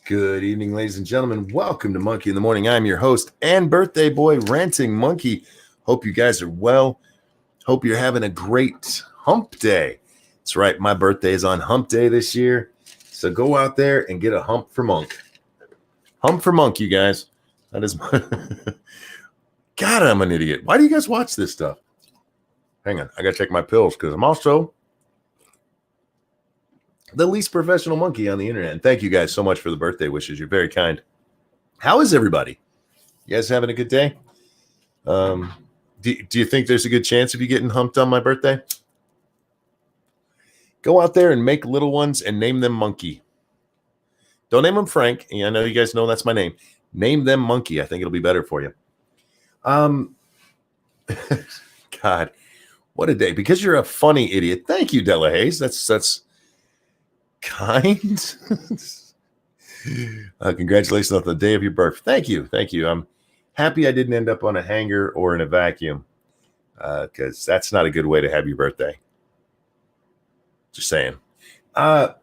Good evening, ladies and gentlemen. Welcome to Monkey in the Morning. I'm your host and birthday boy, Ranting Monkey. Hope you guys are well. Hope you're having a great hump day. That's right. My birthday is on hump day this year. So go out there and get a hump for Monk. Hump for Monk, you guys. That is my... God, I'm an idiot. Why do you guys watch this stuff? Hang on. I got to take my pills because I'm also the least professional monkey on the internet. And thank you guys so much for the birthday wishes. You're very kind. How is everybody? You guys having a good day? Do you think there's a good chance of you getting humped on my birthday? Go out there and make little ones and name them Monkey. Don't name them Frank. I know you guys know that's my name. Name them Monkey. I think it'll be better for you. God, what a day. Because you're a funny idiot. Thank you, Della Hayes. That's kind. Congratulations on the day of your birth. Thank you. I'm happy I didn't end up on a hanger or in a vacuum, because that's not a good way to have your birthday. Just saying. The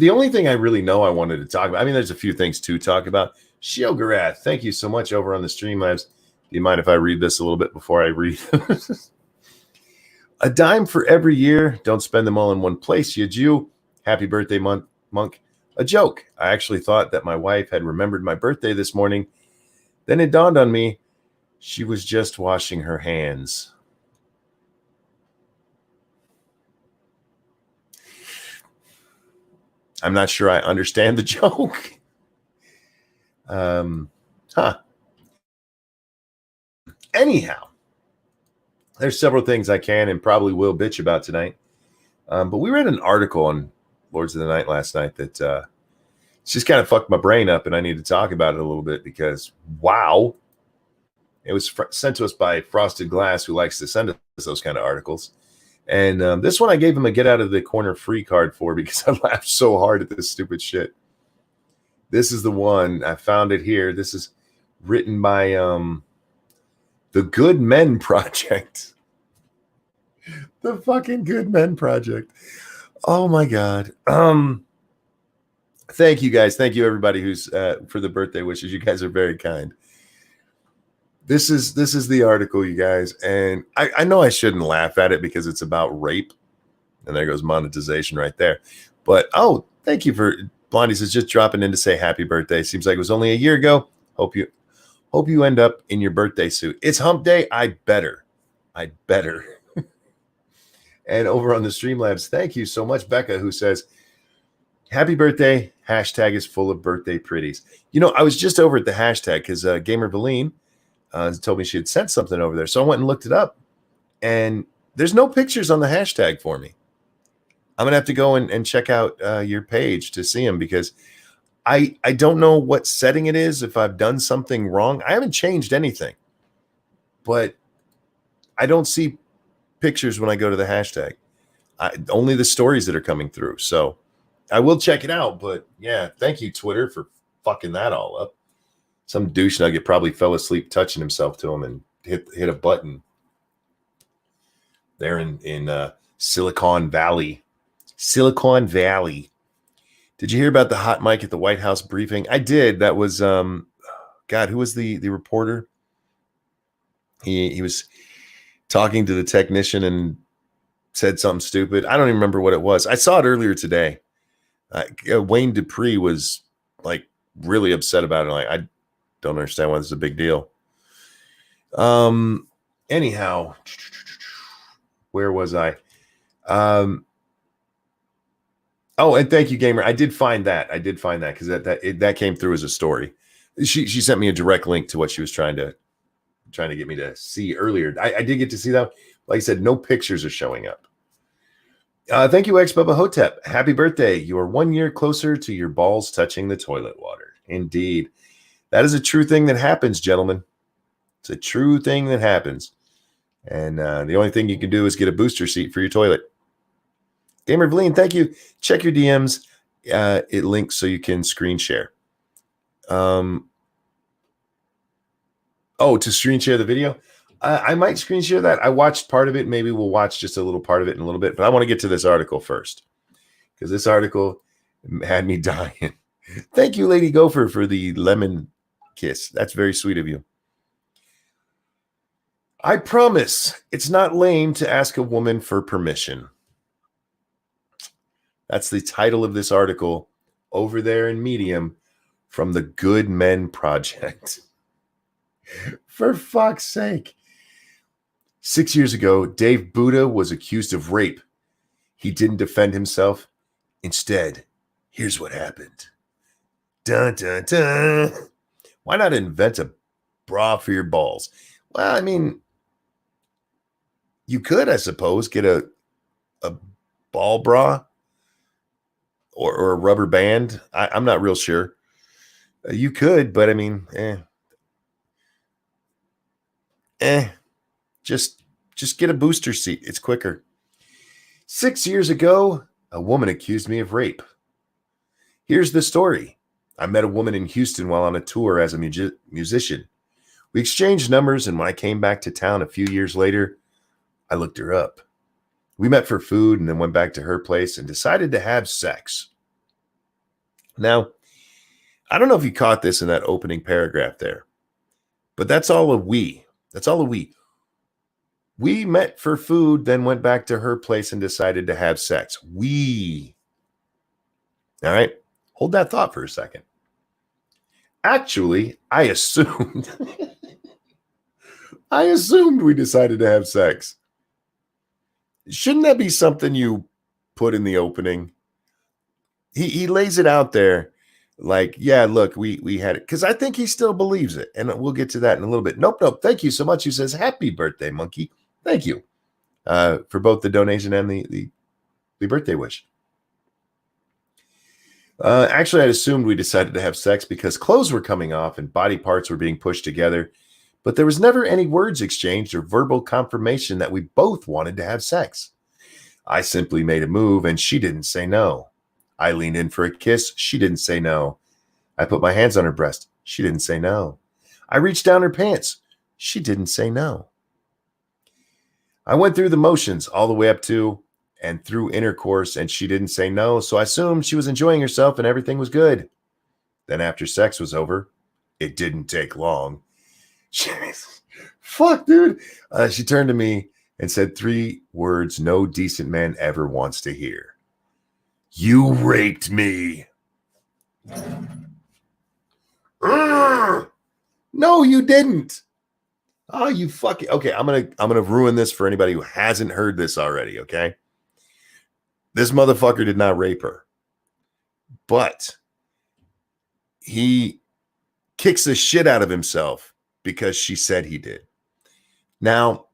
only thing I really know I wanted to talk about, I mean, there's a few things to talk about. Shio thank you so much over on the Streamlabs. Do you mind if I read this a little bit before I read? A dime for every year. Don't spend them all in one place, you Jew. Happy birthday, Monk. A joke. I actually thought that my wife had remembered my birthday this morning. Then it dawned on me she was just washing her hands. I'm not sure I understand the joke. Anyhow, there's several things I can and probably will bitch about tonight. But we read an article on Lords of the Night last night that it's just kind of fucked my brain up, and I need to talk about it a little bit because, wow. It was sent to us by Frosted Glass, who likes to send us those kind of articles. And this one I gave him a get out of the corner free card for because I laughed so hard at this stupid shit. This is the one. I found it here. This is written by the Good Men Project. The fucking Good Men Project. Oh my God. Thank you guys. Thank you everybody who's for the birthday wishes. You guys are very kind. This is the article, you guys, and I know I shouldn't laugh at it because it's about rape, and there goes monetization right there. But thank you for Blondie says just dropping in to say happy birthday. Seems like it was only a year ago. Hope you end up in your birthday suit. It's hump day. I better. And over on the Streamlabs, thank you so much, Becca, who says, happy birthday. Hashtag is full of birthday pretties. You know, I was just over at the hashtag because Gamer Valine told me she had sent something over there. So I went and looked it up. And there's no pictures on the hashtag for me. I'm going to have to go and check out your page to see them because I don't know what setting it is, if I've done something wrong. I haven't changed anything. But I don't see pictures when I go to the hashtag. Only the stories that are coming through. So I will check it out. But yeah, thank you, Twitter, for fucking that all up. Some douche nugget probably fell asleep touching himself to him and hit a button there in Silicon Valley. Silicon Valley. Did you hear about the hot mic at the White House briefing? I did. That was God, who was the reporter? He was talking to the technician and said something stupid. I don't even remember what it was. I saw it earlier today. Wayne Dupree was like really upset about it. Like, I don't understand why this is a big deal. Anyhow, where was I? And thank you, Gamer. I did find that because that came through as a story. She sent me a direct link to what she was trying to get me to see earlier. I did get to see that. Like I said, no pictures are showing up. Thank you, X Bubba Hotep. Happy birthday. You are 1 year closer to your balls touching the toilet water. Indeed. That is a true thing that happens, gentlemen. It's a true thing that happens. And the only thing you can do is get a booster seat for your toilet. Gamer Valine, thank you. Check your DMs. It links so you can screen share. To screen share the video. I might screen share that. I watched part of it. Maybe we'll watch just a little part of it in a little bit. But I want to get to this article first because this article had me dying. Thank you, Lady Gopher, for the lemon kiss. That's very sweet of you. I promise it's not lame to ask a woman for permission. That's the title of this article over there in Medium from the Good Men Project. For fuck's sake. 6 years ago, Dave Buddha was accused of rape. He didn't defend himself. Instead, here's what happened. Dun, dun, dun. Why not invent a bra for your balls? Well, I mean, you could, I suppose, get a ball bra or a rubber band. I'm not real sure. You could, but I mean, just get a booster seat. It's quicker. 6 years ago, a woman accused me of rape. Here's the story. I met a woman in Houston while on a tour as a musician. We exchanged numbers, and when I came back to town a few years later, I looked her up. We met for food and then went back to her place and decided to have sex. Now, I don't know if you caught this in that opening paragraph there, but that's all a we. That's all a we. We met for food, then went back to her place and decided to have sex. We. All right. Hold that thought for a second. Actually, I assumed we decided to have sex. Shouldn't that be something you put in the opening? He lays it out there like, yeah, look, we had it. Because I think he still believes it. And we'll get to that in a little bit. Nope. Thank you so much. He says, happy birthday, monkey. Thank you for both the donation and the birthday wish. Actually, I assumed we decided to have sex because clothes were coming off and body parts were being pushed together. But there was never any words exchanged or verbal confirmation that we both wanted to have sex. I simply made a move and she didn't say no. I leaned in for a kiss. She didn't say no. I put my hands on her breast. She didn't say no. I reached down her pants. She didn't say no. I went through the motions all the way up to and through intercourse, and she didn't say no, so I assumed she was enjoying herself and everything was good. Then after sex was over, it didn't take long. Fuck, dude. She turned to me and said 3 words no decent man ever wants to hear. You raped me. No, you didn't. Oh, you fucking okay. I'm gonna ruin this for anybody who hasn't heard this already. Okay, this motherfucker did not rape her, but he kicks the shit out of himself because she said he did. Now,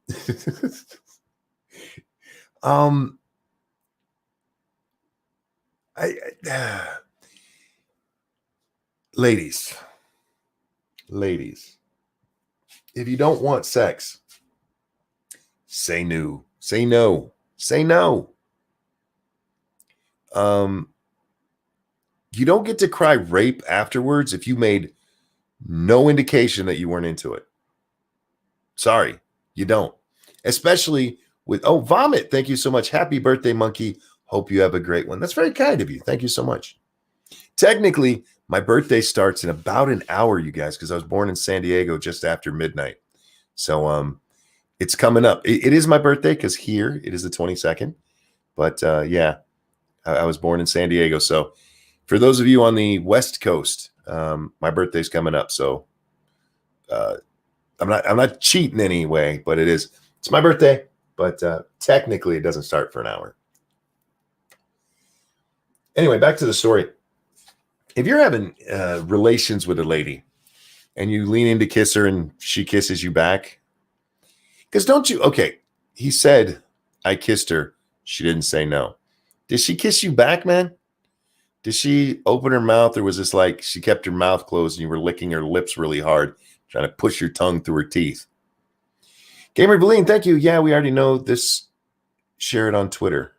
ladies, if you don't want sex, say no. Say no. Say no. You don't get to cry rape afterwards if you made no indication that you weren't into it. Sorry, you don't. Especially with, vomit. Thank you so much. Happy birthday, monkey. Hope you have a great one. That's very kind of you. Thank you so much. Technically, my birthday starts in about an hour, you guys, because I was born in San Diego just after midnight. So it's coming up. It is my birthday because here it is the 22nd. But yeah, I was born in San Diego. So for those of you on the West Coast, my birthday's coming up. So I'm not cheating anyway, but it's my birthday. But technically, it doesn't start for an hour. Anyway, back to the story. If you're having relations with a lady and you lean in to kiss her and she kisses you back, because don't you, okay, he said, I kissed her. She didn't say no. Did she kiss you back, man? Did she open her mouth, or was this like she kept her mouth closed and you were licking her lips really hard, trying to push your tongue through her teeth? Gamer Beline, thank you. Yeah, we already know this. Share it on Twitter.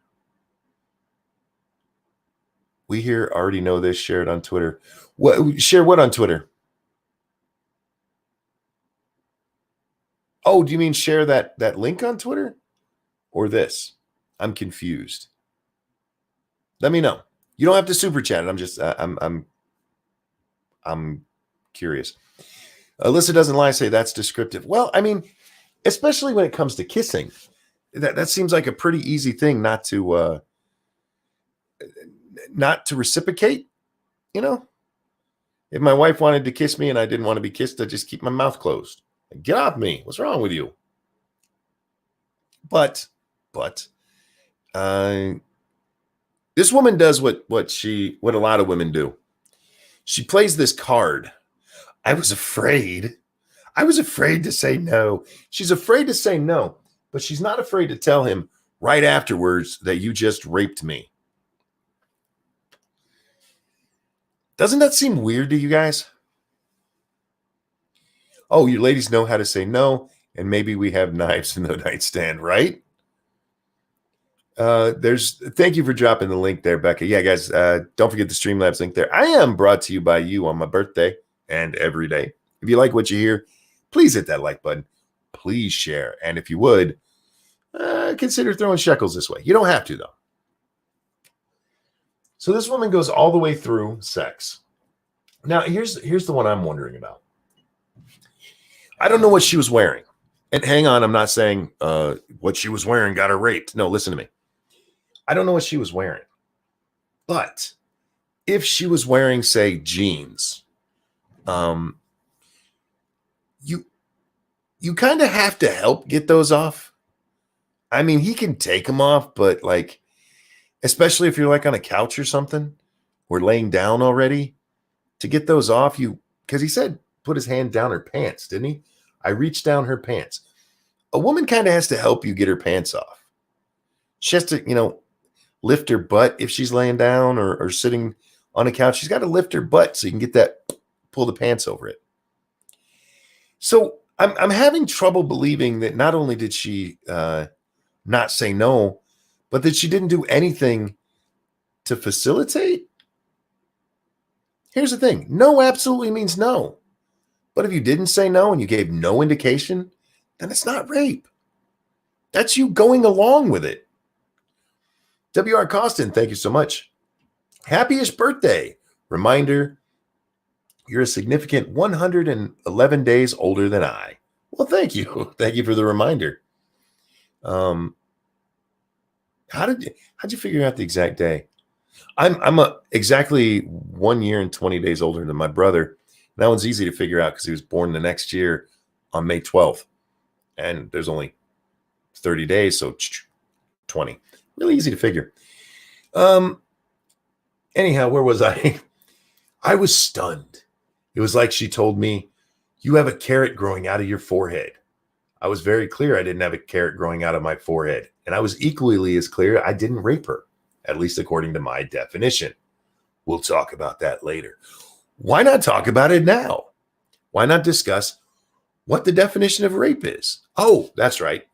We here already know this. Share it on Twitter. What? Share what on Twitter? Oh, do you mean share that link on Twitter or this? I'm confused. Let me know. You don't have to super chat it. I'm just I'm I'm curious. Alyssa doesn't lie, say that's descriptive. Well, I mean, especially when it comes to kissing, that seems like a pretty easy thing not to reciprocate. You know, if my wife wanted to kiss me and I didn't want to be kissed, I'd just keep my mouth closed. Get off me. What's wrong with you? But this woman does what a lot of women do. She plays this card. I was afraid to say no. She's afraid to say no, but she's not afraid to tell him right afterwards that you just raped me. Doesn't that seem weird to you guys? Oh, you ladies know how to say no, and maybe we have knives in the nightstand, right? Thank you for dropping the link there, Becca. Yeah, guys, don't forget the Streamlabs link there. I am brought to you by you on my birthday and every day. If you like what you hear, please hit that like button. Please share. And if you would, consider throwing shekels this way. You don't have to, though. So this woman goes all the way through sex. Now, here's the one I'm wondering about. I don't know what she was wearing. And hang on, I'm not saying what she was wearing got her raped. No, listen to me. I don't know what she was wearing. But if she was wearing, say, jeans, you kind of have to help get those off. I mean, he can take them off, but like, especially if you're like on a couch or something or laying down already, to get those off, because he said put his hand down her pants, didn't he? I reached down her pants. A woman kind of has to help you get her pants off. She has to, lift her butt if she's laying down or sitting on a couch. She's got to lift her butt so you can get that, pull the pants over it. So I'm having trouble believing that not only did she not say no, but that she didn't do anything to facilitate. Here's the thing. No absolutely means no. But if you didn't say no and you gave no indication, then it's not rape. That's you going along with it. W.R. Costin, thank you so much. Happiest birthday. Reminder, you're a significant 111 days older than I. Well, thank you. Thank you for the reminder. How'd you figure out the exact day? I'm exactly 1 year and 20 days older than my brother. That one's easy to figure out because he was born the next year on May 12th. And there's only 30 days, so 20. Really easy to figure. Anyhow, where was I? I was stunned. It was like she told me, you have a carrot growing out of your forehead. I was very clear I didn't have a carrot growing out of my forehead. And I was equally as clear I didn't rape her, at least according to my definition. We'll talk about that later. Why not talk about it now? Why not discuss what the definition of rape is? Oh, that's right.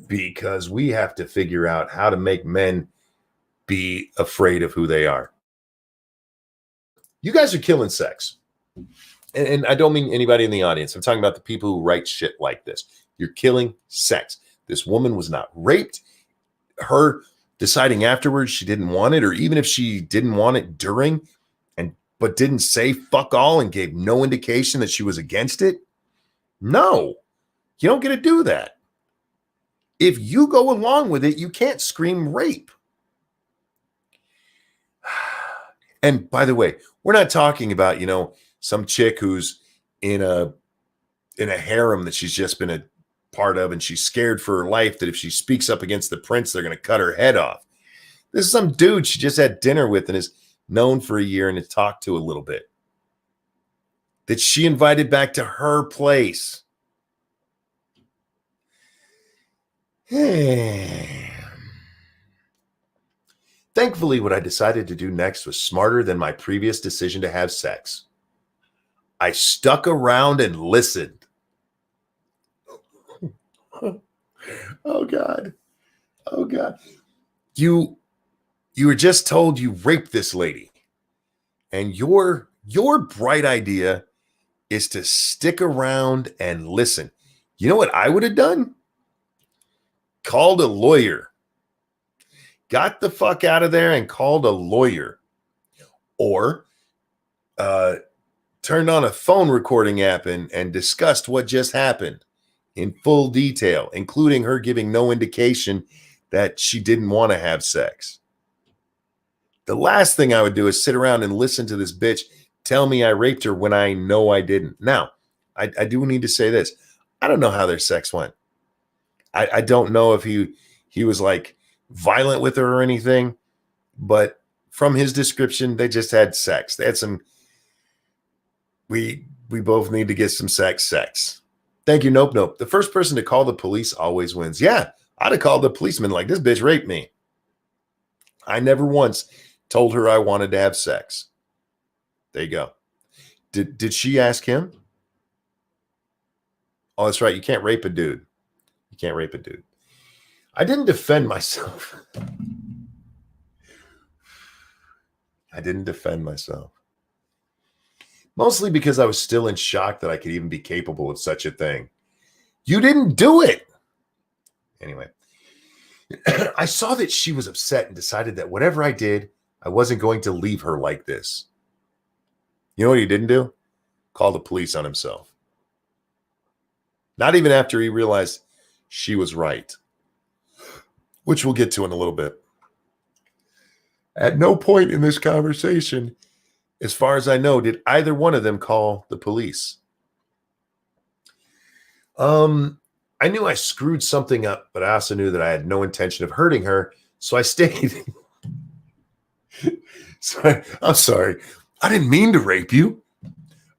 Because we have to figure out how to make men be afraid of who they are. You guys are killing sex. And I don't mean anybody in the audience. I'm talking about the people who write shit like this. You're killing sex. This woman was not raped. Her deciding afterwards she didn't want it, or even if she didn't want it during, but didn't say fuck all and gave no indication that she was against it. No, you don't get to do that. If you go along with it, you can't scream rape. And by the way, we're not talking about, some chick who's in a harem that she's just been a part of, and she's scared for her life that if she speaks up against the prince, they're going to cut her head off. This is some dude she just had dinner with and is known for a year and has talked to a little bit, that she invited back to her place. Thankfully, what I decided to do next was smarter than my previous decision to have sex. I stuck around and listened. Oh, God. Oh, God. You were just told you raped this lady. And your bright idea is to stick around and listen. You know what I would have done? Called a lawyer. Got the fuck out of there and called a lawyer. Or turned on a phone recording app and discussed what just happened in full detail, including her giving no indication that she didn't want to have sex. The last thing I would do is sit around and listen to this bitch tell me I raped her when I know I didn't. Now, I do need to say this. I don't know how their sex went. I don't know if he was like violent with her or anything, but from his description, they just had sex. They had some, we both need to get some sex. Thank you, nope. The first person to call the police always wins. Yeah, I'd have called the policeman like, this bitch raped me. I never once told her I wanted to have sex. There you go. Did she ask him? Oh, that's right. You can't rape a dude. You can't rape a dude. I didn't defend myself. I didn't defend myself. Mostly because I was still in shock that I could even be capable of such a thing. You didn't do it. Anyway, I saw that she was upset and decided that whatever I did, I wasn't going to leave her like this. You know what he didn't do? Call the police on himself. Not even after he realized she was right, which we'll get to in a little bit. At no point in this conversation, as far as I know, did either one of them call the police. I knew I screwed something up, but I also knew that I had no intention of hurting her, so I stayed. I'm sorry. I didn't mean to rape you.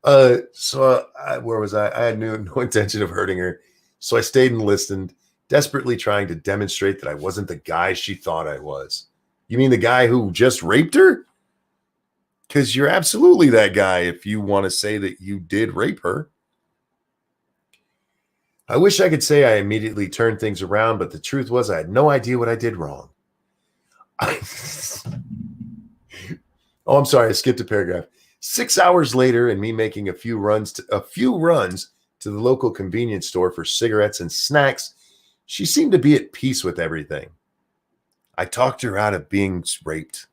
Where was I? I had no intention of hurting her, so I stayed and listened, desperately trying to demonstrate that I wasn't the guy she thought I was. You mean the guy who just raped her? Because you're absolutely that guy if you want to say that you did rape her. I wish I could say I immediately turned things around, but the truth was I had no idea what I did wrong. Oh, I'm sorry. I skipped a paragraph. 6 hours later, and me making a few runs to the local convenience store for cigarettes and snacks, she seemed to be at peace with everything. I talked her out of being raped.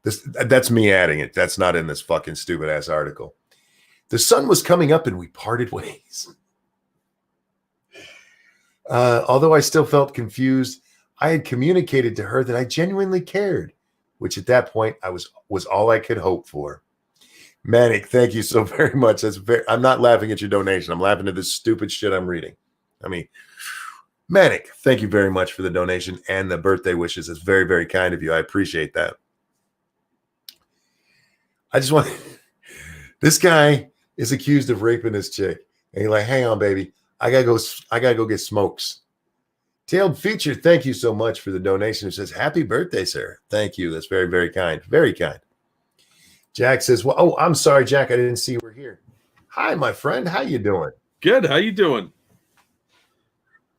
That's me adding it. That's not in this fucking stupid ass article. The sun was coming up and we parted ways. Although I still felt confused, I had communicated to her that I genuinely cared, which at that point was all I could hope for. Manic, thank you so very much. I'm not laughing at your donation. I'm laughing at this stupid shit I'm reading. I mean, Manic, thank you very much for the donation and the birthday wishes. It's very, very kind of you. I appreciate that. I just want this guy is accused of raping this chick. And he's like, hang on, baby. I gotta go get smokes. Tailed Feature, thank you so much for the donation. It says, happy birthday, sir. Thank you. That's very, very kind. Very kind. Jack says, well, oh, I'm sorry, Jack. I didn't see you were here. Hi, my friend. How you doing? Good. How you doing?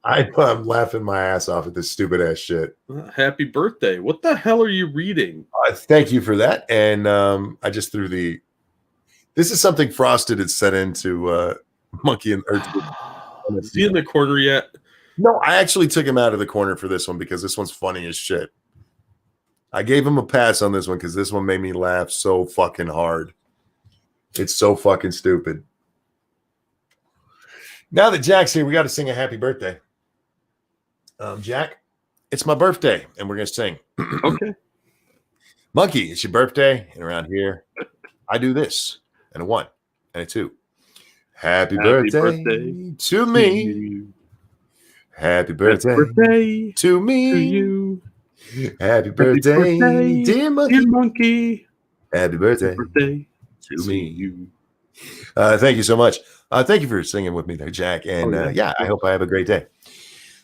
I'm laughing my ass off at this stupid ass shit. Happy birthday. What the hell are you reading? Thank you for that. And I just threw this is something Frosted had set into Monkey and Earth. Is he in the corner yet? No, I actually took him out of the corner for this one because this one's funny as shit. I gave him a pass on this one because this one made me laugh so fucking hard. It's so fucking stupid. Now that Jack's here, we got to sing a happy birthday. Jack, it's my birthday, and we're going to sing. Okay. Monkey, it's your birthday, and around here, I do this, and a 1, and a 2. Happy birthday to me. Happy birthday to me. To you. Happy birthday, dear monkey. Happy birthday to me. You. Thank you so much. Thank you for singing with me there, Jack. And I hope I have a great day.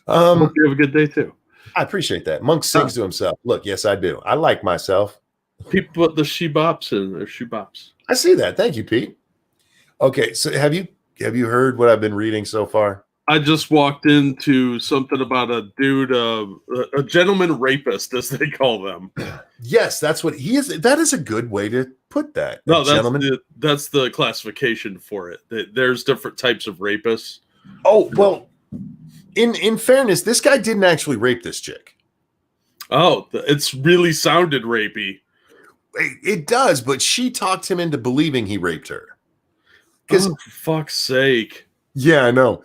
I hope you have a good day too. I appreciate that. Monk sings to himself. Look, yes, I do. I like myself. People put the she-bops in their shoe-bops. I see that. Thank you, Pete. Okay, so have you heard what I've been reading so far? I just walked into something about a dude, a gentleman rapist, as they call them. Yes, that's what he is. That is a good way to put that. No, that's the classification for it. There's different types of rapists. Oh, well, in fairness, this guy didn't actually rape this chick. Oh, it's really sounded rapey. It does, but she talked him into believing he raped her. Oh, for fuck's sake. Yeah, I know.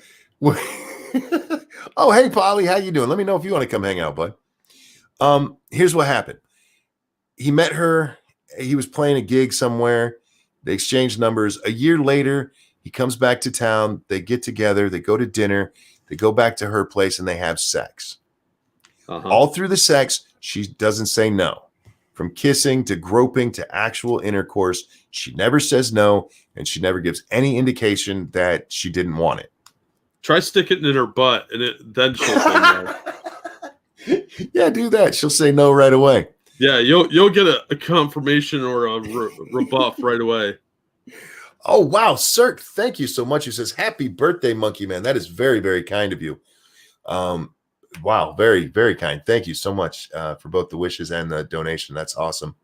Oh, hey, Polly, how you doing? Let me know if you want to come hang out, bud. Here's what happened. He met her. He was playing a gig somewhere. They exchanged numbers. A year later, he comes back to town. They get together. They go to dinner. They go back to her place and they have sex. All through the sex, she doesn't say no. From kissing to groping to actual intercourse, she never says no, and she never gives any indication that she didn't want it. Try sticking it in her butt, and then she'll say no. Yeah, do that. She'll say no right away. Yeah, you'll get a confirmation or a rebuff right away. Oh, wow. Cirque, thank you so much. He says, happy birthday, Monkey Man. That is very, very kind of you. Wow, very, very kind. Thank you so much for both the wishes and the donation. That's awesome.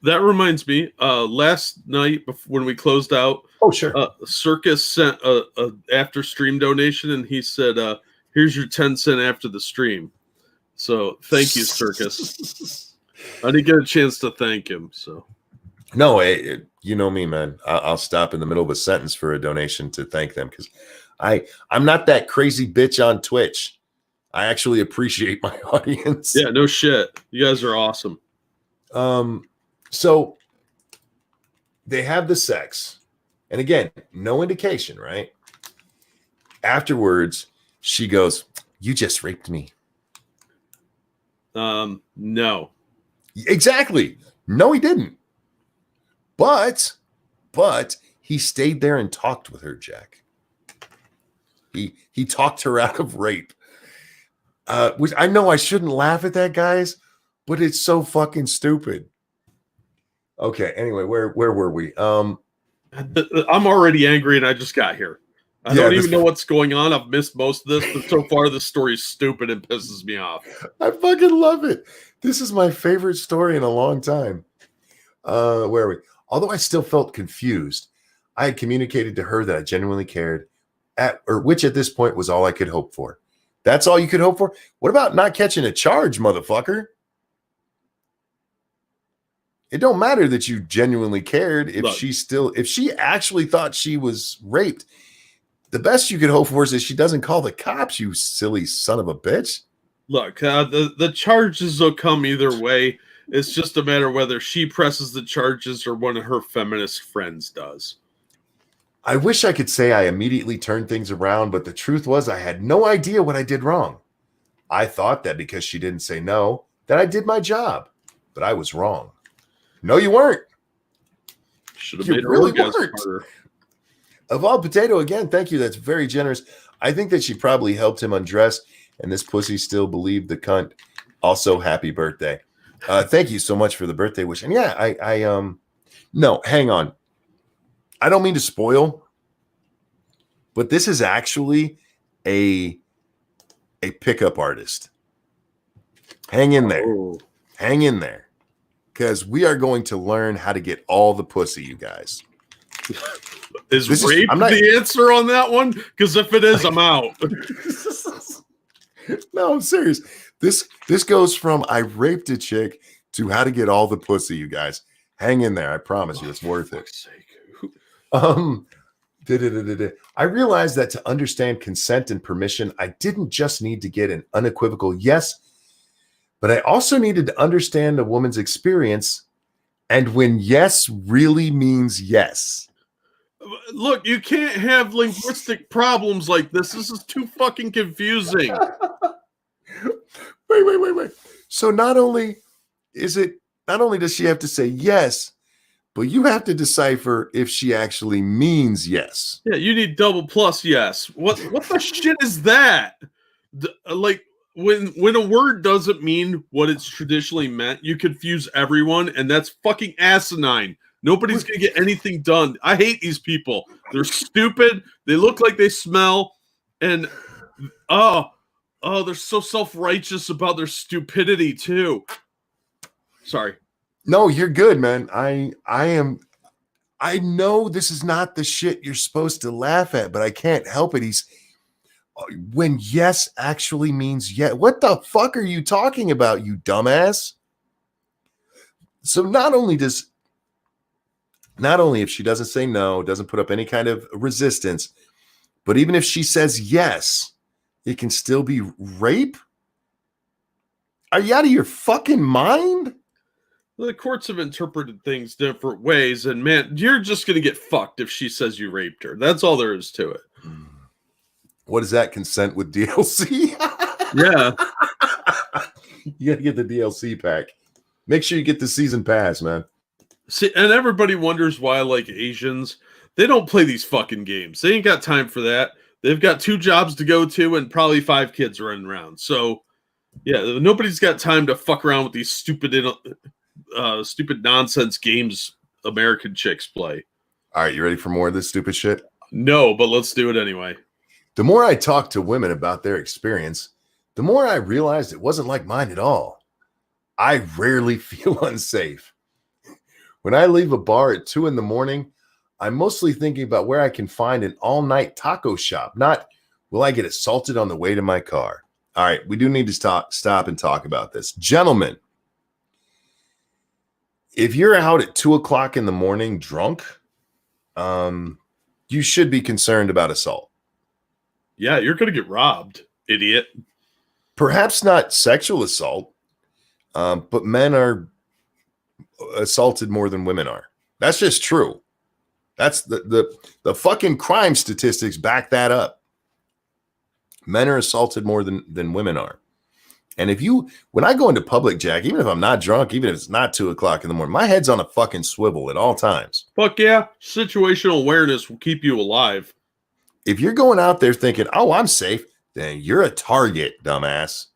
That reminds me, last night when we closed out, Circus sent a after stream donation, and he said, here's your 10 cent after the stream. So thank you, Circus. I didn't get a chance to thank him. So no, you know me, man. I'll stop in the middle of a sentence for a donation to thank them because I'm not that crazy bitch on Twitch. I actually appreciate my audience. Yeah, no shit. You guys are awesome. So they have the sex, and again, no indication, right? Afterwards, she goes, "You just raped me." No. Exactly. No, he didn't. But he stayed there and talked with her, Jack. He talked her out of rape. Which I know I shouldn't laugh at that, guys, but it's so fucking stupid. Okay, anyway, where were we? I'm already angry and I just got here. I don't even know what's going on. I've missed most of this, but so far the story's stupid and pisses me off. I fucking love it. This is my favorite story in a long time. Where are we? Although I still felt confused, I had communicated to her that I genuinely cared, which at this point was all I could hope for. That's all you could hope for? What about not catching a charge, motherfucker? It don't matter that you genuinely cared if she actually thought she was raped. The best you could hope for is that she doesn't call the cops, you silly son of a bitch. Look, the charges will come either way. It's just a matter of whether she presses the charges or one of her feminist friends does. I wish I could say I immediately turned things around, but the truth was I had no idea what I did wrong. I thought that because she didn't say no, that I did my job, but I was wrong. No, you weren't. Should have made her orgasm harder. Evolved Potato, again, thank you. That's very generous. I think that she probably helped him undress, and this pussy still believed the cunt. Also, happy birthday. Thank you so much for the birthday wish. And yeah, no, hang on. I don't mean to spoil, but this is actually a pickup artist. Hang in there. Oh. Hang in there. Because we are going to learn how to get all the pussy, you guys. Is rape the answer on that one? Because if it is, I'm out. No, I'm serious. This goes from I raped a chick to how to get all the pussy, you guys. Hang in there. I promise you, it's worth it. I realized that to understand consent and permission, I didn't just need to get an unequivocal yes, but I also needed to understand a woman's experience and when yes really means yes. Look, you can't have linguistic problems like this. This is too fucking confusing. Wait. So not only does she have to say yes, but you have to decipher if she actually means yes. Yeah, you need double plus yes. What the shit is that? Like when a word doesn't mean what it's traditionally meant, you confuse everyone, and that's fucking asinine. Nobody's gonna get anything done. I hate these people. They're stupid. They look like they smell, and they're so self-righteous about their stupidity too. Sorry. No, you're good, man. I know this is not the shit you're supposed to laugh at, but I can't help it. When yes actually means yes. What the fuck are you talking about, you dumbass? So not only if she doesn't say no, doesn't put up any kind of resistance, but even if she says yes, it can still be rape? Are you out of your fucking mind? The courts have interpreted things different ways, and man, you're just going to get fucked if she says you raped her. That's all there is to it. What is that? Consent with DLC? Yeah. You got to get the DLC pack. Make sure you get the season pass, man. See, and everybody wonders why, like, Asians, they don't play these fucking games. They ain't got time for that. They've got 2 jobs to go to and probably 5 kids running around. So, yeah, nobody's got time to fuck around with these stupid nonsense games American chicks play. All right, you ready for more of this stupid shit? No, but let's do it anyway. The more I talked to women about their experience, the more I realized it wasn't like mine at all. I rarely feel unsafe. When I leave a bar at 2 a.m, I'm mostly thinking about where I can find an all-night taco shop, not will I get assaulted on the way to my car. All right, we do need to stop and talk about this. Gentlemen, if you're out at 2 o'clock in the morning drunk, you should be concerned about assault. Yeah, you're going to get robbed, idiot. Perhaps not sexual assault, but men are assaulted more than women are. That's just true. That's the fucking crime statistics back that up. Men are assaulted more than women are. And when I go into public, Jack, even if I'm not drunk, even if it's not 2 o'clock in the morning, my head's on a fucking swivel at all times. Fuck yeah. Situational awareness will keep you alive. If you're going out there thinking, oh, I'm safe, then you're a target, dumbass.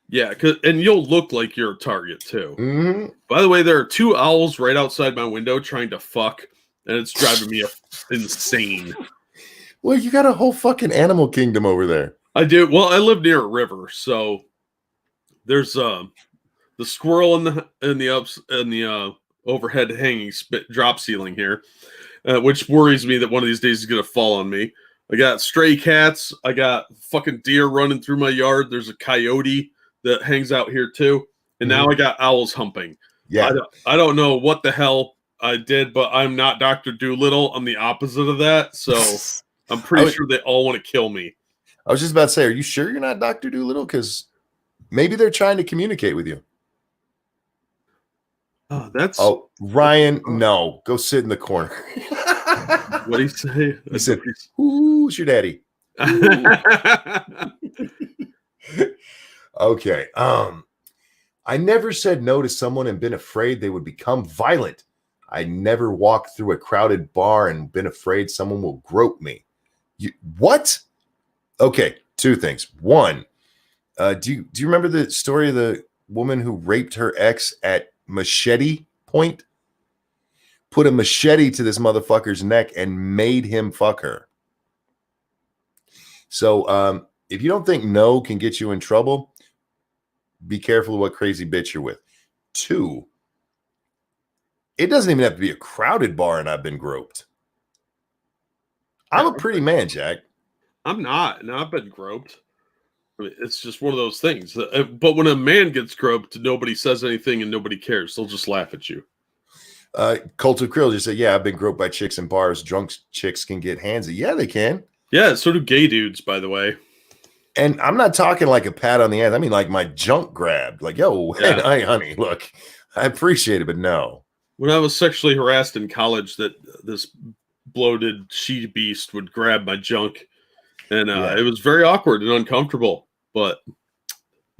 Yeah, and you'll look like you're a target too. Mm-hmm. By the way, there are 2 owls right outside my window trying to fuck, and it's driving me insane. Well, you got a whole fucking animal kingdom over there. I do. Well, I live near a river, so there's the squirrel in the overhead hanging drop ceiling here, which worries me that one of these days is gonna fall on me. I got stray cats. I got fucking deer running through my yard. There's a coyote that hangs out here too, and now I got owls humping. Yeah, I don't know what the hell I did, but I'm not Dr. Doolittle. I'm the opposite of that, so I'm pretty sure they all want to kill me. I was just about to say, are you sure you're not Dr. Doolittle? Because maybe they're trying to communicate with you. Oh, Ryan, no. Go sit in the corner. What did he say? He said, who's your daddy? Okay. I never said no to someone and been afraid they would become violent. I never walked through a crowded bar and been afraid someone will grope me. What? Okay, 2 things. One, do you remember the story of the woman who raped her ex at machete point? Put a machete to this motherfucker's neck and made him fuck her. So if you don't think no can get you in trouble, be careful of what crazy bitch you're with. 2, it doesn't even have to be a crowded bar and I've been groped. I'm a pretty man, Jack. I'm not, and I've been groped. I mean, it's just one of those things. But when a man gets groped, nobody says anything and nobody cares. They'll just laugh at you. Cult of Krill just said, yeah, I've been groped by chicks in bars. Drunk chicks can get handsy. Yeah, they can. Yeah, so do gay dudes, by the way. And I'm not talking like a pat on the ass. I mean, like my junk grabbed. Like, yo, Yeah. Hey, honey, look, I appreciate it, but no. When I was sexually harassed in college, that this bloated she beast would grab my junk. And It was very awkward and uncomfortable, but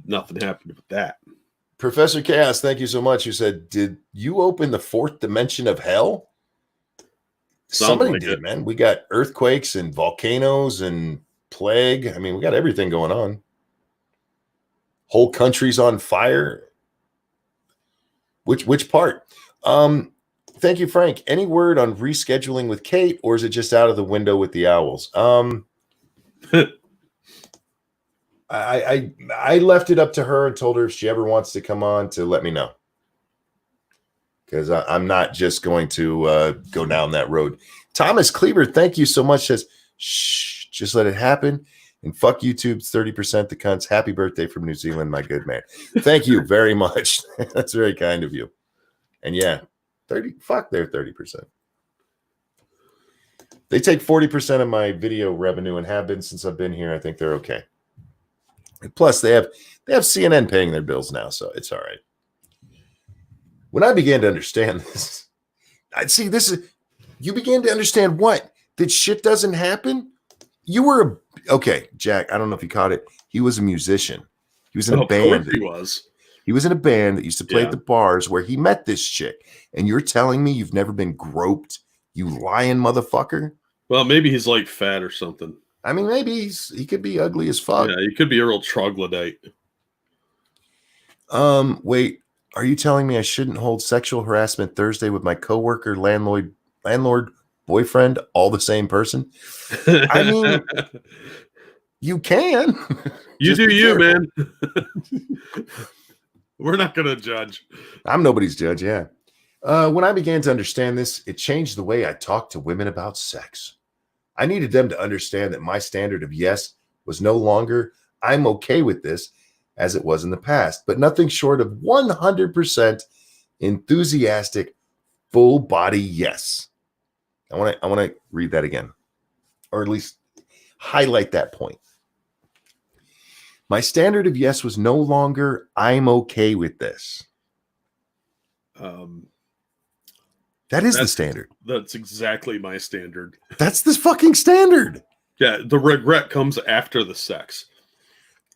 nothing happened with that. Professor Chaos, thank you so much. You said, did you open the 4th dimension of hell? Somebody like did, it. man. We got earthquakes and volcanoes and plague. I mean, we got everything going on. Whole countries on fire. Which part? Thank you, Frank. Any word on rescheduling with Kate, or is it just out of the window with the owls? I left it up to her and told her if she ever wants to come on to let me know. Because I'm not just going to go down that road. Thomas Cleaver, thank you so much. Says, shh, just let it happen. And fuck YouTube's 30% the cunts. Happy birthday from New Zealand, my good man. Thank you very much. That's very kind of you. And yeah, 30, fuck their 30%. They take 40% of my video revenue and have been since I've been here. I think they're okay. Plus, they have CNN paying their bills now, so it's all right. When I began to understand this, I'd see this is you began to understand what? That shit doesn't happen? You were okay, Jack. I don't know if you caught it. He was a musician. He was in a band. He was. He was in a band that used to play at the bars where he met this chick. And you're telling me you've never been groped, you lying motherfucker? Well, maybe he's like fat or something. I mean, maybe he could be ugly as fuck. Yeah, he could be a real troglodyte. Wait, are you telling me I shouldn't hold sexual harassment Thursday with my coworker, landlord, boyfriend, all the same person? I mean, you can. You do you, man. We're not going to judge. I'm nobody's judge, yeah. When I began to understand this, it changed the way I talked to women about sex. I needed them to understand that my standard of yes was no longer, I'm okay with this, as it was in the past, but nothing short of 100% enthusiastic, full body yes. I want to read that again, or at least highlight that point. My standard of yes was no longer, I'm okay with this. That is the standard. That's exactly my standard. That's the fucking standard. Yeah, the regret comes after the sex.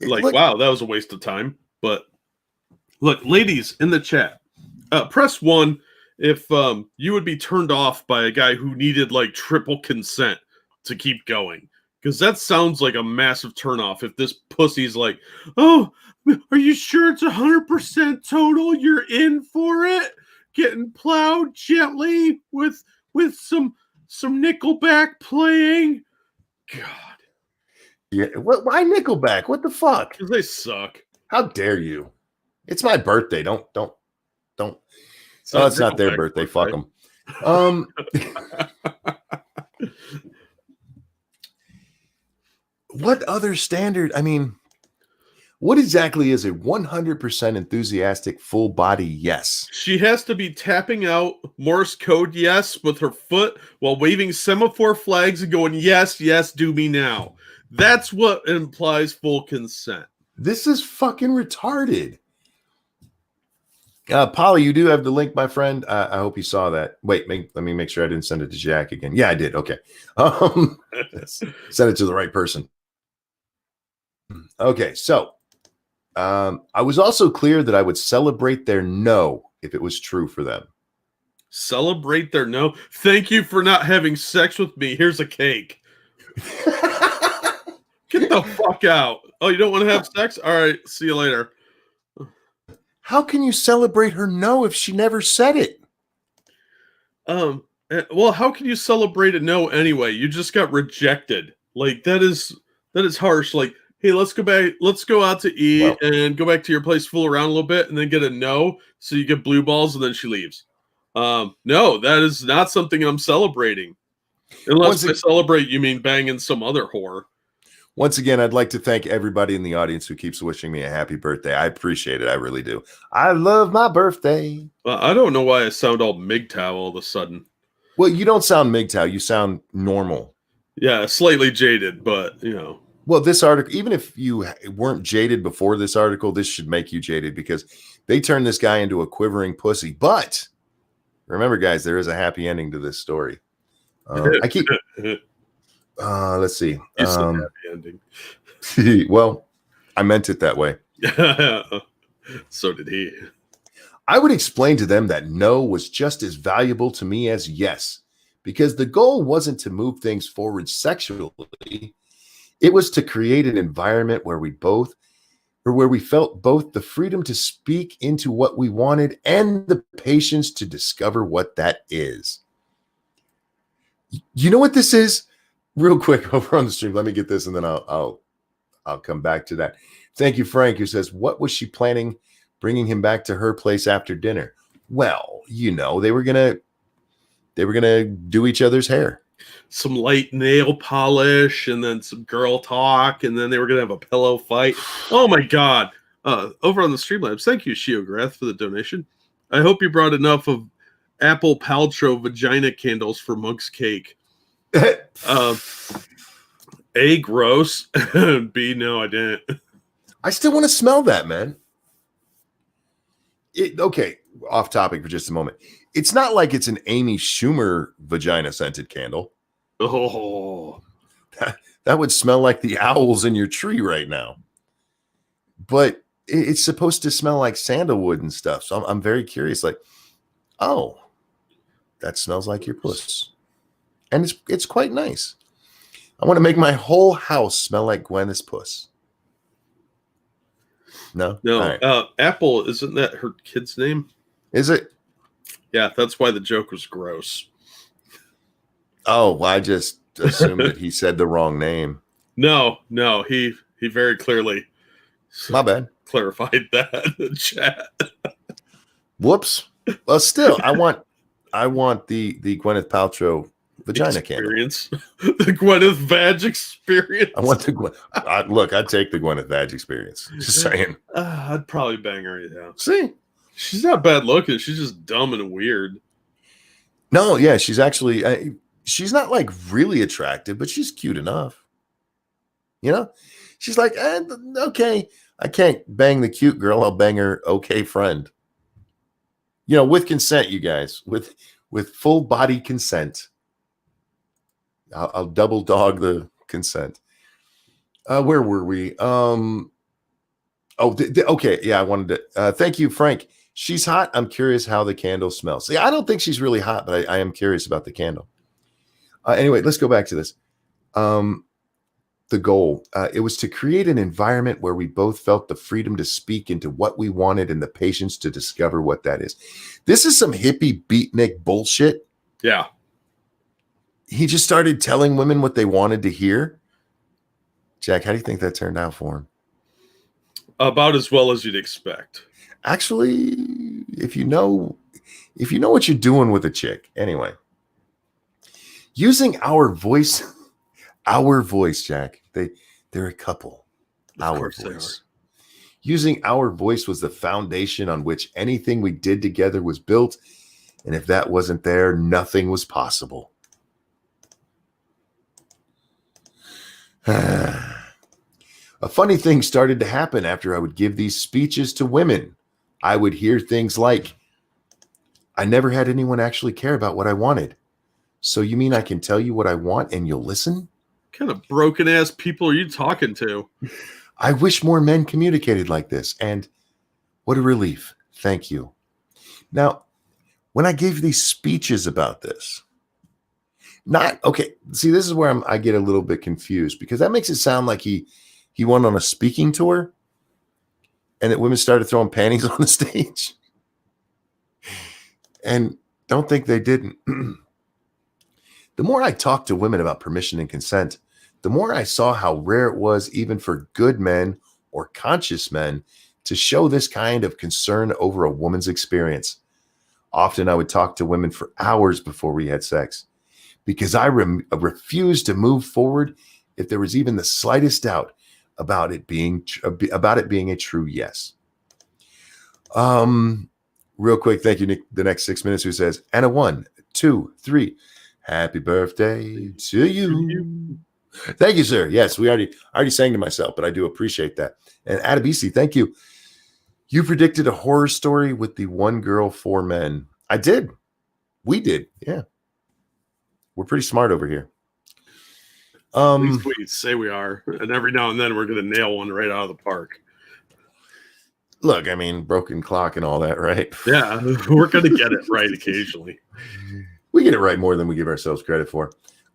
Like, look, wow, that was a waste of time. But look, ladies in the chat, press 1 if you would be turned off by a guy who needed like triple consent to keep going. Because that sounds like a massive turnoff if this pussy's like, oh, are you sure it's 100% total? You're in for it? Getting plowed gently with some Nickelback playing? God. Yeah, why Nickelback? What the fuck? Because they suck. How dare you? It's my birthday. Don't. It's not their birthday. Fuck them. What other standard? I mean, what exactly is a 100% enthusiastic full body yes? She has to be tapping out Morse code yes with her foot while waving semaphore flags and going, yes, yes, do me now. That's what implies full consent. This is fucking retarded. Polly, you do have the link, my friend. I hope you saw that. Wait, let me make sure I didn't send it to Jack again. Yeah, I did. Okay. Send it to the right person. Okay, so I was also clear that I would celebrate their no if it was true for them. Celebrate their no? Thank you for not having sex with me. Here's a cake. Get the fuck out. Oh, you don't want to have sex? All right, see you later. How can you celebrate her no if she never said it? Well, how can you celebrate a no anyway? You just got rejected. Like that is harsh. Like, hey, let's go out to eat and go back to your place, fool around a little bit, and then get a no, so you get blue balls, and then she leaves. No, that is not something I'm celebrating. Unless by celebrate, you mean banging some other whore. Once again, I'd like to thank everybody in the audience who keeps wishing me a happy birthday. I appreciate it. I really do. I love my birthday. Well, I don't know why I sound all MGTOW all of a sudden. Well, you don't sound MGTOW. You sound normal. Yeah, slightly jaded, but, you know. Well, this article, even if you weren't jaded before this article, this should make you jaded because they turned this guy into a quivering pussy. But remember, guys, there is a happy ending to this story. I keep... let's see. Happy ending. Well, I meant it that way. So did he. I would explain to them that no was just as valuable to me as yes, because the goal wasn't to move things forward sexually. It was to create an environment where we felt both the freedom to speak into what we wanted and the patience to discover what that is. You know what this is? Real quick over on the stream. Let me get this and then I'll come back to that. Thank you, Frank, who says, what was she planning bringing him back to her place after dinner? Well, you know, they were gonna do each other's hair. Some light nail polish and then some girl talk, and then they were gonna have a pillow fight. Oh my god. Over on the Streamlabs, thank you, Shiograth, for the donation. I hope you brought enough of apple paltrow vagina candles for Monk's cake. A, gross. B, no, I didn't. I still want to smell that, man. Okay, off topic for just a moment. It's not like it's an Amy Schumer vagina scented candle. Oh, that would smell like the owls in your tree right now. But it's supposed to smell like sandalwood and stuff. So I'm very curious. Like, oh, that smells like your puss, and it's quite nice. I want to make my whole house smell like Gwyneth's puss. No? no. Right. Apple, isn't that her kid's name? Is it? Yeah, that's why the joke was gross. Oh, well, I just assumed that he said the wrong name. No, he very clearly My bad. clarified that in the chat. Whoops. Well, still, I want the Gwyneth Paltrow vagina experience. The Gwyneth Vag experience. I want the look, I'd take the Gwyneth Vag experience. Just saying. I'd probably bang her, yeah. See? She's not bad looking. She's just dumb and weird. No, yeah, she's actually she's not like really attractive, but she's cute enough. You know? She's like, okay, I can't bang the cute girl. I'll bang her okay friend. You know, with consent, you guys, with full body consent. I'll double dog the consent. Where were we? Okay. Yeah, I wanted to thank you, Frank. She's hot. I'm curious how the candle smells. See, I don't think she's really hot, but I am curious about the candle. Anyway, let's go back to this. The goal, it was to create an environment where we both felt the freedom to speak into what we wanted and the patience to discover what that is. This is some hippie beatnik bullshit. Yeah. He just started telling women what they wanted to hear. Jack, how do you think that turned out for him? About as well as you'd expect. Actually, if you know what you're doing with a chick, anyway. Using our voice, Jack. They're a couple. Our voice. Using our voice was the foundation on which anything we did together was built, and if that wasn't there, nothing was possible. A funny thing started to happen after I would give these speeches to women. I would hear things like, I never had anyone actually care about what I wanted. So you mean I can tell you what I want and you'll listen? What kind of broken ass people are you talking to? I wish more men communicated like this. And what a relief. Thank you. Now, when I gave these speeches about this, see, this is where I get a little bit confused because that makes it sound like he went on a speaking tour and that women started throwing panties on the stage. And don't think they didn't. The more I talked to women about permission and consent, the more I saw how rare it was even for good men or conscious men to show this kind of concern over a woman's experience. Often I would talk to women for hours before we had sex because I refused to move forward if there was even the slightest doubt about it being a true yes. Real quick, thank you, Nick. The next 6 minutes, who says, Anna 1, 2, 3. Happy birthday to you. Thank you, sir. Yes, I already sang to myself, but I do appreciate that. And Adabisi, thank you. You predicted a horror story with the one girl, four men. I did. We did. Yeah. We're pretty smart over here. At least we say we are. And every now and then we're going to nail one right out of the park. Look, I mean, broken clock and all that, right? Yeah, we're going to get it right occasionally. We get it right more than we give ourselves credit for.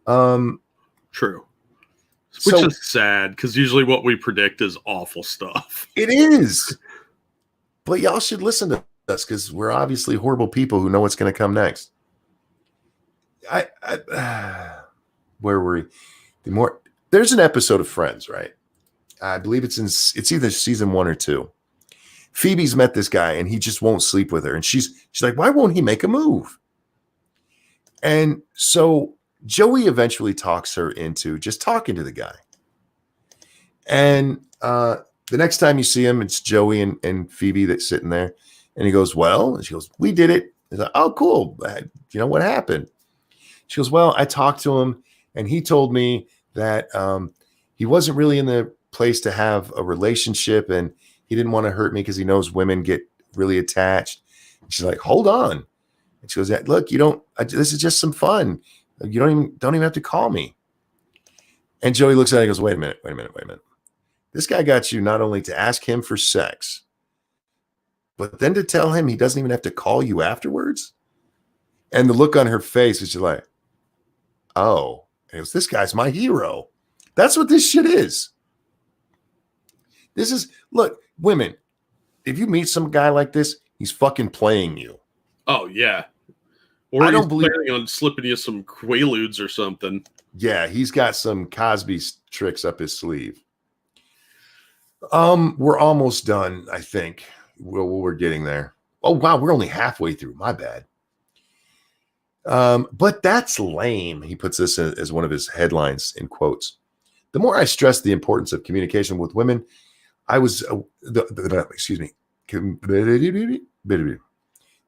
True. Which is sad, because usually what we predict is awful stuff. It is. But y'all should listen to us, because we're obviously horrible people who know what's going to come next. Where were we? There's an episode of Friends, right? I believe it's either season 1 or 2. Phoebe's met this guy, and he just won't sleep with her. And she's like, why won't he make a move? And so Joey eventually talks her into just talking to the guy. And the next time you see him, it's Joey and Phoebe that's sitting there. And he goes, well, and she goes, we did it. He's like, oh, cool. You know, what happened? She goes, well, I talked to him and he told me that he wasn't really in the place to have a relationship and he didn't want to hurt me because he knows women get really attached. And she's like, hold on. And she goes, look, this is just some fun. You don't even have to call me. And Joey looks at it and goes, wait a minute. This guy got you not only to ask him for sex, but then to tell him he doesn't even have to call you afterwards. And the look on her face is just like, oh, and it was, this guy's my hero. That's what this shit is. This is, look, women, if you meet some guy like this, he's fucking playing you. Oh, yeah. Or I don't believe planning on slipping you some Quaaludes or something. Yeah, he's got some Cosby tricks up his sleeve. We're almost done, I think. We're getting there. Oh, wow, we're only halfway through. My bad. But that's lame. He puts this as one of his headlines in quotes. The more I stress the importance of communication with women, the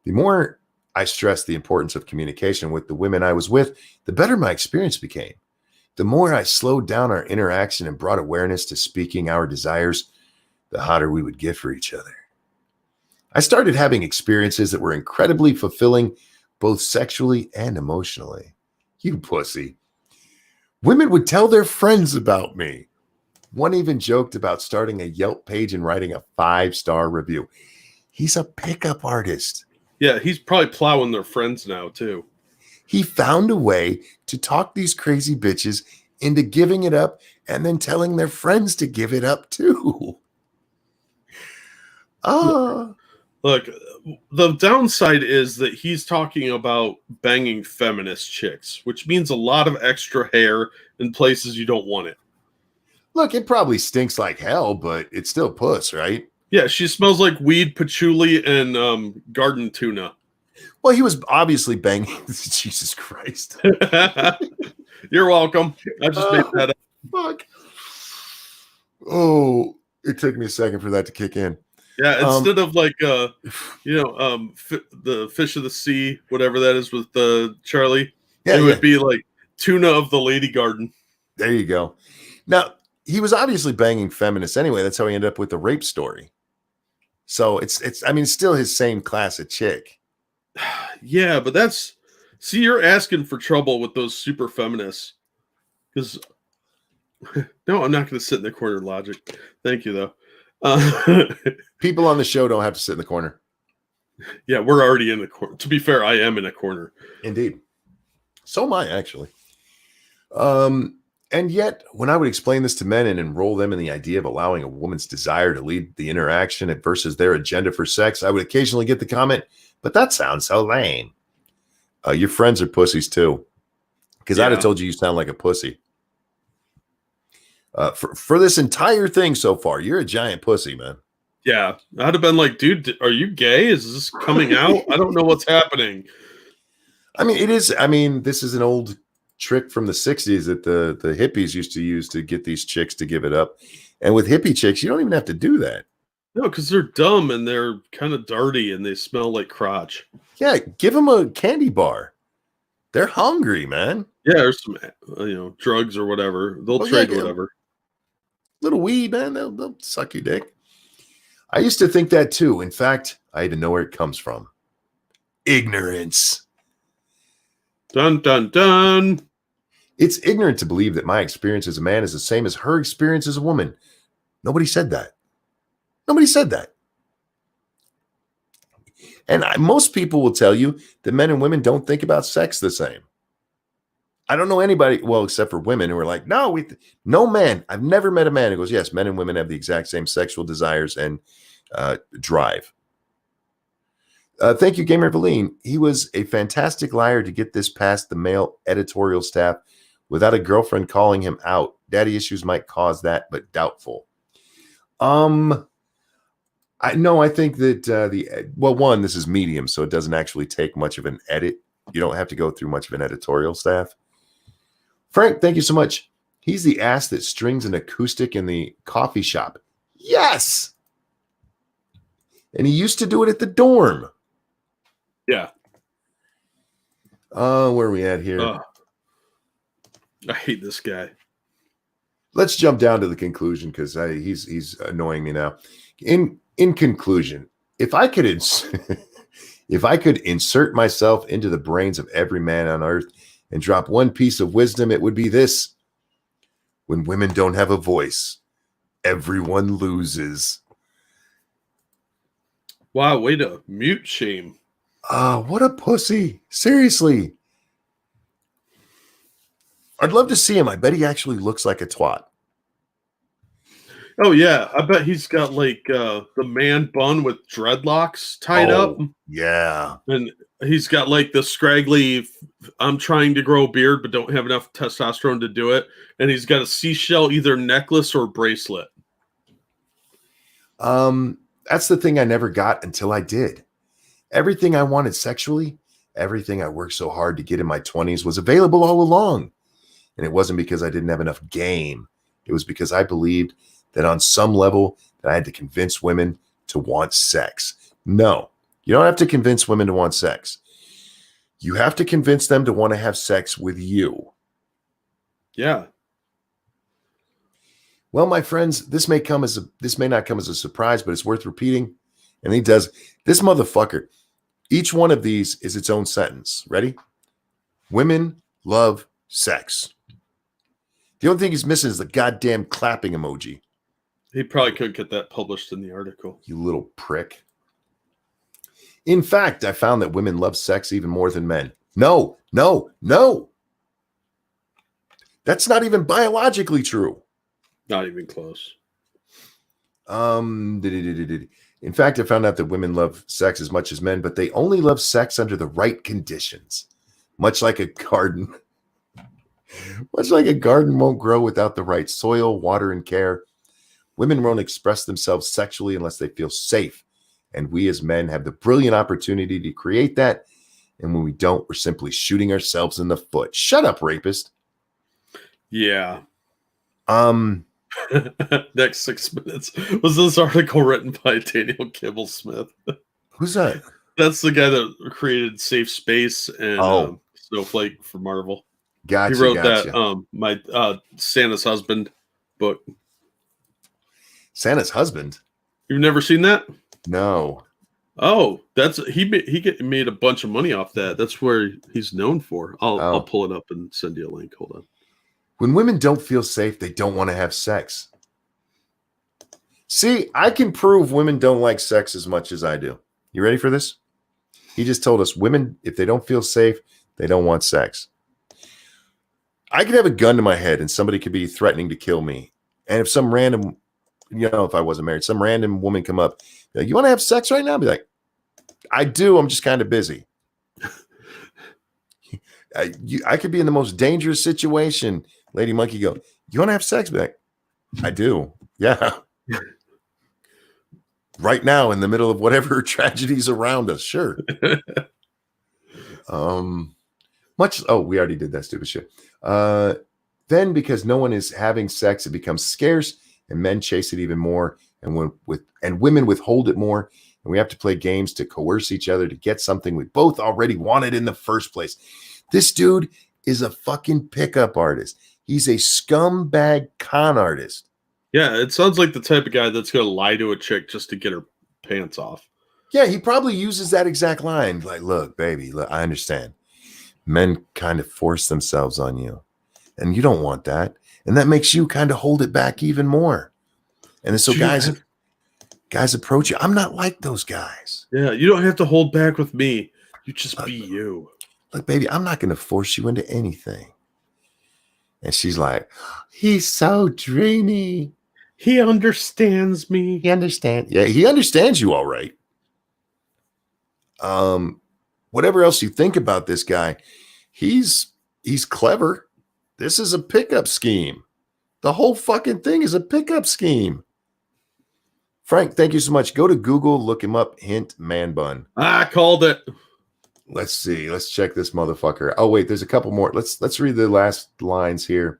more I stressed the importance of communication with the women I was with, the better my experience became. The more I slowed down our interaction and brought awareness to speaking our desires, the hotter we would get for each other. I started having experiences that were incredibly fulfilling, both sexually and emotionally. You pussy. Women would tell their friends about me. One even joked about starting a Yelp page and writing a 5-star review. He's a pickup artist. Yeah, he's probably plowing their friends now, too. He found a way to talk these crazy bitches into giving it up and then telling their friends to give it up, too. Look, the downside is that he's talking about banging feminist chicks, which means a lot of extra hair in places you don't want it. Look, it probably stinks like hell, but it's still puss, right? Yeah, she smells like weed, patchouli, and garden tuna. Well, he was obviously banging. Jesus Christ. You're welcome. I just made that up. Fuck. Oh, it took me a second for that to kick in. Yeah, instead of like, the fish of the sea, whatever that is with Charlie, it would be like tuna of the lady garden. There you go. Now, he was obviously banging feminists anyway. That's how he ended up with the rape story. So it's still his same class of chick. Yeah, but you're asking for trouble with those super feminists. Because, no, I'm not going to sit in the corner, Logic. Thank you, though. People on the show don't have to sit in the corner. Yeah, we're already in the corner. To be fair, I am in a corner. Indeed. So am I, actually. And yet, when I would explain this to men and enroll them in the idea of allowing a woman's desire to lead the interaction versus their agenda for sex, I would occasionally get the comment, but that sounds so lame. Your friends are pussies too. Because I'd have told you sound like a pussy. For this entire thing so far, you're a giant pussy, man. Yeah. I'd have been like, dude, are you gay? Is this coming out? I don't know what's happening. I mean, it is. I mean, this is an old trick from the 60s that the hippies used to use to get these chicks to give it up. And with hippie chicks, you don't even have to do that. No, because they're dumb and they're kind of dirty and they smell like crotch. Yeah, give them a candy bar. They're hungry, man. Yeah, or some, drugs or whatever. They'll trade whatever. Little weed, man. They'll suck your dick. I used to think that too. In fact, I even know where it comes from. Ignorance. Dun, dun, dun. It's ignorant to believe that my experience as a man is the same as her experience as a woman. Nobody said that. Nobody said that. And most people will tell you that men and women don't think about sex the same. I don't know anybody, well, except for women who are like, no, no man. I've never met a man who goes, yes, men and women have the exact same sexual desires and drive. Thank you, Gamer Valine. He was a fantastic liar to get this past the male editorial staff without a girlfriend calling him out. Daddy issues might cause that, but doubtful. I think that one, this is Medium, so it doesn't actually take much of an edit. You don't have to go through much of an editorial staff. Frank, thank you so much. He's the ass that strings an acoustic in the coffee shop. Yes. And he used to do it at the dorm. Yeah. Where are we at here? I hate this guy. Let's jump down to the conclusion because he's annoying me now. In conclusion, if I could if I could insert myself into the brains of every man on earth and drop one piece of wisdom, it would be this: when women don't have a voice, everyone loses. Wow, way to mute shame. What a pussy. Seriously. I'd love to see him. I bet he actually looks like a twat. Oh yeah, I bet he's got like the man bun with dreadlocks tied up. Yeah. And he's got like the scraggly, I'm trying to grow a beard but don't have enough testosterone to do it. And he's got a seashell either necklace or bracelet. That's the thing I never got until I did. Everything I wanted sexually, everything I worked so hard to get in my 20s was available all along. And it wasn't because I didn't have enough game. It was because I believed that on some level that I had to convince women to want sex. No, you don't have to convince women to want sex. You have to convince them to want to have sex with you. Yeah. Well, my friends, this may not come as a surprise, but it's worth repeating. And he does. This motherfucker, each one of these is its own sentence. Ready? Women love sex. The only thing he's missing is the goddamn clapping emoji. He probably could get that published in the article. You little prick. In fact, I found that women love sex even more than men. No. That's not even biologically true. Not even close. In fact, I found out that women love sex as much as men, but they only love sex under the right conditions. Much like a garden. Much like a garden won't grow without the right soil, water, and care. Women won't express themselves sexually unless they feel safe. And we as men have the brilliant opportunity to create that. And when we don't, we're simply shooting ourselves in the foot. Shut up, rapist. Yeah. Next 6 minutes. Was this article written by Daniel Kibble Smith? Who's that? That's the guy that created Safe Space and Snowflake for Marvel. Gotcha. He wrote that my Santa's Husband book. Santa's Husband? You've never seen that? No. Oh, he made a bunch of money off that. That's where he's known for. I'll pull it up and send you a link. Hold on. When women don't feel safe, they don't want to have sex. See, I can prove women don't like sex as much as I do. You ready for this? He just told us women, if they don't feel safe, they don't want sex. I could have a gun to my head and somebody could be threatening to kill me. And if some random, if I wasn't married, some random woman come up, like, you want to have sex right now? I'd be like, I do. I'm just kind of busy. I could be in the most dangerous situation. Lady Monkey go, you want to have sex? Be like, I do. Yeah. Right now in the middle of whatever tragedies around us. Sure. We already did that stupid shit. Then because no one is having sex, it becomes scarce and men chase it even more. And women withhold it more. And we have to play games to coerce each other to get something we both already wanted in the first place. This dude is a fucking pickup artist. He's a scumbag con artist. Yeah, it sounds like the type of guy that's going to lie to a chick just to get her pants off. Yeah, he probably uses that exact line. Like, look, baby, look, I understand. Men kind of force themselves on you. And you don't want that. And that makes you kind of hold it back even more. And so guys approach you. I'm not like those guys. Yeah, you don't have to hold back with me. You just be you. Look, baby, I'm not going to force you into anything. And she's like, he's so dreamy. He understands me. He understands. Yeah, he understands you all right. Whatever else you think about this guy, he's clever. This is a pickup scheme. The whole fucking thing is a pickup scheme. Frank, thank you so much. Go to Google, look him up. Hint man bun. I called it. Let's see. Let's check this motherfucker. Oh, wait, there's a couple more. Let's read the last lines here.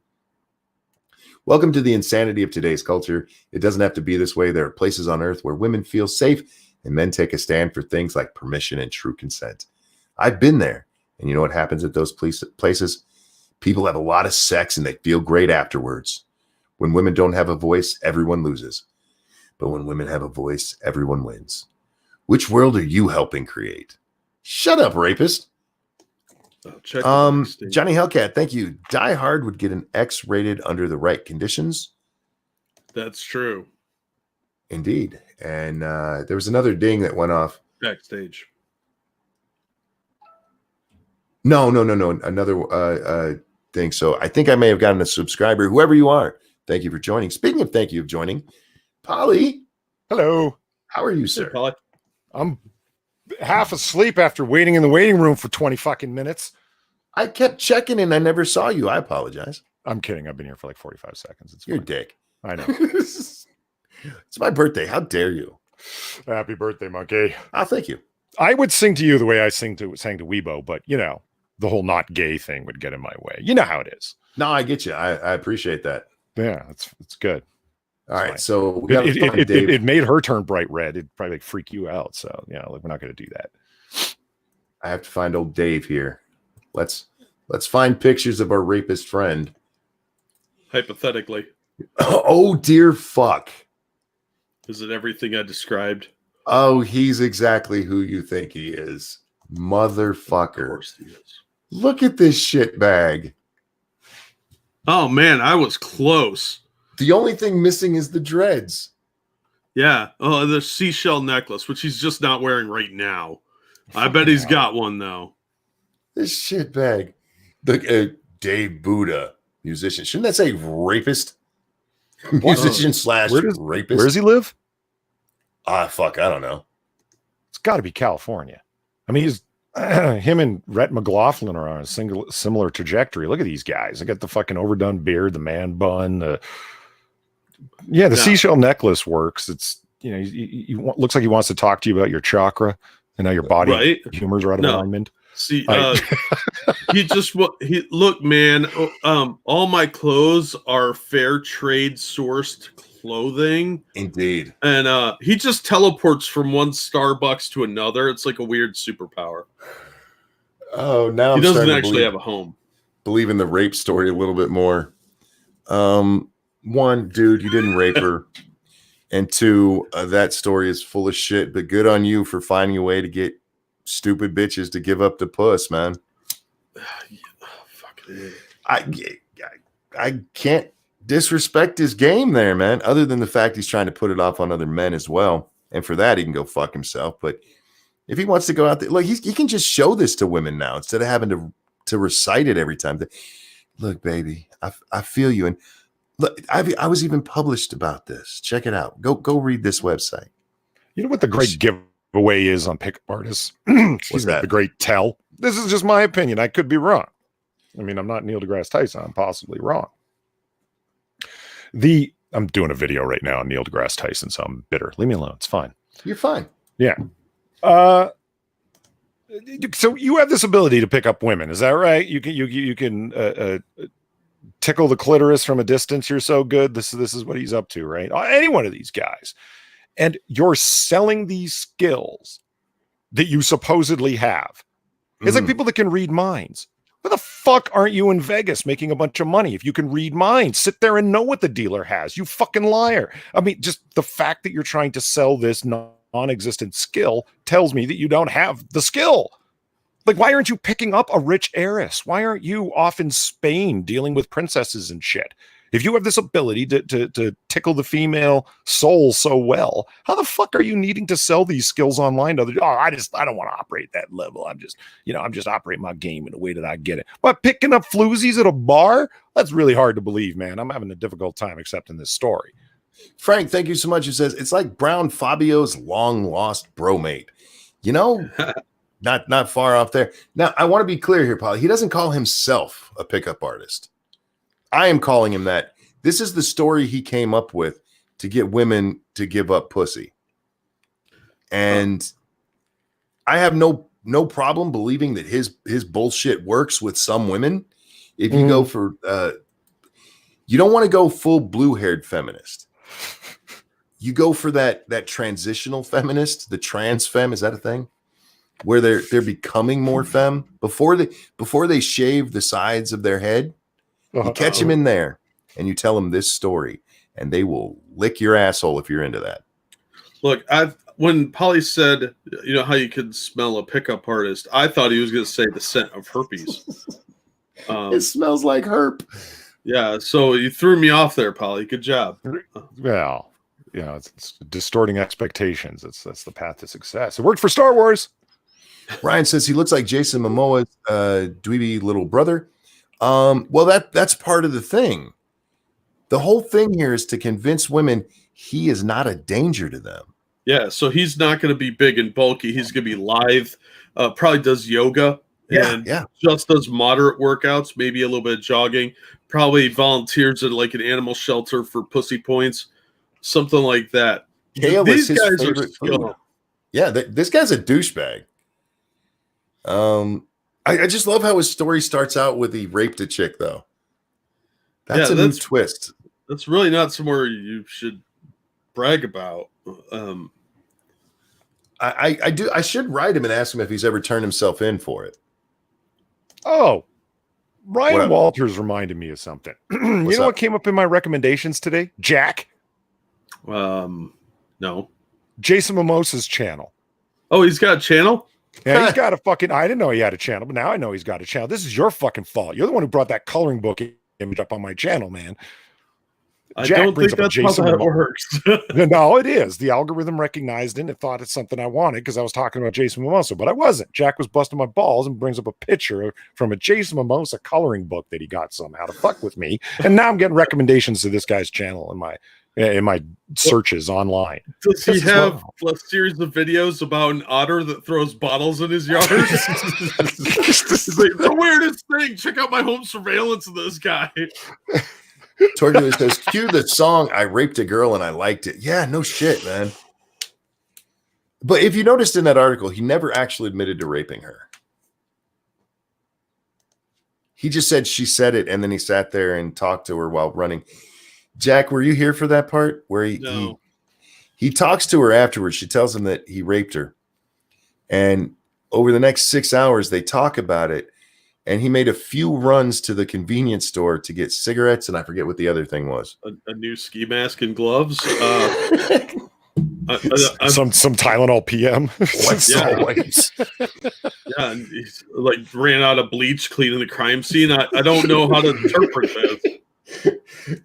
Welcome to the insanity of today's culture. It doesn't have to be this way. There are places on earth where women feel safe and men take a stand for things like permission and true consent. I've been there, and you know what happens at those places? People have a lot of sex and they feel great afterwards. When women don't have a voice, everyone loses. But when women have a voice, everyone wins. Which world are you helping create? Shut up, rapist. Johnny Hellcat, thank you. Die Hard would get an X rated under the right conditions. That's true. Indeed. And there was another ding that went off. Backstage. No. Another thing. So I think I may have gotten a subscriber. Whoever you are, thank you for joining. Speaking of thank you of joining, Polly. Hello. How are you, sir? Hey, Polly. I'm half asleep after waiting in the waiting room for 20 fucking minutes. I kept checking and I never saw you. I apologize. I'm kidding. I've been here for like 45 seconds. It's You're a fine. dick. I know. It's my birthday. How dare you? Happy birthday, monkey. Oh, thank you. I would sing to you the way I sang to Weibo, but you know, the whole not gay thing would get in my way. You know how it is. No, I get you. I appreciate that. Yeah, it's good. All right. Fine. So we have it made her turn bright red. It'd probably like freak you out. So yeah, like, we're not going to do that. I have to find old Dave here. Let's find pictures of our rapist friend. Hypothetically. Oh dear fuck. Is it everything I described? Oh, he's exactly who you think he is. Motherfucker. Of course he is. Look at this shit bag. Oh man, I was close. The only thing missing is the dreads. Yeah. Oh, the seashell necklace, which he's just not wearing right now. I bet he's got one though. This shit bag. The Dave Buddha, musician. Shouldn't that say rapist? Musician slash rapist. Where does he live? Fuck, I don't know. It's got to be California. I mean, he's him and Rhett McLaughlin are on a similar trajectory. Look at these guys. They got the fucking overdone beard, the man bun. The seashell necklace works. It's, you know, he looks like he wants to talk to you about your chakra and how your body humors are out of alignment. See, look, man. All my clothes are fair trade sourced clothing. Indeed. And he just teleports from one Starbucks to another. It's like a weird superpower. Oh, now he doesn't actually have a home. Believe in the rape story a little bit more. One, dude, you didn't rape her. And two, that story is full of shit, but good on you for finding a way to get stupid bitches to give up the puss, man. I can't disrespect his game there, man, other than the fact he's trying to put it off on other men as well. And for that, he can go fuck himself. But if he wants to go out there, look, he can just show this to women now instead of having to recite it every time. Look, baby, I feel you. And look, I was even published about this. Check it out. Go read this website. You know what the great giveaway is on pickup artists? Excuse me, the great tell. This is just my opinion. I could be wrong. I mean, I'm not Neil deGrasse Tyson. I'm possibly wrong. I'm doing a video right now on Neil deGrasse Tyson, so I'm bitter. Leave me alone. It's fine. You're fine. Yeah. So you have this ability to pick up women. Is that right? You can tickle the clitoris from a distance. You're so good. This is what he's up to, right? Any one of these guys. And you're selling these skills that you supposedly have. It's like people that can read minds. Why the fuck aren't you in Vegas making a bunch of money if you can read minds? Sit there and know what the dealer has. You fucking liar. I mean, just the fact that you're trying to sell this non-existent skill tells me that you don't have the skill. Like, why aren't you picking up a rich heiress? Why aren't you off in Spain dealing with princesses and shit? If you have this ability to tickle the female soul so well, how the fuck are you needing to sell these skills online to others? I don't want to operate that level. I'm just operating my game in a way that I get it. But picking up floozies at a bar? That's really hard to believe, man. I'm having a difficult time accepting this story. Frank, thank you so much. He says, it's like Brown Fabio's long lost bromate. You know, not far off there. Now, I want to be clear here, Polly. He doesn't call himself a pickup artist. I am calling him that. This is the story he came up with to get women to give up pussy. And I have no problem believing that his bullshit works with some women. If you go for you don't want to go full blue-haired feminist. you go for that transitional feminist, the trans femme. Is that a thing? Where they're becoming more femme before they shave the sides of their head. You catch them in there and you tell them this story, and they will lick your asshole if you're into that. Look, when Polly said, you know how you can smell a pickup artist, I thought he was going to say the scent of herpes. It smells like herp. Yeah, so you threw me off there, Polly. Good job. Well, you know, it's distorting expectations. That's the path to success. It worked for Star Wars. Ryan says he looks like Jason Momoa's dweeby little brother. Well, that's part of the thing. The whole thing here is to convince women he is not a danger to them. Yeah, so he's not going to be big and bulky. He's going to be lithe. Probably does yoga and just does moderate workouts, maybe a little bit of jogging. Probably volunteers at like an animal shelter for pussy points, something like that. Kale These is his guys are favorite skilled. food. Yeah, this guy's a douchebag. I just love how his story starts out with he raped a chick, though. That's a new twist. That's really not somewhere you should brag about. I should write him and ask him if he's ever turned himself in for it. Oh, Ryan Walters reminded me of something. You know what came up in my recommendations today? Jack. No. Jason Momoa's channel. Oh, he's got a channel? Yeah, he's got a fucking. I didn't know he had a channel, but now I know he's got a channel. This is your fucking fault. You're the one who brought that coloring book image up on my channel, man. I don't think that's how that works. No, it is. The algorithm recognized it and it thought it's something I wanted because I was talking about Jason Momoa, but I wasn't. Jack was busting my balls and brings up a picture from a Jason Momoa coloring book that he got somehow to fuck with me. And now I'm getting recommendations to this guy's channel in my searches online. Does he have a series of videos about an otter that throws bottles in his yard? It's like, the weirdest thing. Check out my home surveillance of this guy. Torgo says, cue the song I Raped a Girl and I Liked It. Yeah, no shit, man. But if you noticed in that article, he never actually admitted to raping her. He just said she said it, and then he sat there and talked to her while running. Jack, were you here for that part where he talks to her afterwards? She tells him that he raped her. And over the next 6 hours, they talk about it. And he made a few runs to the convenience store to get cigarettes, and I forget what the other thing was. A new ski mask and gloves. Some Tylenol PM. Yeah, and he's like ran out of bleach cleaning the crime scene. I don't know how to interpret this.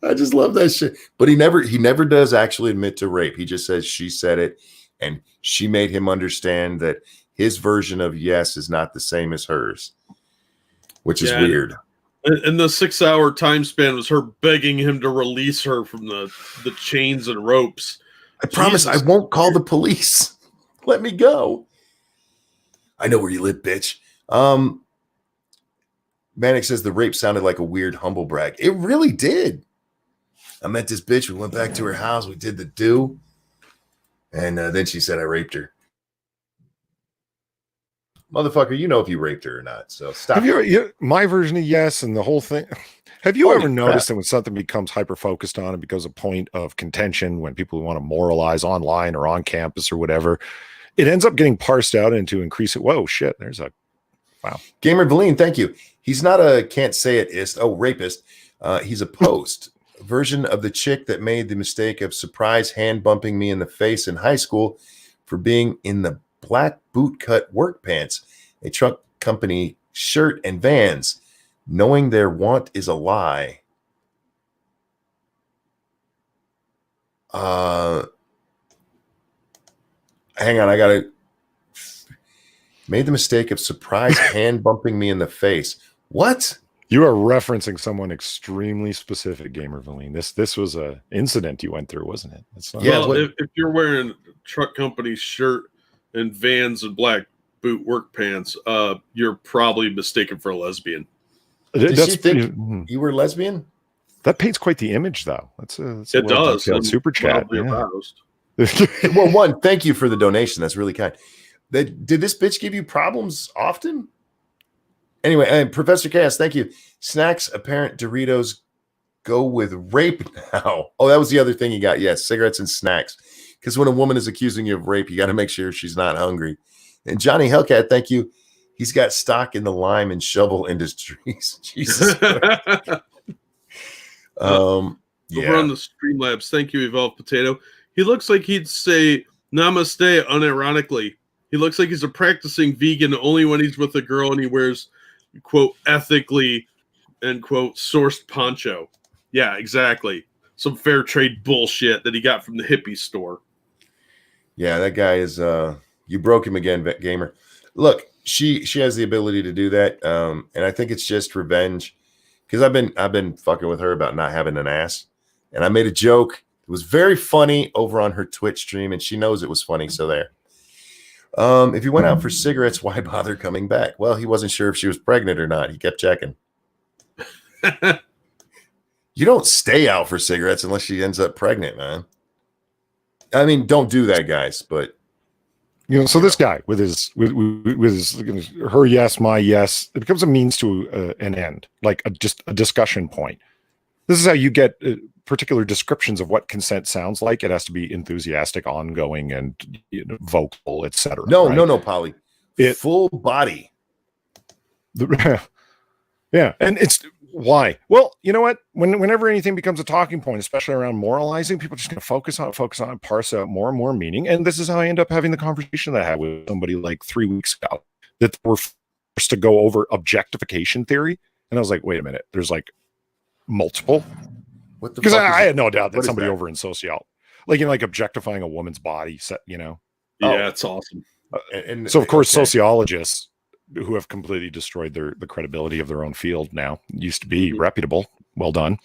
I just love that shit. But he never does actually admit to rape. He just says she said it, and she made him understand that his version of yes is not the same as hers. Which is weird. And the 6 hour time span was her begging him to release her from the chains and ropes. I promise I won't call the police. Let me go. I know where you live, bitch. Manic says the rape sounded like a weird humble brag. It really did. I met this bitch. We went back to her house. We did the do. And then she said I raped her. Motherfucker, you know if you raped her or not. So stop. My version of yes and the whole thing. Have you ever noticed that when something becomes hyper-focused on, it becomes a point of contention when people want to moralize online or on campus or whatever, it ends up getting parsed out into increase it. Whoa, shit. There's a wow. Gamer Valine, thank you. He's not a can't say it-ist. Oh, rapist. He's a post version of the chick that made the mistake of surprise hand bumping me in the face in high school for being in the black bootcut work pants, a truck company shirt, and Vans, knowing their want is a lie. Hang on, I gotta made the mistake of surprise hand bumping me in the face. What? You are referencing someone extremely specific, Gamer Valine. This was a incident you went through, wasn't it? It's not if you're wearing a truck company shirt and Vans and black boot work pants, you're probably mistaken for a lesbian. Did she think you were lesbian? That paints quite the image, though. It does. Super chat. Yeah. Well, one, thank you for the donation. That's really kind. Did this bitch give you problems often? Anyway, Professor Chaos, thank you. Snacks, apparent Doritos go with rape now. Oh, that was the other thing you got. Yes, cigarettes and snacks. Because when a woman is accusing you of rape, you got to make sure she's not hungry. And Johnny Hellcat, thank you. He's got stock in the lime and shovel industries. Jesus. Over on the Streamlabs, thank you, Evolved Potato. He looks like he'd say namaste unironically. He looks like he's a practicing vegan only when he's with a girl and he wears, quote, ethically, end quote, sourced poncho. Yeah, exactly. Some fair trade bullshit that he got from the hippie store. Yeah, that guy is you broke him again, gamer. Look, she has the ability to do that. And I think it's just revenge. Because I've been fucking with her about not having an ass. And I made a joke. It was very funny over on her Twitch stream, and she knows it was funny, so there. If he went out for cigarettes, why bother coming back? Well, he wasn't sure if she was pregnant or not. He kept checking. You don't stay out for cigarettes unless she ends up pregnant, man. I mean, don't do that, guys. But so this guy with his her yes, my yes, it becomes a means to an end, like just a discussion point. This is how you get particular descriptions of what consent sounds like. It has to be enthusiastic, ongoing, and vocal, etc. No, Polly. Full body. Yeah, and it's why. Well, you know what? Whenever anything becomes a talking point, especially around moralizing, people are just going to focus on it, parse out more and more meaning. And this is how I end up having the conversation that I had with somebody like 3 weeks ago, that we're forced to go over objectification theory. And I was like, wait a minute, there's like multiple. Because I had no doubt that somebody over in sociology, like objectifying a woman's body, Yeah, it's awesome. And so, of course, sociologists who have completely destroyed the credibility of their own field now, used to be reputable. Well done.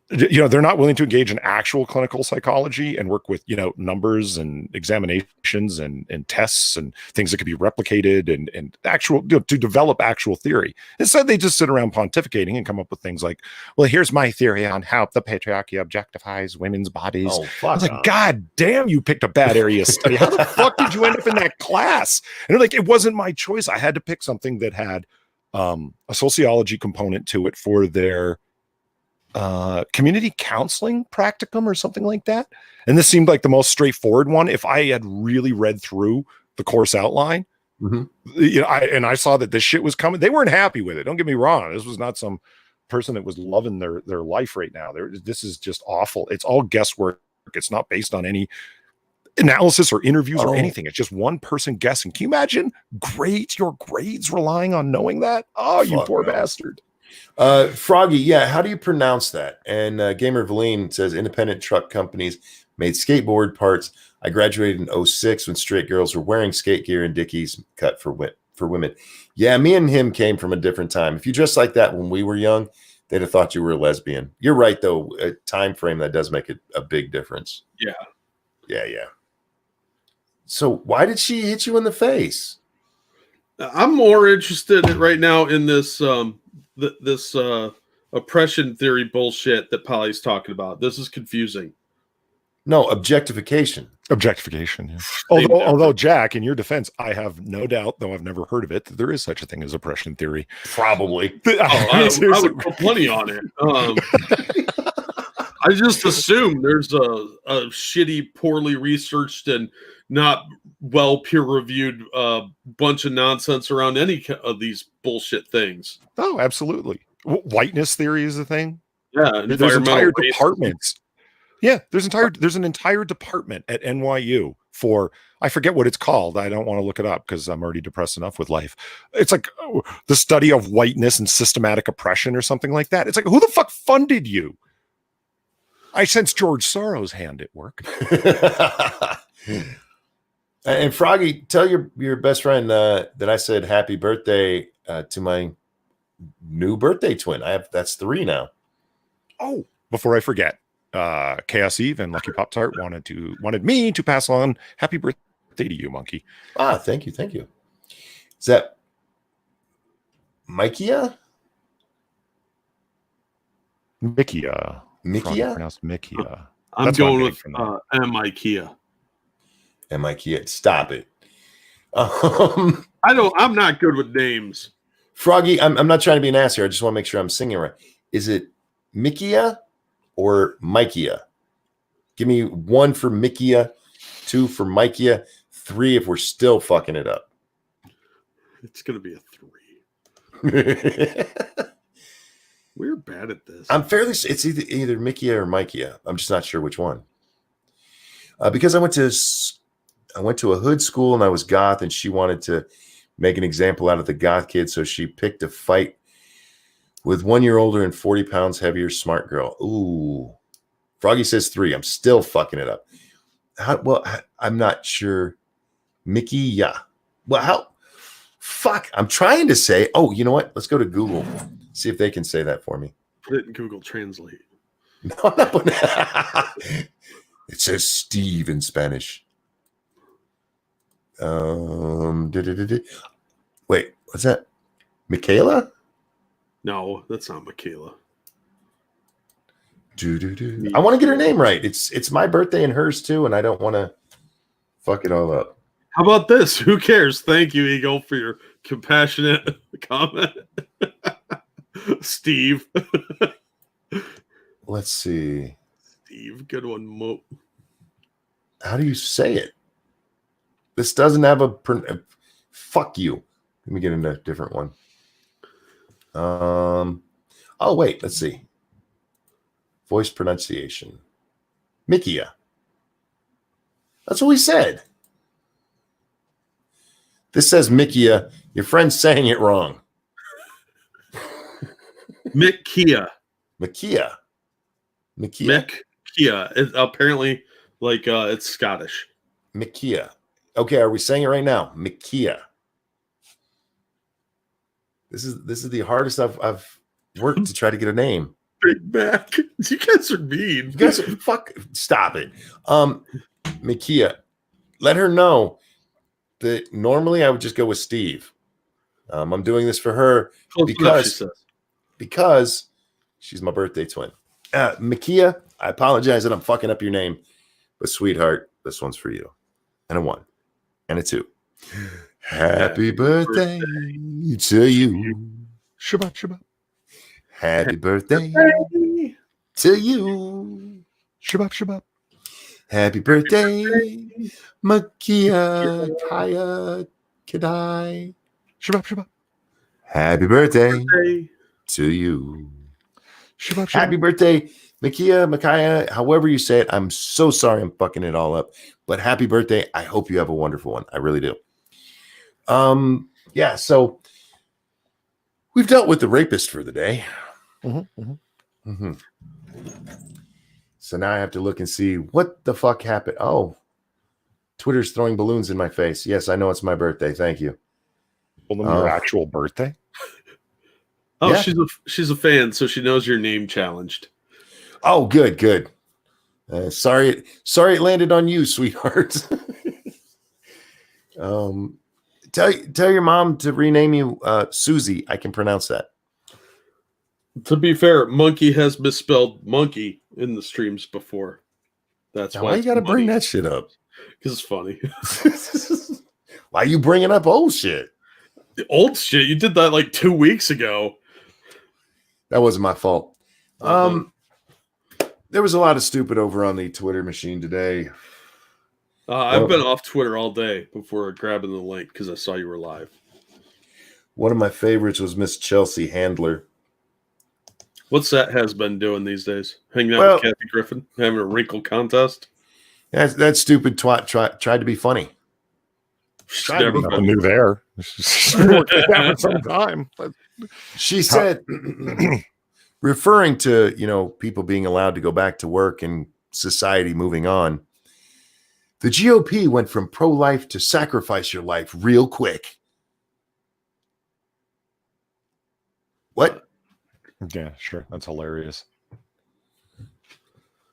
They're not willing to engage in actual clinical psychology and work with, numbers and examinations and tests and things that could be replicated and actual, to develop actual theory. Instead, they just sit around pontificating and come up with things like, well, here's my theory on how the patriarchy objectifies women's bodies. Oh, I was like, God damn, you picked a bad area of study. How the fuck did you end up in that class? And they're like, it wasn't my choice. I had to pick something that had a sociology component to it for their community counseling practicum or something like that. And this seemed like the most straightforward one. If I had really read through the course outline, I saw that this shit was coming. They weren't happy with it. Don't get me wrong. This was not some person that was loving their life right now. This is just awful. It's all guesswork. It's not based on any analysis or interviews or anything. It's just one person guessing. Can you imagine your grades relying on knowing that? Oh, you poor bastard. Froggy, yeah, how do you pronounce that? And Gamer Valine says independent truck companies made skateboard parts. I graduated in 2006 when straight girls were wearing skate gear and Dickies cut for women. Yeah, me and him came from a different time. If you dressed like that when we were young, they'd have thought you were a lesbian. You're right, though. A time frame, that does make a big difference. Yeah. So why did she hit you in the face? I'm more interested right now in this this oppression theory bullshit that Polly's talking about. This is confusing. No, objectification. Yeah. Although, Jack, in your defense, I have no doubt, though I've never heard of it, that there is such a thing as oppression theory. Probably. I would put plenty on it. I just assume there's a shitty, poorly researched, and not well peer-reviewed bunch of nonsense around any of these bullshit things. Oh, absolutely. Whiteness theory is a thing. Yeah, there's entire departments. Yeah, there's an entire department at NYU for, I forget what it's called. I don't want to look it up because I'm already depressed enough with life. It's like the study of whiteness and systematic oppression or something like that. It's like, who the fuck funded you? I sense George Soros' hand at work. And Froggy, tell your best friend that I said happy birthday to my new birthday twin. That's 3 now. Oh, before I forget, Chaos Eve and Lucky Pop Tart wanted me to pass on happy birthday to you, Monkey. Ah, thank you. Is that Mikia? Mikia. Pronounced Mikia. I'm going with M-IKEA. M-IKEA. Stop it. I'm not good with names. Froggy, I'm not trying to be an ass here. I just want to make sure I'm singing right. Is it Mikia or Mikia? Give me 1 for Mikia, 2 for Mikia, 3 if we're still fucking it up. It's gonna be a 3. We're bad at this. I'm fairly. It's either Mikia or Mikia. I'm just not sure which one. Because I went to a hood school and I was goth, and she wanted to make an example out of the goth kid, so she picked a fight with 1 year older and 40 pounds heavier smart girl. Ooh, Froggy says 3. I'm still fucking it up. I'm not sure. Mickey, yeah. Well, how? Fuck. I'm trying to say. Oh, you know what? Let's go to Google. See if they can say that for me. Put it in Google Translate. No, I'm not putting it says Steve in Spanish. Wait, what's that? Michaela? No, that's not Michaela. I want to get her name right. It's my birthday and hers too, and I don't want to fuck it all up. How about this? Who cares? Thank you, Eagle, for your compassionate comment. Steve. Let's see. Steve, good one, Mo. How do you say it? This doesn't have a fuck you. Let me get into a different one. Oh wait, let's see. Voice pronunciation. Mikia. That's what we said. This says Mikia. Your friend's saying it wrong. Mikia. Mikia. Mikia. Mikia. Apparently, it's Scottish. Mikia. Okay, are we saying it right now? Mikia. This is the hardest I've worked to try to get a name. Big Mac. You guys are mean. You guys are stop it. Mikia. Let her know that normally I would just go with Steve. I'm doing this for her because she's my birthday twin. Mikia, I apologize that I'm fucking up your name, but sweetheart, this one's for you. And a 1 and a 2. Happy birthday to you. Shabbat, Shabbat. Happy birthday to you. Shabbat, Shabbat. Happy birthday, Makia Kaya Kadai. Shabbat, Shabbat. Happy birthday to you. Shabbat, Shabbat. Happy birthday, Makia, Makaya, however you say it. I'm so sorry I'm fucking it all up. But happy birthday. I hope you have a wonderful one. I really do. Yeah, so we've dealt with the rapist for the day. So now I have to look and see what the fuck happened. Oh, Twitter's throwing balloons in my face. Yes, I know it's my birthday. Thank you. Well, then your actual birthday? Oh, Yeah. she's a fan, so she knows your name challenged. Oh, good. Sorry it landed on you, sweetheart. Tell your mom to rename you Susie. I can pronounce that. To be fair, Monkey has misspelled monkey in the streams before. That's Now, why you got to bring that shit up? Because it's funny. Why you bringing up old shit? The old shit. You did that like 2 weeks ago. That wasn't my fault. There was a lot of stupid over on the Twitter machine today. I've been off Twitter all day before grabbing the link because I saw you were live. One of my favorites was Miss Chelsea Handler. What's that has been doing these days? Hanging out with Kathy Griffin, having a wrinkle contest. That stupid twat tried to be funny. Nothing new there. She's been working it out for some time. She said, referring to people being allowed to go back to work and society moving on, the GOP went from pro-life to sacrifice your life real quick. What? Yeah, sure. That's hilarious.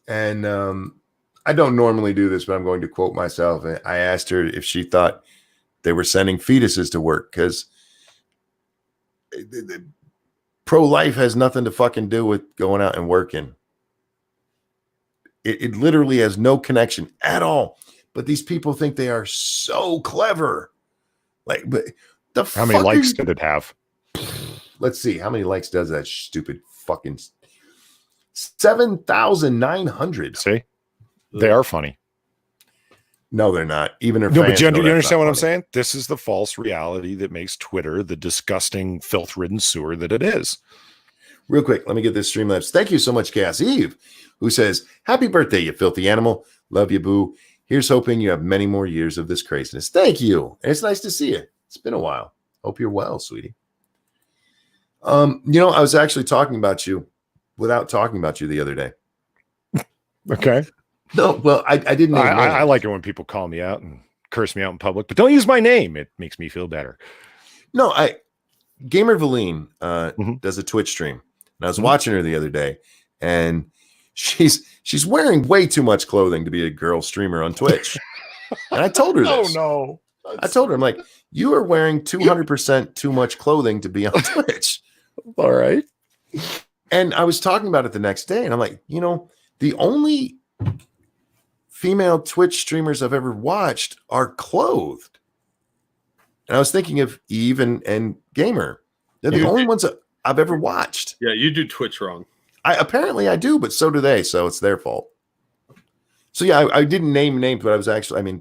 And I don't normally do this, but I'm going to quote myself. I asked her if she thought they were sending fetuses to work because pro-life has nothing to fucking do with going out and working. It literally has no connection at all. But these people think they are so clever. But how many likes did it have? Let's see. How many likes does that stupid fucking 7,900? See? They are funny. No, they're not. Even her No, fans but you know that's understand not what I'm funny. saying? This is the false reality that makes Twitter the disgusting, filth-ridden sewer that it is. Real quick, let me get this Streamlabs. Thank you so much, Cass Eve, who says, "Happy birthday, you filthy animal. Love you, boo. Here's hoping you have many more years of this craziness." Thank you. And it's nice to see you. It's been a while. Hope you're well, sweetie. I was actually talking about you without talking about you the other day. Okay. No, well, I didn't name names. I like it when people call me out and curse me out in public, but don't use my name. It makes me feel better. No, Gamer Valine Mhm. does a Twitch stream. And I was watching her the other day, and she's wearing way too much clothing to be a girl streamer on Twitch. And I told her this. no. I told her, I'm like, you are wearing 200% too much clothing to be on Twitch. All right. And I was talking about it the next day, and I'm like, the only female Twitch streamers I've ever watched are clothed. And I was thinking of Eve and Gamer. They're the only ones that I've ever watched. Yeah, you do Twitch wrong. Apparently I do, but so do they. So it's their fault. So yeah, I didn't name names, but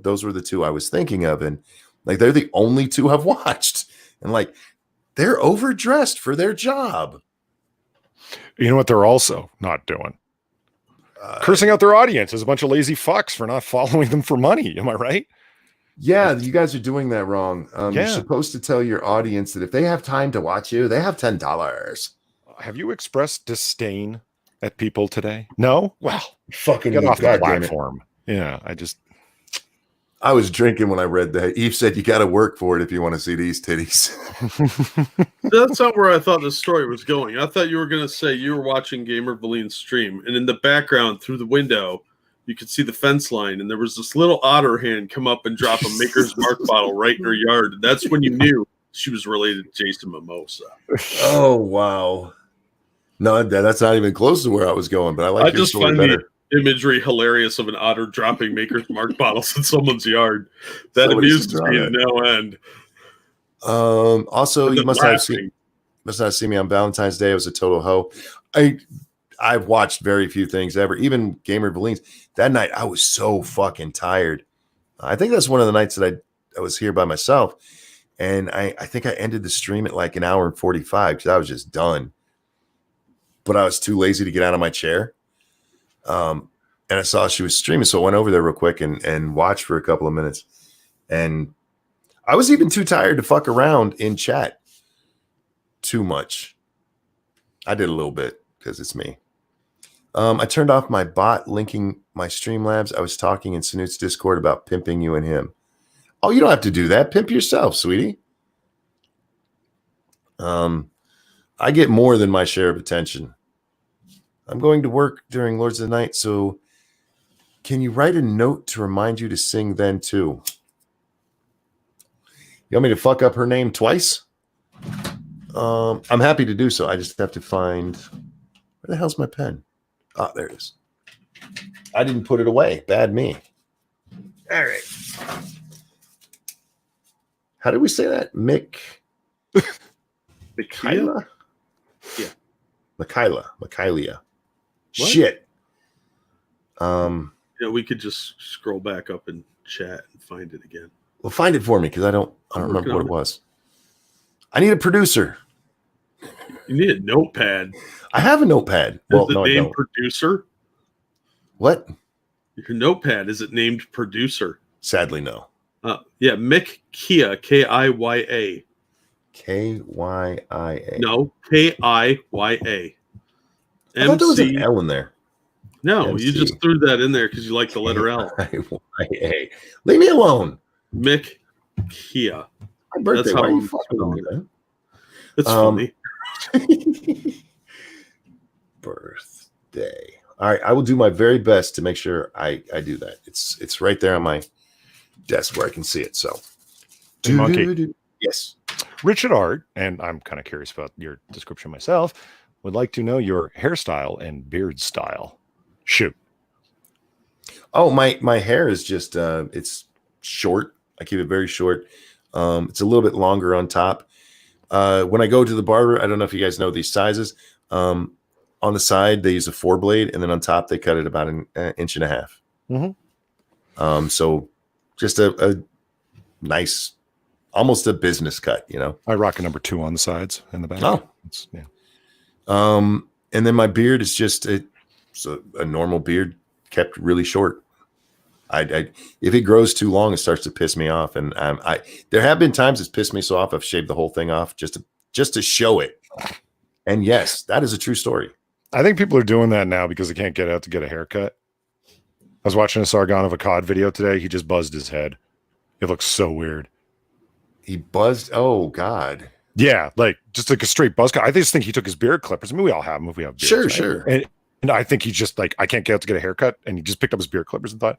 those were the two I was thinking of. And like, they're the only two I've watched. And like, they're overdressed for their job. You know what they're also not doing? Cursing out their audience as a bunch of lazy fucks for not following them for money. Am I right? Yeah, you guys are doing that wrong. You're Yeah. supposed to tell your audience that if they have time to watch you, they have $10. Have you expressed disdain at people today? No? Well, Fucking get Eve, off the God damn it. platform. Yeah, I was drinking when I read that. Eve said you got to work for it if you want to see these titties. That's not where I thought the story was going. I thought you were going to say you were watching Gamer Valine's stream, and in the background through the window, you could see the fence line, and there was this little otter hand come up and drop a Maker's Mark bottle right in her yard. And that's when you knew she was related to Jason Mimosa. Oh, wow. No, that's not even close to where I was going, but I like I your just story find better. the imagery hilarious of an otter dropping Maker's Mark bottles in someone's yard. That Somebody should amuses draw me that. to no end. Also, And you the must not laughing. have seen me on Valentine's Day. I was a total hoe. I've watched very few things ever, even Gamer Valine's. That night, I was so fucking tired. I think that's one of the nights that I was here by myself. And I think I ended the stream at like an hour and 45 because I was just done. But I was too lazy to get out of my chair. And I saw she was streaming, so I went over there real quick and watched for a couple of minutes. And I was even too tired to fuck around in chat too much. I did a little bit because it's me. I turned off my bot linking my Streamlabs. I was talking in Snoot's Discord about pimping you and him. Oh, you don't have to do that. Pimp yourself, sweetie. I get more than my share of attention. I'm going to work during Lords of the Night, so can you write a note to remind you to sing then too? You want me to fuck up her name twice? I'm happy to do so. I just have to find, where the hell's my pen? Oh, there it is. I didn't put it away. Bad me. All right. How did we say that? Michaela? Yeah. Michaelia. What? Shit. Yeah, we could just scroll back up and chat and find it again. Well, find it for me because I don't remember what it was. I need a producer. You need a notepad. I have a notepad. Well, Is it no, I named don't. producer? What? Your notepad, is it named producer? Sadly, no. Yeah, Mick Kia, Kiya. Kyaa. No, Kiya. I thought there was an L in there. No, MC. you just threw that in there because you like the letter L. Kiya. Leave me alone. Mick Kia. My birthday. That's Why how are you I'm fucking with me, man? It's funny. Birthday. All right, I will do my very best to make sure I do that. It's right there on my desk where I can see it. So, Hey, Monkey. Yes. Richard Art, and I'm kind of curious about your description myself, would like to know your hairstyle and beard style. Shoot. Oh, my hair is just it's short. I keep it very short. It's a little bit longer on top. When I go to the barber, I don't know if you guys know these sizes. On the side, they use a 4-blade, and then on top, they cut it about an inch and a half. So just a nice, almost a business cut, I rock a number 2 on the sides and the back. Oh. Yeah. And then my beard is just a normal beard kept really short. I if it grows too long, it starts to piss me off. And there have been times it's pissed me so off I've shaved the whole thing off just to show it. And yes, that is a true story. I think people are doing that now because they can't get out to get a haircut. I was watching a Sargon of Akkad video today. He just buzzed his head. It looks so weird. He buzzed. Oh God. Yeah, just like a straight buzz cut. I just think he took his beard clippers. I mean, we all have them if we have beards. Sure, right? sure. And I think he's just like, I can't get out to get a haircut. And he just picked up his beard clippers and thought,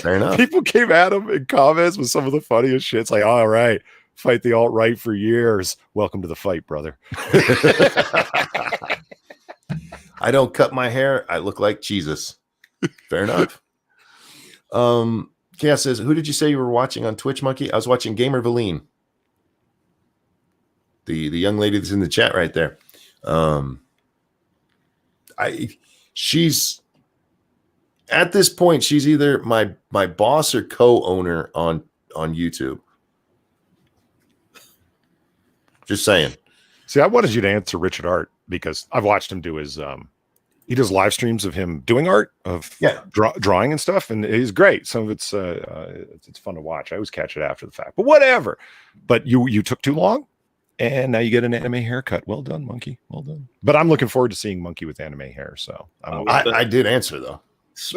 Fair enough. People came at him in comments with some of the funniest shit. It's like, all right, fight the alt-right for years. Welcome to the fight, brother. I don't cut my hair. I look like Jesus. Fair enough. Chaos says, who did you say you were watching on Twitch, Monkey? I was watching Gamer Valine. The young lady that's in the chat right there. She's at this point, she's either my boss or co-owner on YouTube. Just saying. See, I wanted you to answer Richard Art because I've watched him do his he does live streams of him doing art of drawing and stuff, and he's great. Some of it's fun to watch. I always catch it after the fact, but whatever. But you took too long, and now you get an anime haircut. Well done, Monkey. Well done. But I'm looking forward to seeing Monkey with anime hair. So I did answer though.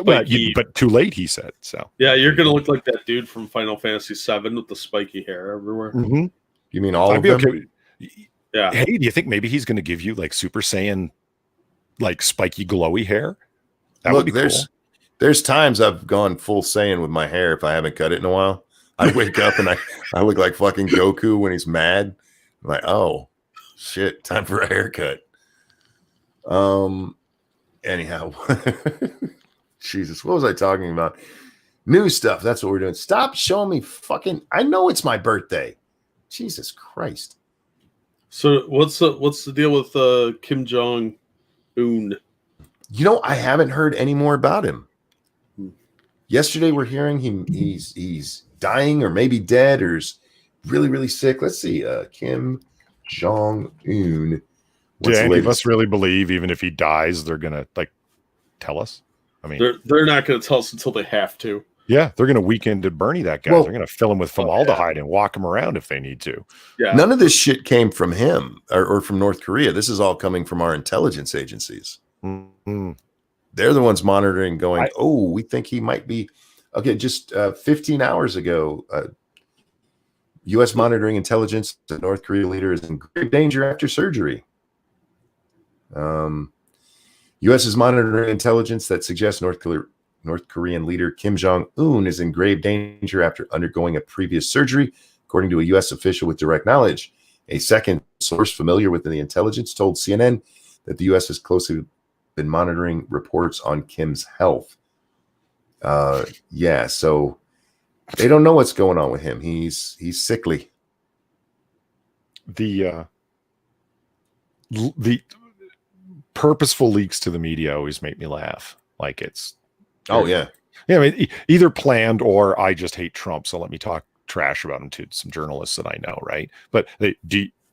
But too late, he said. So yeah, you're gonna look like that dude from Final Fantasy VII with the spiky hair everywhere. Mm-hmm. You mean all of them? Okay. Yeah. Hey, do you think maybe he's going to give you like Super Saiyan, like spiky glowy hair? That would be cool. There's times I've gone full Saiyan with my hair if I haven't cut it in a while. I wake up and I look like fucking Goku when he's mad. I'm like, oh shit, time for a haircut. Anyhow, Jesus, what was I talking about? New stuff. That's what we're doing. Stop showing me fucking. I know it's my birthday. Jesus Christ. So what's the deal with Kim Jong Un? I haven't heard any more about him. Yesterday we're hearing he's dying or maybe dead or is really, really sick. Let's see. Kim Jong Un. Do any of us really believe even if he dies, they're gonna tell us? I mean, they're not gonna tell us until they have to. Yeah, they're going to weekend to Bernie that guy. They're going to fill him with formaldehyde and walk him around if they need to. Yeah. None of this shit came from him or from North Korea. This is all coming from our intelligence agencies. Mm-hmm. They're the ones monitoring going, we think he might be. Okay, just 15 hours ago, U.S. monitoring intelligence, the North Korea leader is in grave danger after surgery. U.S. is monitoring intelligence that suggests North Korean leader Kim Jong-un is in grave danger after undergoing a previous surgery, according to a U.S. official with direct knowledge. A second source familiar with the intelligence told CNN that the U.S. has closely been monitoring reports on Kim's health. So they don't know what's going on with him. He's sickly. The purposeful leaks to the media always make me laugh. Like it's yeah. I mean, either planned or I just hate Trump, so let me talk trash about him to some journalists that I know, right? But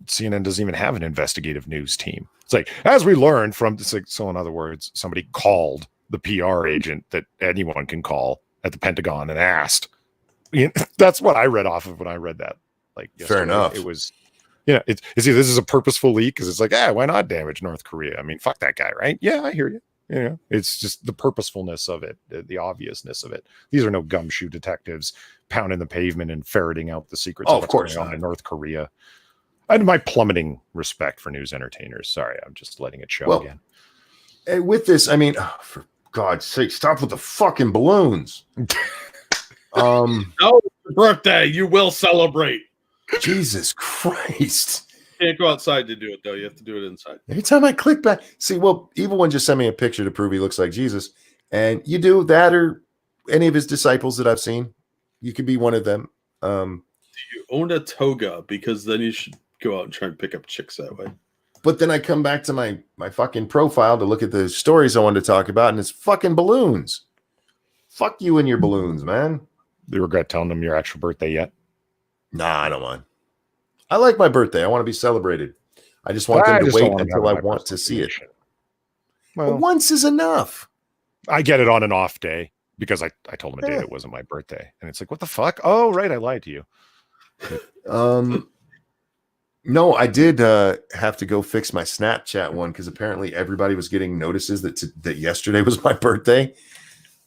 CNN doesn't even have an investigative news team. It's like, as we learned from this, so in other words, somebody called the PR agent that anyone can call at the Pentagon and asked. That's what I read off of when I read that. Fair enough. It was, it's this is a purposeful leak because it's like, why not damage North Korea? I mean, fuck that guy, right? Yeah, I hear you. It's just the purposefulness of it, the obviousness of it. These are no gumshoe detectives pounding the pavement and ferreting out the secrets of what's going on in North Korea. I had my plummeting respect for news entertainers. Sorry, I'm just letting it show again. With this, I mean, for God's sake, stop with the fucking balloons. No, birthday, you will celebrate. Jesus Christ. Can't go outside to do it, though. You have to do it inside. Every time I click back, Evil One just sent me a picture to prove he looks like Jesus. And you do that or any of his disciples that I've seen. You could be one of them. Do you own a toga? Because then you should go out and try and pick up chicks that way. But then I come back to my fucking profile to look at the stories I wanted to talk about, and it's fucking balloons. Fuck you and your balloons, man. Do you regret telling them your actual birthday yet? Nah, I don't mind. I like my birthday. I want to be celebrated. I just want them to wait until I want to see it. Well, but once is enough. I get it on an off day because I told him a day that wasn't my birthday. And it's like, what the fuck? Oh, right. I lied to you. No, I did have to go fix my Snapchat one because apparently everybody was getting notices that yesterday was my birthday.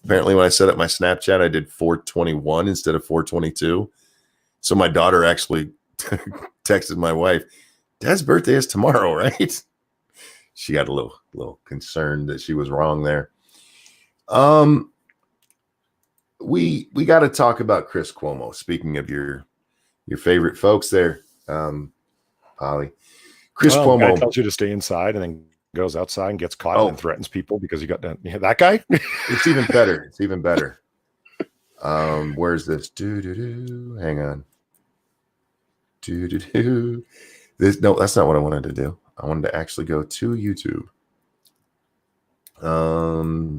Apparently, when I set up my Snapchat, I did 421 instead of 422. So my daughter actually texted my wife, "Dad's birthday is tomorrow, right?" She got a little concerned that she was wrong there. We got to talk about Chris Cuomo. Speaking of your favorite folks there, Polly. Chris Cuomo tells you to stay inside and then goes outside and gets caught and threatens people because you got that guy. It's even better. It's even better. Where's this? Hang on. This no, that's not what I wanted to do. I wanted to actually go to YouTube.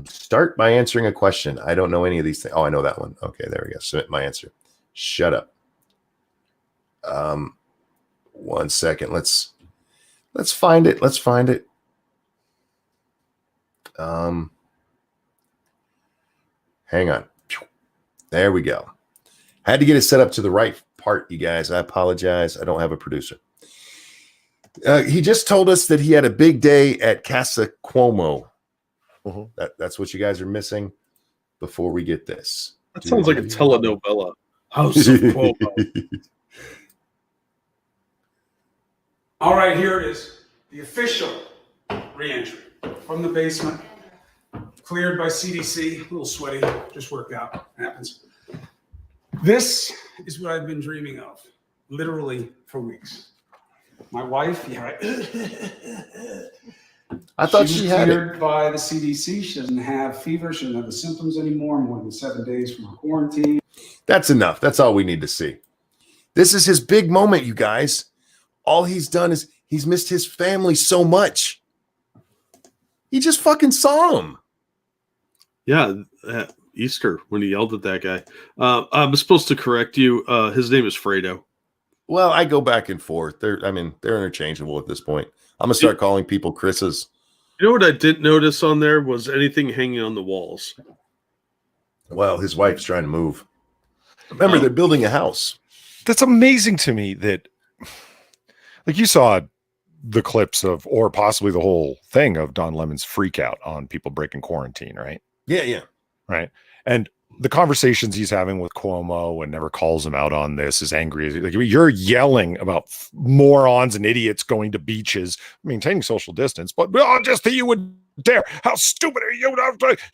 Start by answering a question. I don't know any of these things. Oh, I know that one. Okay, there we go. Submit my answer. Shut up. 1 second. Let's find it. Let's find it. Hang on. There we go. Had to get it set up to the right part, you guys. I apologize. I don't have a producer. He just told us that he had a big day at Casa Cuomo. That's what you guys are missing before we get this. That sounds like a telenovela. House of Cuomo. All right, here it is. The official re-entry from the basement. Cleared by CDC. A little sweaty. Just worked out. Happens. This is what I've been dreaming of, literally for weeks. My wife, I thought she had cleared by the CDC. She doesn't have fever. She doesn't have the symptoms anymore. More than 7 days from her quarantine. That's enough. That's all we need to see. This is his big moment, you guys. All he's done is he's missed his family so much. He just fucking saw him. Yeah, Easter when he yelled at that guy. I'm supposed to correct you. His name is Fredo. Well, I go back and forth. They're interchangeable at this point. I'm gonna start calling people Chris's. You know what I didn't notice on there was anything hanging on the walls. Well, his wife's trying to move. Remember, they're building a house. That's amazing to me that, like, you saw the clips of, or possibly the whole thing of Don Lemon's freak out on people breaking quarantine, right? Yeah. Right. And the conversations he's having with Cuomo and never calls him out on this, is angry. Like, you're yelling about morons and idiots going to beaches, maintaining social distance, but just that you would dare. How stupid are you?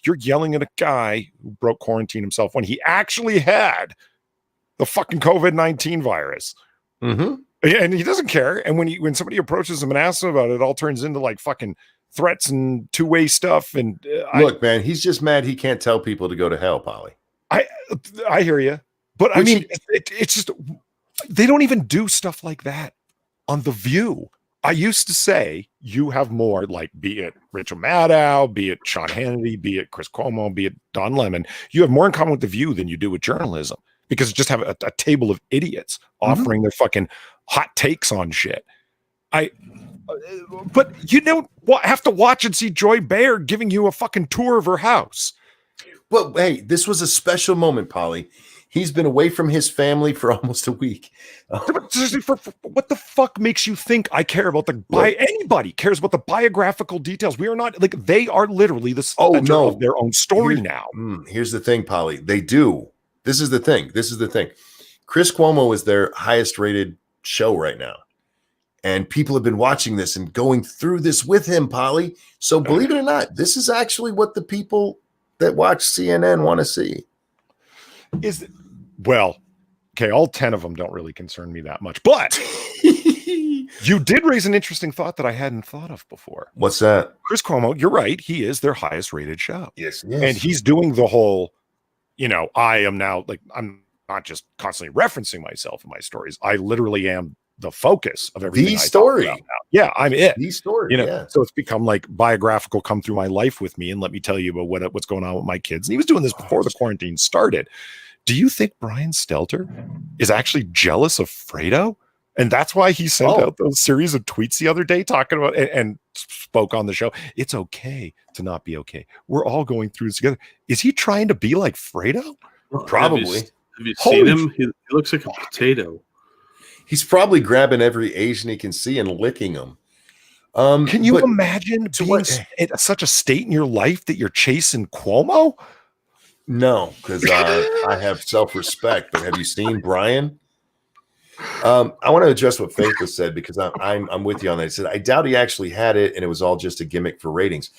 You're yelling at a guy who broke quarantine himself when he actually had the fucking COVID-19 virus. Mm-hmm. And he doesn't care. And when somebody approaches him and asks him about it, it all turns into like fucking threats and two-way stuff. And look, man, he's just mad he can't tell people to go to hell, Polly. I hear you, but I mean, it's just, they don't even do stuff like that on The View. I used to say you have more, like, be it Rachel Maddow, be it Sean Hannity, be it Chris Cuomo, be it Don Lemon, you have more in common with The View than you do with journalism, because just have a table of idiots offering their fucking hot takes on shit. But you don't have to watch and see Joy Behar giving you a fucking tour of her house. Well, hey, this was a special moment, Polly. He's been away from his family for almost a week. What the fuck makes you think I care about anybody cares about the biographical details? We are not, like, they are literally the center of their own story now. Here's the thing, Polly. They do. This is the thing. Chris Cuomo is their highest rated show right now. And people have been watching this and going through this with him, Polly. So believe it or not, this is actually what the people that watch CNN want to see. Okay, all 10 of them don't really concern me that much, but you did raise an interesting thought that I hadn't thought of before. What's that? Chris Cuomo, you're right. He is their highest rated show. Yes. And he's doing the whole, I am now, like, I'm not just constantly referencing myself in my stories. I literally am the focus of everything. The story. Yeah, I'm it. The story. Yeah. So it's become like biographical. Come through my life with me and let me tell you about what's going on with my kids. And he was doing this before the quarantine started. Do you think Brian Stelter is actually jealous of Fredo? And that's why he sent out those series of tweets the other day talking about and spoke on the show. It's okay to not be okay. We're all going through this together. Is he trying to be like Fredo? Probably. Have you seen him? He looks like a potato. He's probably grabbing every Asian he can see and licking them. Can you imagine being at such a state in your life that you're chasing Cuomo? No, because I have self-respect. But have you seen Brian? I want to address what Faith has said because I'm with you on that. He said, I doubt he actually had it and it was all just a gimmick for ratings.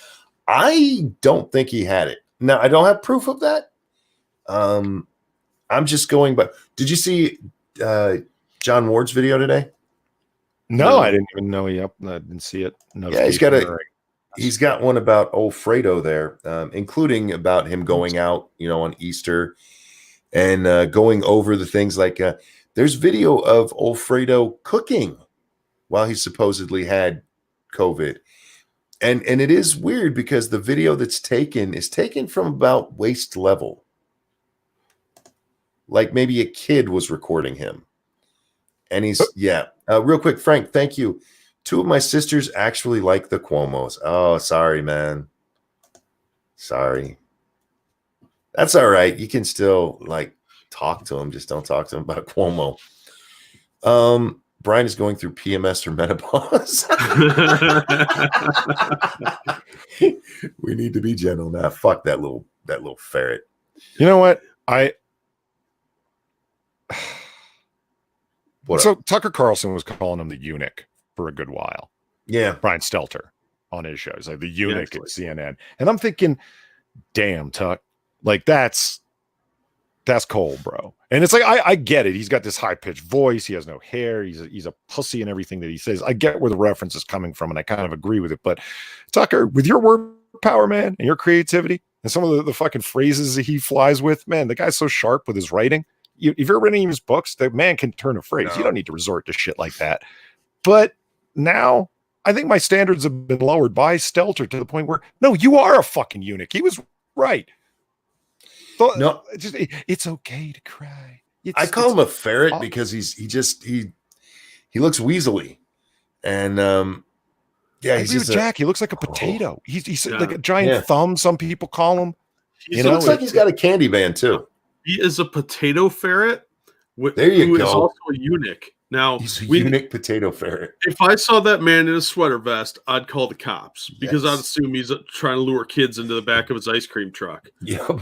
I don't think he had it. Now, I don't have proof of that. I'm just going by. Did you see John Ward's video today? No, I didn't even know I didn't see it. Yeah, he's got one about old Fredo there, including about him going out, on Easter and going over the things like there's video of old Fredo cooking while he supposedly had COVID. And it is weird because the video that's taken is taken from about waist level. Like maybe a kid was recording him. And he's, real quick, Frank, thank you. 2 of my sisters actually like the Cuomos. Oh, sorry, man. Sorry. That's all right. You can still talk to him. Just don't talk to him about Cuomo. Brian is going through PMS or menopause. We need to be gentle now. Fuck that little ferret. You know what? So Tucker Carlson was calling him the eunuch for a good while. Yeah. Brian Stelter on his show. He's like the eunuch at CNN. And I'm thinking, damn, Tuck, that's cold, bro. And it's like, I get it. He's got this high-pitched voice. He has no hair. He's a pussy in everything that he says. I get where the reference is coming from, and I kind of agree with it. But Tucker, with your word power, man, and your creativity, and some of the fucking phrases that he flies with, man, the guy's so sharp with his writing. If you're ever read any of his books, the man can turn a phrase. No. You don't need to resort to shit like that. But now I think my standards have been lowered by Stelter to the point where, no, you are a fucking eunuch. He was right. No, it's okay to cry. I call him a ferret because he looks weaselly, and he's just Jack. He looks like a potato. He's like a giant thumb. Some people call him. He looks like he's got a candy band too. He is a potato ferret. There you go. Is also a eunuch. Now he's a eunuch potato ferret. If I saw that man in a sweater vest, I'd call the cops because I'd assume he's trying to lure kids into the back of his ice cream truck. Yep.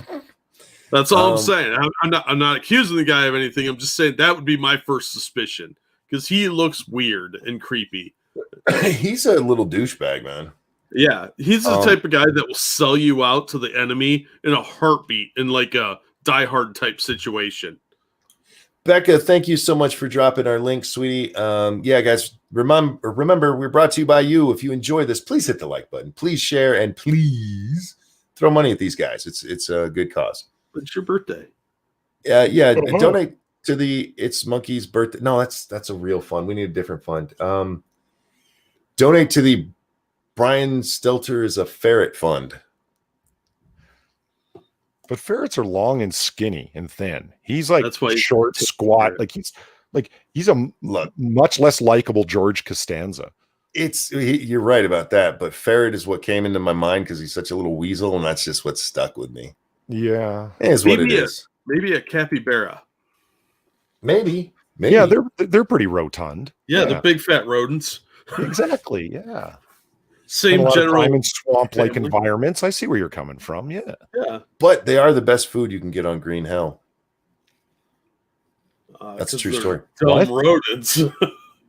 That's all I'm saying. I'm not accusing the guy of anything. I'm just saying that would be my first suspicion because he looks weird and creepy. He's a little douchebag, man. Yeah, he's the type of guy that will sell you out to the enemy in a heartbeat in like a Die Hard type situation. Becca, thank you so much for dropping our link, sweetie. Guys, remember we're brought to you by you. If you enjoy this, please hit the like button, please share, and please throw money at these guys. It's a good cause. It's your birthday. Donate to the It's Monkey's birthday. No, that's a real fund. We need a different fund. Donate to the Brian Stelter is a ferret fund. But ferrets are long and skinny and thin. He's like short, squat. He's a much less likable George Costanza. You're right about that. But ferret is what came into my mind because he's such a little weasel, and that's just what stuck with me. Yeah, is what it is. Maybe a capybara. Maybe. Yeah, they're pretty rotund. Yeah, they're big fat rodents. Exactly. Yeah. Same general in swamp-like environments. I see where you're coming from. Yeah. But they are the best food you can get on Green Hell. That's a true story. Dumb rodents.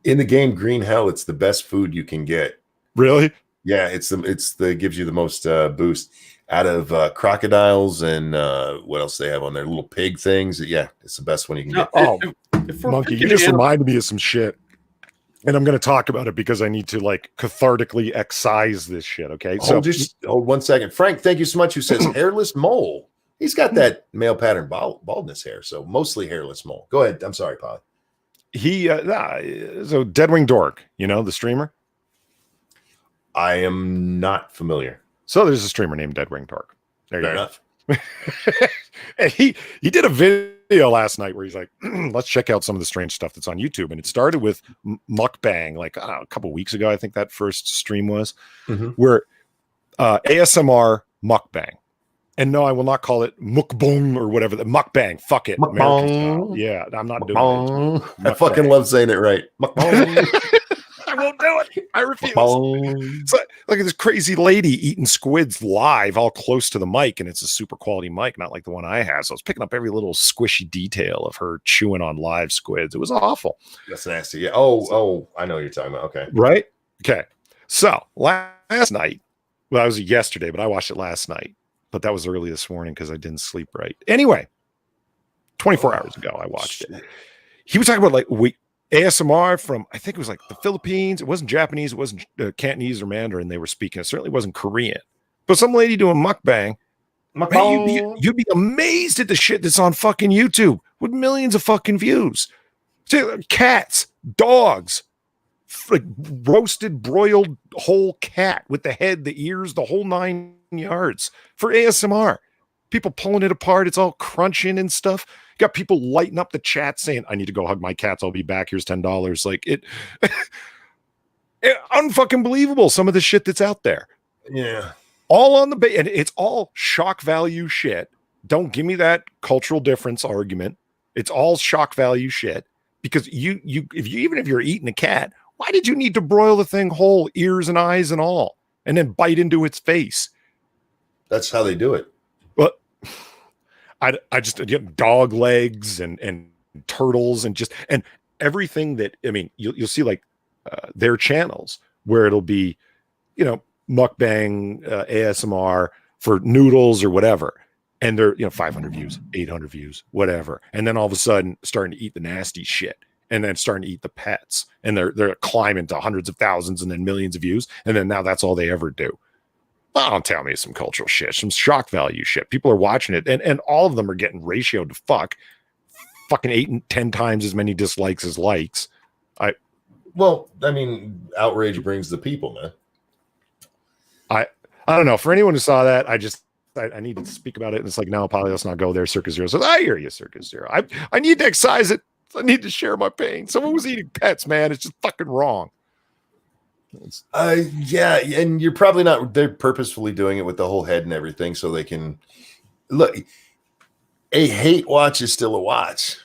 In the game Green Hell, it's the best food you can get. Really? Yeah, it's gives you the most boost out of crocodiles and what else they have on their little pig things. Yeah, it's the best one you can get. Monkey, you just reminded me of some shit. And I'm going to talk about it because I need to cathartically excise this shit. Okay. So just hold 1 second. Frank, thank you so much. Who says hairless mole? He's got that male pattern baldness hair. So mostly hairless mole. Go ahead. I'm sorry, Polly. So Deadwing Dork, you know, the streamer. I am not familiar. So there's a streamer named Deadwing Dork. There Fair you go. enough. And he did a video last night where he's like, let's check out some of the strange stuff that's on YouTube. And it started with mukbang, like a couple weeks ago, I think that first stream was, where ASMR mukbang. And no, I will not call it mukbang or whatever. The mukbang, fuck it. Mukbang. Yeah, I'm not doing it. I fucking love saying it right. Mukbang. I won't do it. I refuse. It's like this crazy lady eating squids live, all close to the mic, and it's a super quality mic, not like the one I have. So I was picking up every little squishy detail of her chewing on live squids. It was awful. That's nasty. Yeah. Oh, I know what you're talking about. Okay. Right? Okay. So last night, well, it was yesterday, but I watched it last night. But that was early this morning because I didn't sleep right. Anyway, 24 hours ago, I watched it. He was talking about ASMR from, I think it was like the Philippines. It wasn't Japanese. It wasn't Cantonese or Mandarin they were speaking. It certainly wasn't Korean. But some lady doing mukbang. Man, you'd be amazed at the shit that's on fucking YouTube with millions of fucking views. Cats, dogs, like roasted, broiled whole cat with the head, the ears, the whole 9 yards for ASMR. People pulling it apart. It's all crunching and stuff. Got people lighting up the chat saying, I need to go hug my cats. I'll be back. Here's $10. Like it unfucking believable. Some of the shit that's out there. Yeah. All on the and it's all shock value shit. Don't give me that cultural difference argument. It's all shock value shit because even if you're eating a cat, why did you need to broil the thing whole, ears and eyes and all, and then bite into its face? That's how they do it. Well, I just dog legs and turtles and everything that, I mean, you'll see like their channels where it'll be, mukbang, ASMR for noodles or whatever. And they're, 500 views, 800 views, whatever. And then all of a sudden starting to eat the nasty shit and then starting to eat the pets. And they're climbing to hundreds of thousands and then millions of views. And then now that's all they ever do. Well, don't tell me some cultural shit, some shock value shit. People are watching it, and all of them are getting ratioed to fucking 8 and 10 times as many dislikes as likes. Outrage brings the people, man. I don't know. For anyone who saw that, I need to speak about it. And it's like, no, Polly, let's not go there. Circus Zero says, I hear you, Circus Zero. I need to excise it. I need to share my pain. Someone was eating pets, man. It's just fucking wrong. Yeah, and you're probably not. They're purposefully doing it with the whole head and everything, so they can look. A hate watch is still a watch.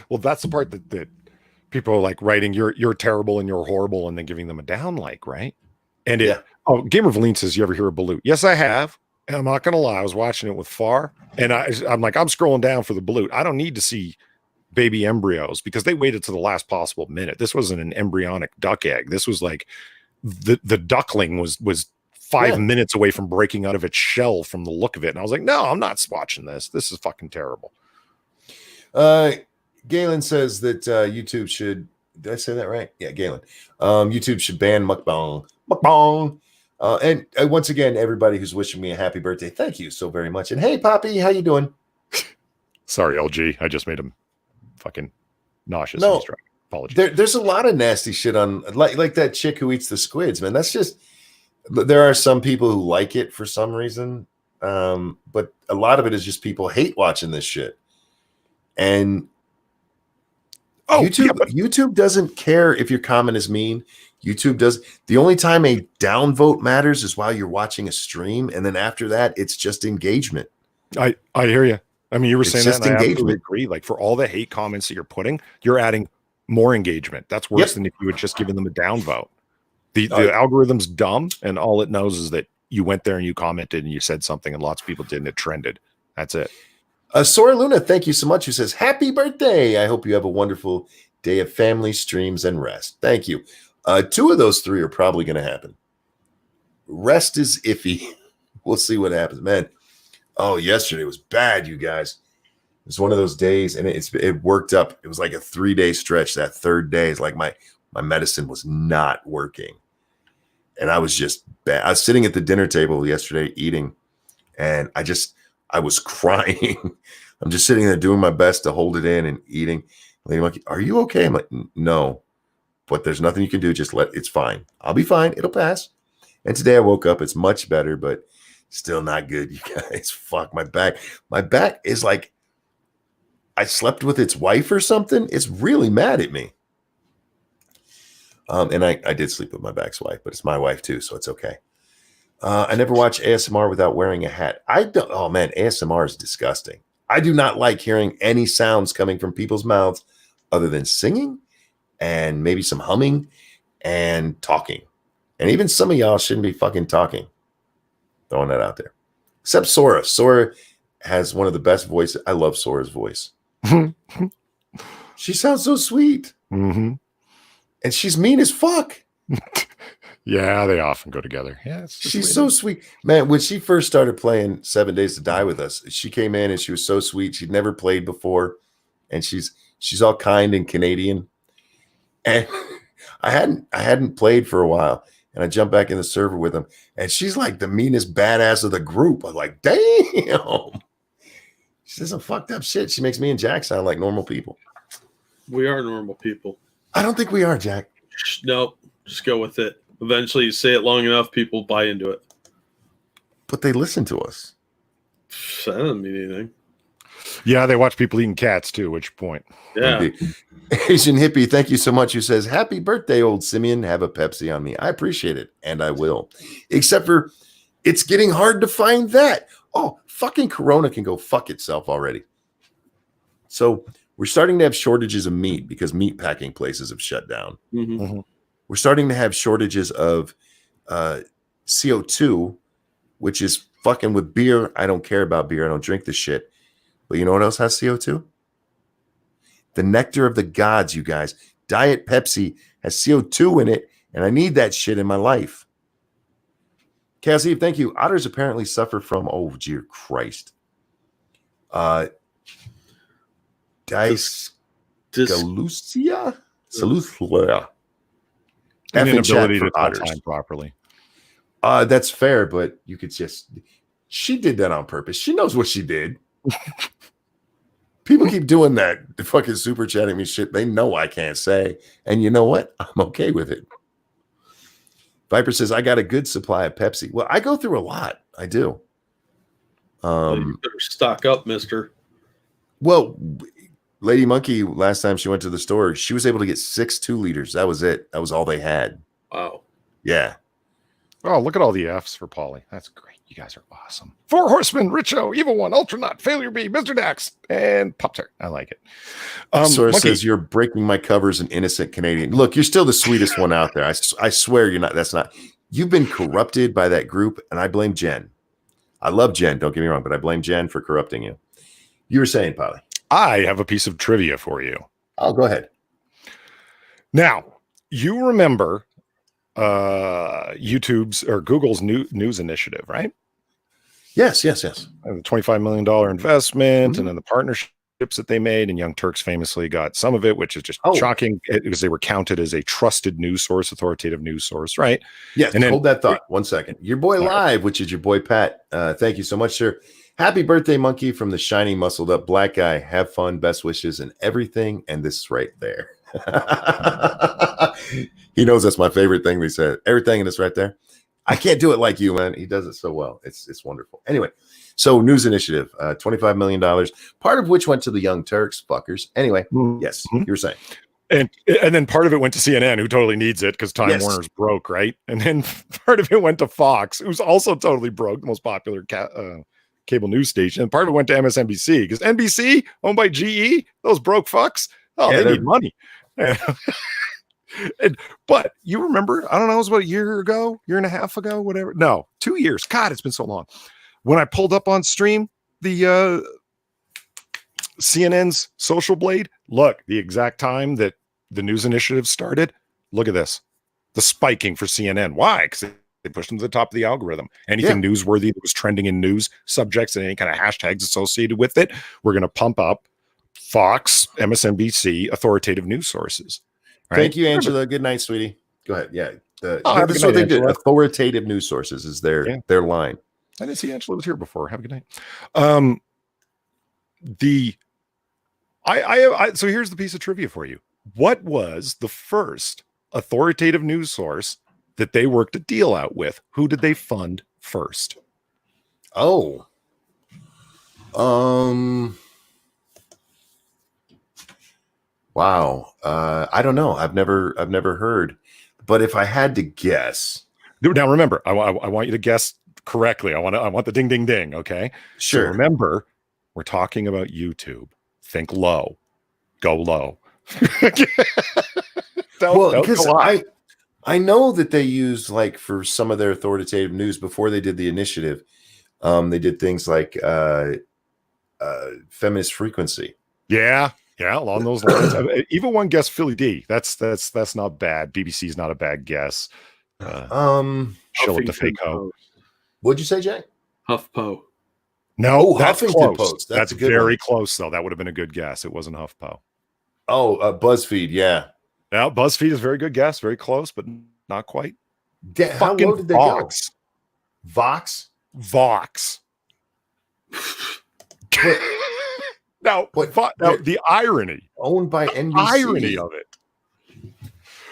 Well, that's the part that people are like writing. You're terrible and you're horrible, and then giving them a down like, right? And Gamer Valine says, you ever hear of Balut? Yes, I have. And I'm not gonna lie, I was watching it with Far, and I'm like, I'm scrolling down for the Balut. I don't need to see baby embryos because they waited to the last possible minute. This wasn't an embryonic duck egg. This was like the duckling was 5 minutes away from breaking out of its shell from the look of it. And I was like, no, I'm not watching this. This is fucking terrible. Galen says that YouTube should, did I say that right? Yeah, Galen. YouTube should ban mukbang. Mukbang. And once again, everybody who's wishing me a happy birthday, thank you so very much. And hey, Poppy, how you doing? Sorry, LG. I just made him fucking nauseous. No, apologies. There's a lot of nasty shit on, like that chick who eats the squids, man. That's just, there are some people who like it for some reason, but a lot of it is just people hate watching this shit. And YouTube doesn't care if your comment is mean. YouTube does. The only time a downvote matters is while you're watching a stream, and then after that, it's just engagement. I hear you. I mean, you were saying that, and I absolutely engagement. agree. Like for all the hate comments that you're putting, you're adding more engagement. That's worse than if you had just given them a downvote. The algorithm's dumb, and all it knows is that you went there and you commented and you said something, and lots of people did, and it trended. That's it. Sora Luna, thank you so much. Who says, happy birthday. I hope you have a wonderful day of family, streams, and rest. Thank you. 2 of those 3 are probably going to happen. Rest is iffy. We'll see what happens, man. Oh, yesterday was bad, you guys. It was one of those days, and it worked up. It was like a 3-day stretch. That 3rd day is like my medicine was not working, and I was just bad. I was sitting at the dinner table yesterday eating, and I was crying. I'm just sitting there doing my best to hold it in and eating. Lady Monkey, are you okay? I'm like, no, but there's nothing you can do. Just it's fine. I'll be fine. It'll pass. And today I woke up. It's much better, but still not good, you guys. Fuck my back. My back is like I slept with its wife or something. It's really mad at me. And I did sleep with my back's wife, but it's my wife too, so it's okay. I never watch ASMR without wearing a hat. I don't. Oh man, ASMR is disgusting. I do not like hearing any sounds coming from people's mouths other than singing and maybe some humming and talking. And even some of y'all shouldn't be fucking talking. Throwing that out there. Except Sora. Sora has one of the best voices. I love Sora's voice. She sounds so sweet. Mm-hmm. And she's mean as fuck. Yeah, they often go together. Yeah, she's so sweet. Man, when she first started playing 7 Days to Die with us, she came in and she was so sweet. She'd never played before. And she's all kind and Canadian. And I hadn't played for a while. And I jumped back in the server with him. And she's like the meanest badass of the group. I'm like, damn. She says some fucked up shit. She makes me and Jack sound like normal people. We are normal people. I don't think we are, Jack. Nope. Just go with it. Eventually, you say it long enough, people buy into it. But they listen to us. That doesn't mean anything. Yeah, they watch people eating cats too, which point. Yeah. Asian hippie, thank you so much. Who says, happy birthday, old Simeon. Have a Pepsi on me. I appreciate it. And I will. Except for it's getting hard to find that. Oh, fucking Corona can go fuck itself already. So we're starting to have shortages of meat because meat packing places have shut down. Mm-hmm. Mm-hmm. We're starting to have shortages of CO2, which is fucking with beer. I don't care about beer. I don't drink the shit. But you know what else has CO2? The nectar of the gods, you guys. Diet Pepsi has CO2 in it, and I need that shit in my life. Cassie, thank you. Otters apparently suffer from, oh, dear Christ. Dyscalculia? Saluthlia. An F in chat inability for to tell otters. time properly. That's fair, but you could just. She did that on purpose. She knows what she did. People keep doing that. Fucking super chatting me shit they know I can't say. And you know what? I'm okay with it. Viper says, I got a good supply of Pepsi. Well, I go through a lot. I do. Well, you better stock up, mister. Well, Lady Monkey, last time she went to the store, she was able to get 6 2-liters. That was it. That was all they had. Wow. Yeah. Oh, look at all the Fs for Polly. That's great. You guys are awesome. 4 Horsemen, Richo, Evil One, Ultranaut, Failure B, Mr. Dax, and Pop-Tart. I like it. Source says, you're breaking my covers, an innocent Canadian. Look, you're still the sweetest one out there. I swear you're not. That's not. You've been corrupted by that group, and I blame Jen. I love Jen. Don't get me wrong, but I blame Jen for corrupting you. You were saying, Polly. I have a piece of trivia for you. Oh, go ahead. Now, you remember YouTube's or Google's news initiative, right? Yes. The $25 million investment and then the partnerships that they made. And Young Turks famously got some of it, which is just shocking because they were counted as a trusted news source, authoritative news source, right? Yes. And then, hold that thought. 1 second. Your boy Live, which is your boy Pat. Thank you so much, sir. Happy birthday, Monkey, from the shiny, muscled up black guy. Have fun, best wishes, and everything. And this right there. He knows that's my favorite thing they said. Everything and it's right there. I can't do it like you, man. He does it so well. It's wonderful. Anyway, so news initiative, $25 million, part of which went to the Young Turks, fuckers. Anyway, yes, you were saying. And then part of it went to CNN, who totally needs it because Time Warner's broke, right? And then part of it went to Fox, who's also totally broke, the most popular cable news station. And part of it went to MSNBC because NBC, owned by GE, those broke fucks, they need money. But you remember, I don't know, it was about a year and a half ago, whatever. No, 2 years. God, it's been so long. When I pulled up on stream the CNN's Social Blade, look, the exact time that the news initiative started, look at this. The spiking for CNN. Why? Because they pushed them to the top of the algorithm. Anything newsworthy that was trending in news subjects and any kind of hashtags associated with it, we're going to pump up Fox, MSNBC, authoritative news sources. Right? Thank you, Angela. Good night, sweetie. Go ahead. Yeah. This is what they did. Authoritative news sources is their line. I didn't see Angela was here before. Have a good night. The So here's the piece of trivia for you. What was the first authoritative news source that they worked a deal out with? Who did they fund first? Oh. Wow. I don't know. I've never heard. But if I had to guess, Now remember, I want you to guess correctly. I want the ding ding ding. Okay. sure. So remember, we're talking about YouTube. Think low. Go low. Well, because I know that they use, like, for some of their authoritative news before they did the initiative, they did things like feminist frequency. Yeah, along those lines. Even one guess, Philly D. That's not bad. BBC's not a bad guess. Show it to fake ho. What'd you say, Jack? HuffPo. No, Oh, that's Huffington close. Post. That's a good very one. close, though. That would have been a good guess. It wasn't HuffPo. Oh, BuzzFeed. Yeah. Now, BuzzFeed is a very good guess. Very close, but not quite. How low did they Vox. go? Vox. Vox. Now, the irony. Owned by NBC. Irony of it.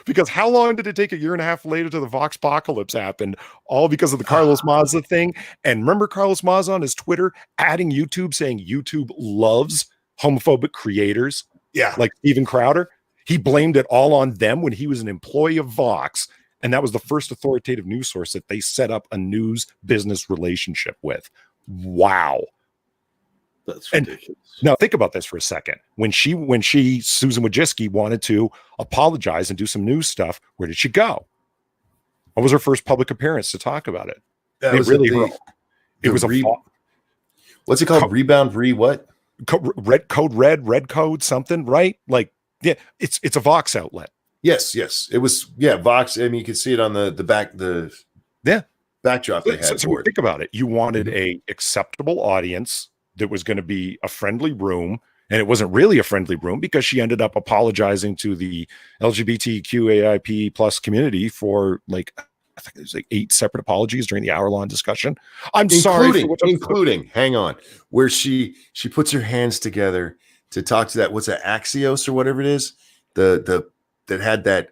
Because how long did it take a year and a half later to the Vox apocalypse happen? All because of the Carlos Maza thing. And remember Carlos Maza on his Twitter adding YouTube, saying YouTube loves homophobic creators, like Steven Crowder. He blamed it all on them when he was an employee of Vox. And that was the first authoritative news source that they set up a news business relationship with. Wow. That's ridiculous. Now think about this for a second. When Susan Wojcicki wanted to apologize and do some news stuff, where did she go? What was her first public appearance to talk about it? That was really broke. It was what's it called? Rebound what? Red code something, right? Like, yeah, it's a Vox outlet. Yes. It was, Vox. I mean, you could see it on the backdrop they had. So think about it. You wanted a acceptable audience that was going to be a friendly room, and it wasn't really a friendly room because she ended up apologizing to the LGBTQAIP plus community for, like, I think there's like 8 separate apologies during the hour-long discussion. Including, hang on, where she puts her hands together to talk to that, what's that, Axios or whatever it is, the that had that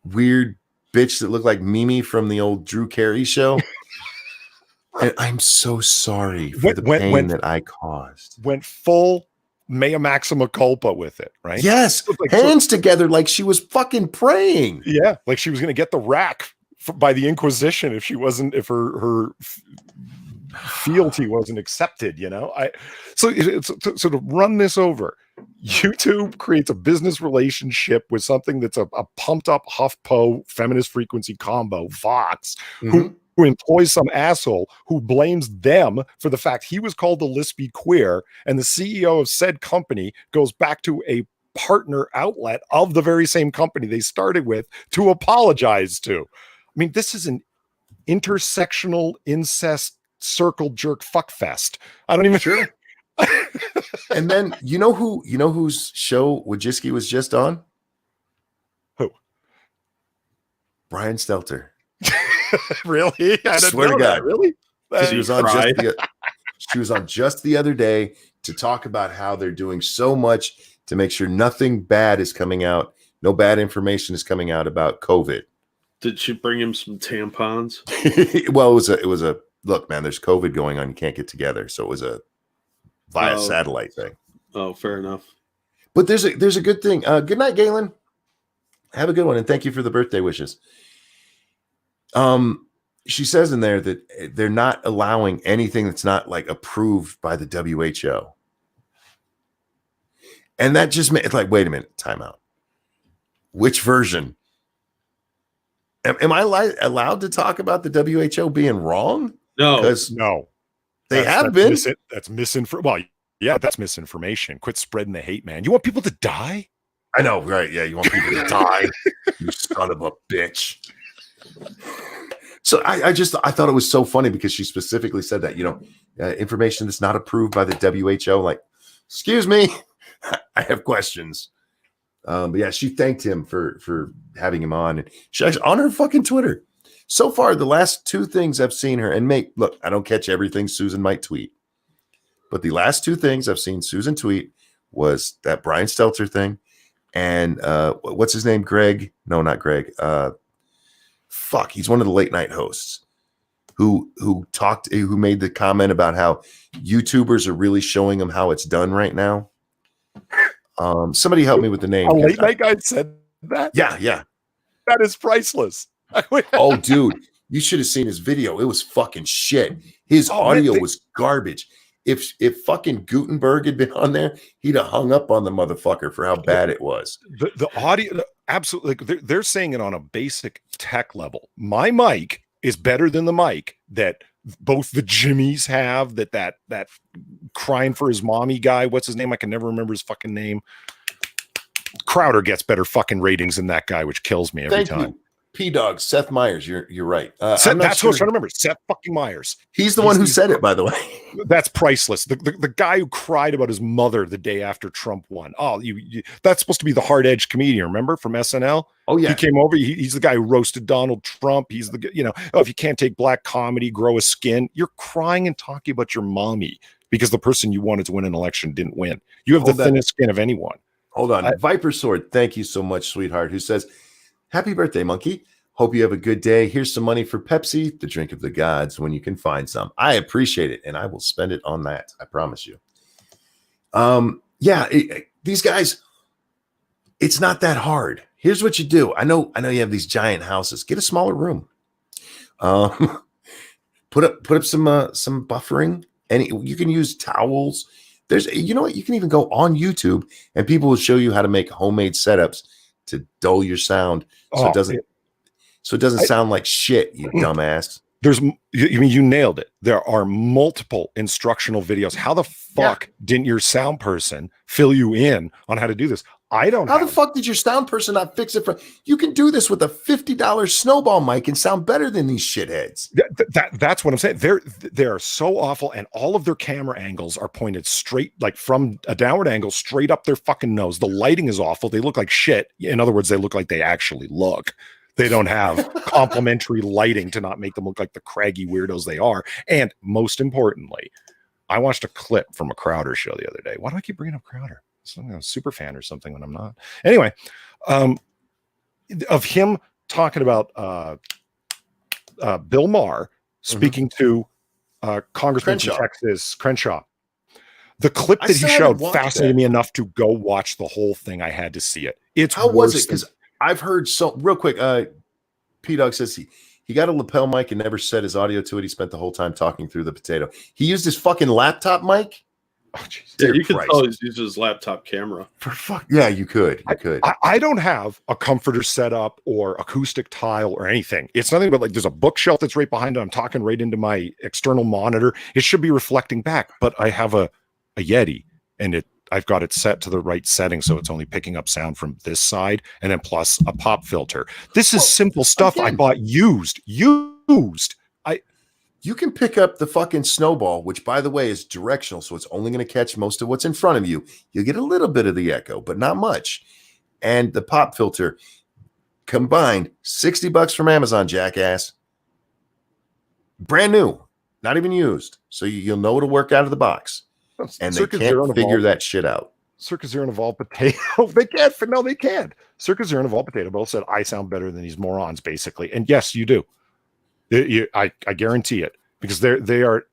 weird bitch that looked like Mimi from the old Drew Carey show. And I'm so sorry for the pain that I caused. Went full mea maxima culpa with it, right? Yes, like, hands together like she was fucking praying. Yeah, like she was going to get the rack by the Inquisition if her fealty wasn't accepted, you know? So to run this over, YouTube creates a business relationship with something that's a pumped up HuffPo feminist frequency combo, Vox, who employs some asshole who blames them for the fact he was called a lesbian queer, and the CEO of said company goes back to a partner outlet of the very same company they started with to apologize to. I mean, this is an intersectional incest circle jerk fuck fest. I don't even sure. And then you know whose show Wojcicki was just on? Who? Brian Stelter. Really? I swear to God, that. Really? She was on just the other day to talk about how they're doing so much to make sure nothing bad is coming out, no bad information is coming out about COVID. Did she bring him some tampons? Well, it was a look, man. There's COVID going on. You can't get together, so it was a via satellite thing. Oh, fair enough. But there's a good thing. Good night, Galen. Have a good one, and thank you for the birthday wishes. She says in there that they're not allowing anything that's not, like, approved by the WHO. And that just made it's like, wait a minute, time out. Which version? Am I allowed to talk about the WHO being wrong? No, because they have been. That's misinformation. Well, yeah, that's misinformation. Quit spreading the hate, man. You want people to die? I know, right? Yeah, you want people to die, you son of a bitch. So I thought it was so funny because she specifically said that, information that's not approved by the WHO. Like, excuse me, I have questions. But yeah, she thanked him for having him on, and she actually on her fucking Twitter. So far, the last 2 things I've seen her, and look, I don't catch everything Susan might tweet, but the last 2 things I've seen Susan tweet was that Brian Stelter thing. And what's his name? Greg? No, not Greg. He's one of the late night hosts who made the comment about how YouTubers are really showing him how it's done right now. Somebody help me with the name. A late night guy said that? Yeah. That is priceless. Oh, dude, you should have seen his video. It was fucking shit. His audio was garbage. If fucking Gutenberg had been on there, he'd have hung up on the motherfucker for how bad it was. The audio, absolutely. They're saying it on a basic tech level. My mic is better than the mic that both the Jimmys have. That crying for his mommy guy. What's his name? I can never remember his fucking name. Crowder gets better fucking ratings than that guy, which kills me every time. P-Dog, Seth Meyers, you're right. That's what I was trying to remember. Seth fucking Myers. He's the one who said it, by the way. That's priceless. The guy who cried about his mother the day after Trump won. Oh, that's supposed to be the hard edge comedian, remember, from SNL? Oh, yeah. He came over. He's the guy who roasted Donald Trump. He's if you can't take black comedy, grow a skin. You're crying and talking about your mommy because the person you wanted to win an election didn't win. You have the thinnest skin of anyone. Hold on. Viper Sword, thank you so much, sweetheart, who says, happy birthday, monkey. Hope you have a good day. Here's some money for Pepsi, the drink of the gods, when you can find some. I appreciate it, and I will spend it on that. I promise you. These guys, it's not that hard. Here's what you do. I know you have these giant houses. Get a smaller room. Put up some buffering. You can use towels. You know what? You can even go on YouTube, and people will show you how to make homemade setups to dull your sound so it doesn't sound like shit, you dumbass. You nailed it. There are multiple instructional videos. How the fuck didn't your sound person fill you in on how to do this? How the fuck did your sound person not fix it you can do this with a $50 snowball mic and sound better than these shitheads. That's what I'm saying. They are so awful, and all of their camera angles are pointed straight, like from a downward angle, straight up their fucking nose. The lighting is awful. They look like shit. In other words, they look like they actually look. They don't have complementary lighting to not make them look like the craggy weirdos they are. And most importantly, I watched a clip from a Crowder show the other day. Why do I keep bringing up Crowder? I'm a super fan or something when I'm not. Anyway, of him talking about Bill Maher speaking to Congressman from Texas, Crenshaw. The clip that he showed fascinated me enough to go watch the whole thing. I had to see it. How was it? Because I've heard real quick. P-Dog says he got a lapel mic and never set his audio to it. He spent the whole time talking through the potato. He used his fucking laptop mic. Oh, yeah, you can tell he's using his laptop camera. For fuck, yeah, you could. I don't have a comforter set up or acoustic tile or anything. It's nothing but like there's a bookshelf that's right behind it. I'm talking right into my external monitor. It should be reflecting back, but I have a Yeti, and I've got it set to the right setting, so it's only picking up sound from this side, and then plus a pop filter. This is simple stuff I bought used. You can pick up the fucking snowball, which, by the way, is directional, so it's only going to catch most of what's in front of you. You'll get a little bit of the echo, but not much. And the pop filter combined, $60 from Amazon, jackass. Brand new, not even used. So you'll know it'll work out of the box. And they can't figure that shit out. Circus Zero and Evolved Potato. They can't. No, they can't. Circus Zero and Evolved Potato both said, I sound better than these morons, basically. And yes, you do. I guarantee it, because they're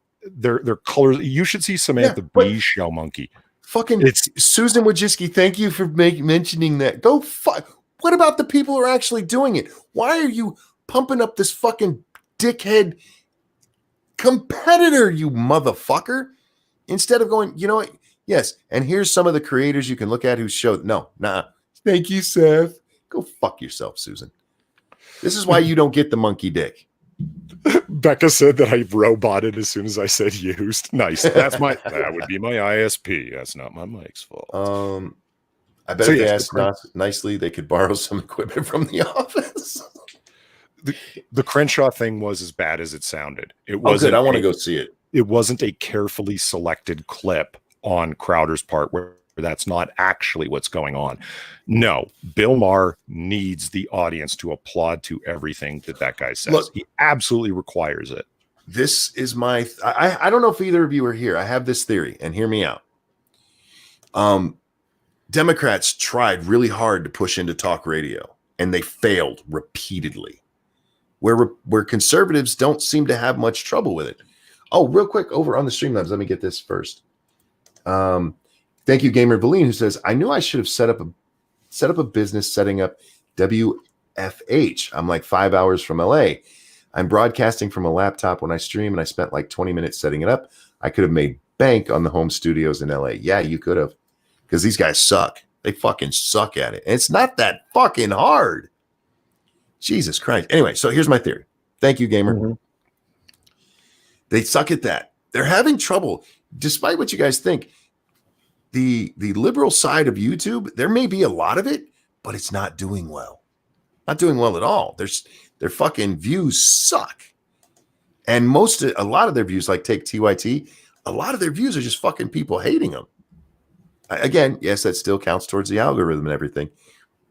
colors. You should see Samantha Bee's show, monkey. Fucking Susan Wojcicki, thank you for mentioning that. Go fuck. What about the people who are actually doing it? Why are you pumping up this fucking dickhead competitor, you motherfucker? Instead of going, you know what? Yes, and here's some of the creators you can look at who showed. Thank you, Seth. Go fuck yourself, Susan. This is why you don't get the monkey dick. Becca said that I roboted as soon as I said used. Nice. That would be my ISP. That's not my mic's fault. I bet if they asked nicely, they could borrow some equipment from the office. The Crenshaw thing was as bad as it sounded. It wasn't. I want to go see it. It wasn't a carefully selected clip on Crowder's part where that's not actually what's going on. No, Bill Maher needs the audience to applaud to everything that guy says. Look, he absolutely requires it. This is I don't know if either of you are here. I have this theory, and hear me out. Democrats tried really hard to push into talk radio, and they failed repeatedly. Where conservatives don't seem to have much trouble with it. Oh, real quick, over on the Streamlabs, let me get this first. Thank you, Gamer Valine, who says, I knew I should have set up a business setting up WFH. I'm like 5 hours from LA. I'm broadcasting from a laptop when I stream, and I spent like 20 minutes setting it up. I could have made bank on the home studios in LA. Yeah, you could have, because these guys suck. They fucking suck at it. And it's not that fucking hard. Jesus Christ. Anyway, so here's my theory. Thank you, Gamer. Mm-hmm. They suck at that. They're having trouble. Despite what you guys think, the liberal side of YouTube, there may be a lot of it, but it's not doing well. Not doing well at all. Their fucking views suck. And a lot of their views, like take TYT, a lot of their views are just fucking people hating them. Again, yes, that still counts towards the algorithm and everything,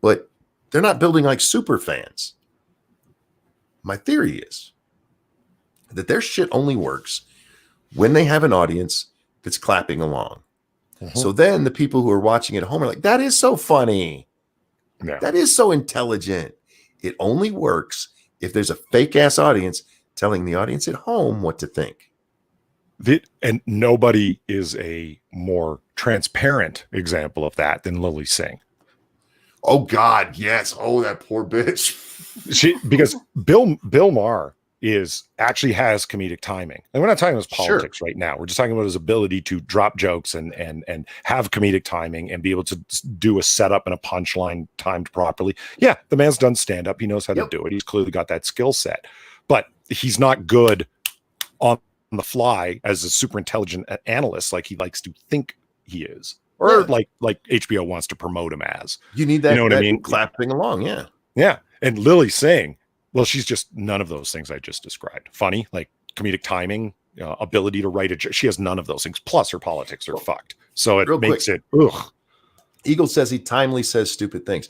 but they're not building like super fans. My theory is that their shit only works when they have an audience that's clapping along. Mm-hmm. So then the people who are watching at home are like, that is so funny. Yeah. That is so intelligent. It only works if there's a fake ass audience telling the audience at home what to think. And nobody is a more transparent example of that than Lily Singh. Oh God, yes. Oh, that poor bitch. Because Bill Maher actually has comedic timing. And we're not talking about his politics right now. We're just talking about his ability to drop jokes and have comedic timing and be able to do a setup and a punchline timed properly. Yeah, the man's done stand-up. He knows how to do it. He's clearly got that skill set. But he's not good on the fly as a super intelligent analyst like he likes to think he is. Or like HBO wants to promote him as. You need that, you know what I mean? Clapping along, yeah. Yeah. And Lily Singh, well, she's just none of those things I just described. Funny, like comedic timing, ability to write a joke. She has none of those things. Plus her politics are fucked. So it makes it, ugh. Eagle says he timely says stupid things.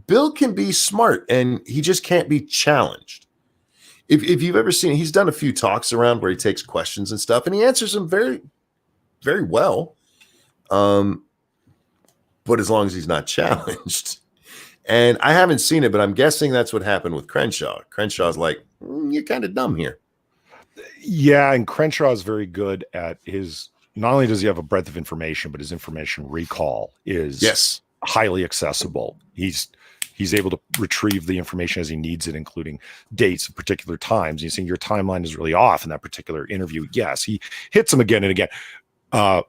Bill can be smart and he just can't be challenged. If you've ever seen, he's done a few talks around where he takes questions and stuff and he answers them very, very well. But as long as he's not challenged. And I haven't seen it, but I'm guessing that's what happened with Crenshaw. Crenshaw's like, you're kind of dumb here. Yeah, and Crenshaw is very good at not only does he have a breadth of information, but his information recall is highly accessible. He's able to retrieve the information as he needs it, including dates of particular times. You're saying your timeline is really off in that particular interview. Yes, he hits him again and again.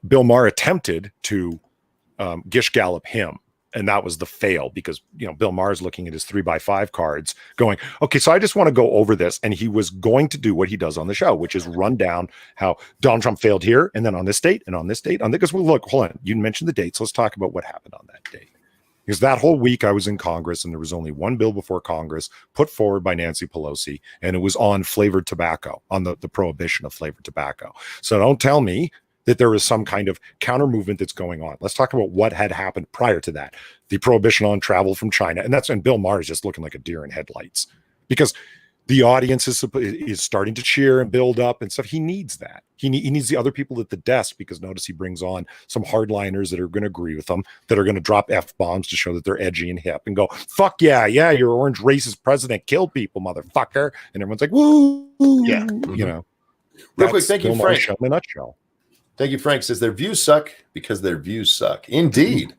Bill Maher attempted to Gish Gallop him, and that was the fail because Bill Maher's looking at his 3x5 cards going, okay, so I just want to go over this. And he was going to do what he does on the show, which is run down how Donald Trump failed here and then on this date and on this date. Because well, look, hold on, you mentioned the dates. Let's talk about what happened on that date. Because that whole week I was in Congress and there was only one bill before Congress put forward by Nancy Pelosi, and it was on flavored tobacco, on the prohibition of flavored tobacco. So don't tell me that there is some kind of counter movement that's going on. Let's talk about what had happened prior to that. The prohibition on travel from China. And Bill Maher is just looking like a deer in headlights because the audience is starting to cheer and build up and stuff. He needs that. He needs the other people at the desk because notice he brings on some hardliners that are going to agree with him, that are going to drop F-bombs to show that they're edgy and hip and go, fuck yeah, your orange racist president killed people, motherfucker. And everyone's like, woo, yeah. Real quick, thank you, Frank. In a nutshell. Thank you, Frank. Says their views suck because their views suck. Indeed.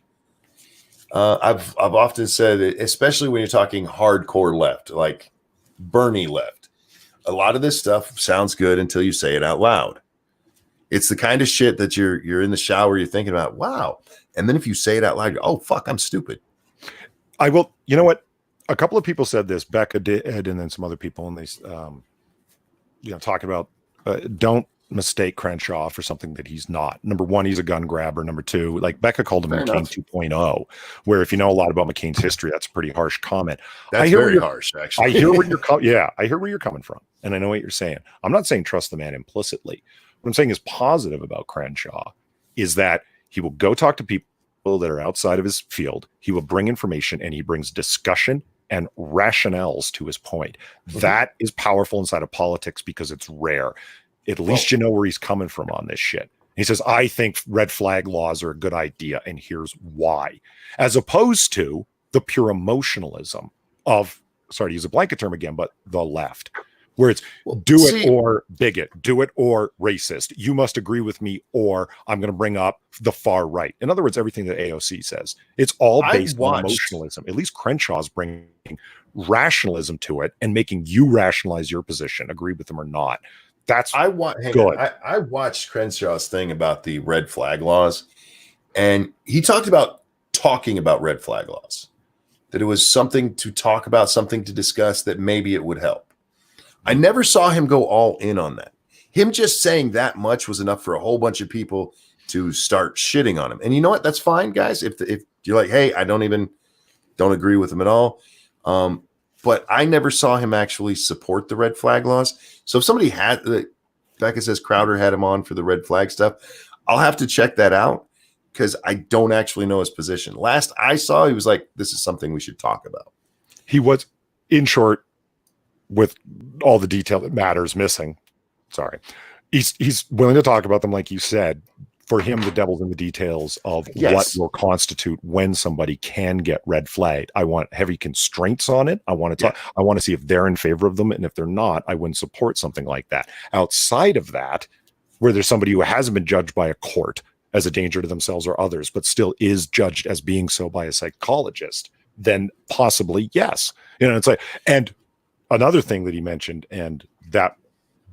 I've often said, especially when you're talking hardcore left, like Bernie left, a lot of this stuff sounds good until you say it out loud. It's the kind of shit that you're in the shower, you're thinking about, wow. And then if you say it out loud, oh, fuck, I'm stupid. I will, you know what? A couple of people said this, Becca did, and then some other people, and they, talking about don't mistake Crenshaw for something that he's not. Number one, he's a gun grabber. Number two, like Becca called him McCain 2.0, where if you know a lot about McCain's history, that's a pretty harsh comment. That's very harsh, actually. I hear where you're coming from, and I know what you're saying. I'm not saying trust the man implicitly. What I'm saying is positive about Crenshaw is that he will go talk to people that are outside of his field. He will bring information, and he brings discussion and rationales to his point. Mm-hmm. That is powerful inside of politics because it's rare. At least you know where he's coming from on this shit. He says, I think red flag laws are a good idea, and here's why. As opposed to the pure emotionalism of, sorry to use a blanket term again, but the left, where it's do it or bigot, do it or racist. You must agree with me, or I'm going to bring up the far right. In other words, everything that AOC says, it's all based on emotionalism. At least Crenshaw's bringing rationalism to it and making you rationalize your position, agree with them or not. That's good. I watched Crenshaw's thing about the red flag laws, and he talked about talking about red flag laws, that it was something to talk about, something to discuss, that maybe it would help. I never saw him go all in on that. Him just saying that much was enough for a whole bunch of people to start shitting on him. And you know what? That's fine, guys. If you're like, hey, I don't agree with him at all. But I never saw him actually support the red flag laws. So if somebody had, Becca says Crowder had him on for the red flag stuff, I'll have to check that out because I don't actually know his position. Last I saw, he was like, this is something we should talk about. He was, in short, with all the detail that matters missing. Sorry. He's willing to talk about them, like you said. For him, the devil's in the details of what will constitute when somebody can get red flagged. I want heavy constraints on it. I want to talk. I want to see if they're in favor of them, and if they're not, I wouldn't support something like that. Outside of that, where there's somebody who hasn't been judged by a court as a danger to themselves or others, but still is judged as being so by a psychologist, then possibly yes. It's like, and another thing that he mentioned, and that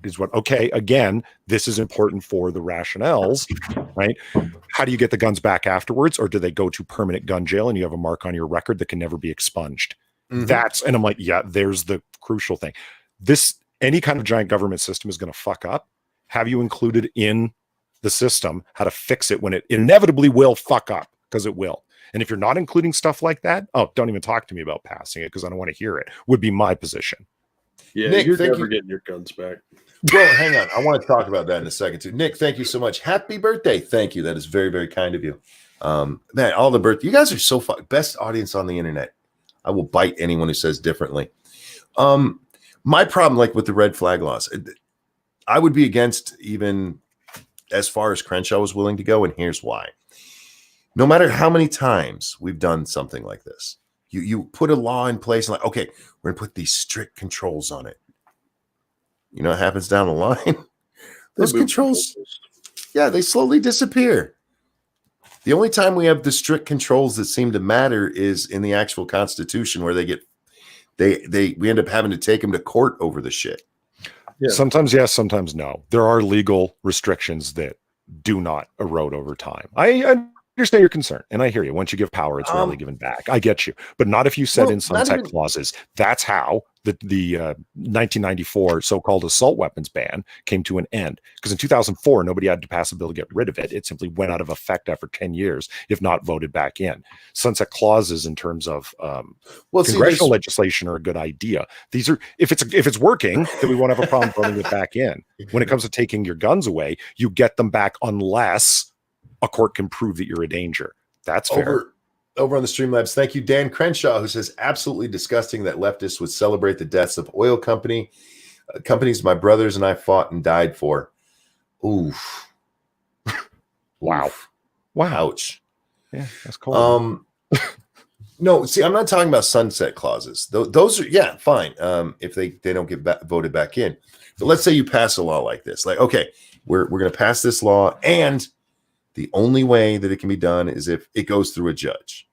is what, okay, again, this is important for the rationales, right? How do you get the guns back afterwards? Or do they go to permanent gun jail and you have a mark on your record that can never be expunged? Mm-hmm. And I'm like, yeah, there's the crucial thing. Any kind of giant government system is going to fuck up. Have you included in the system how to fix it when it inevitably will fuck up? Because it will. And if you're not including stuff like that, don't even talk to me about passing it because I don't want to hear it, would be my position. Yeah, Nick, you're never getting your guns back. Well, hang on. I want to talk about that in a second too. Nick, thank you so much. Happy birthday. Thank you. That is very, very kind of you. Man, all the birthday. You guys are so fun. Best audience on the internet. I will bite anyone who says differently. My problem, like with the red flag laws, I would be against even as far as Crenshaw was willing to go, and here's why. No matter how many times we've done something like this, you put a law in place and like, okay, we're gonna put these strict controls on it. You know what happens down the line? Those controls, they slowly disappear. The only time we have the strict controls that seem to matter is in the actual Constitution, where we end up having to take them to court over the shit. Yeah. Sometimes yes, sometimes no. There are legal restrictions that do not erode over time. I understand your concern, and I hear you. Once you give power, it's rarely given back. I get you, but not if you said in sunset clauses. That's how the 1994 so-called assault weapons ban came to an end. Because in 2004, nobody had to pass a bill to get rid of it. It simply went out of effect after 10 years, if not voted back in. Sunset clauses in terms of congressional legislation are a good idea. These are, if it's working, then we won't have a problem voting it back in. When it comes to taking your guns away, you get them back unless a court can prove that you're a danger. That's fair. Over on the Streamlabs, thank you, Dan Crenshaw, who says, absolutely disgusting that leftists would celebrate the deaths of oil companies my brothers and I fought and died for. Oof. Wow. Ouch. Yeah, that's cool. No, see, I'm not talking about sunset clauses. Those are, fine. If they don't get voted back in. But let's say you pass a law like this. Like, okay, we're going to pass this law, and the only way that it can be done is if it goes through a judge.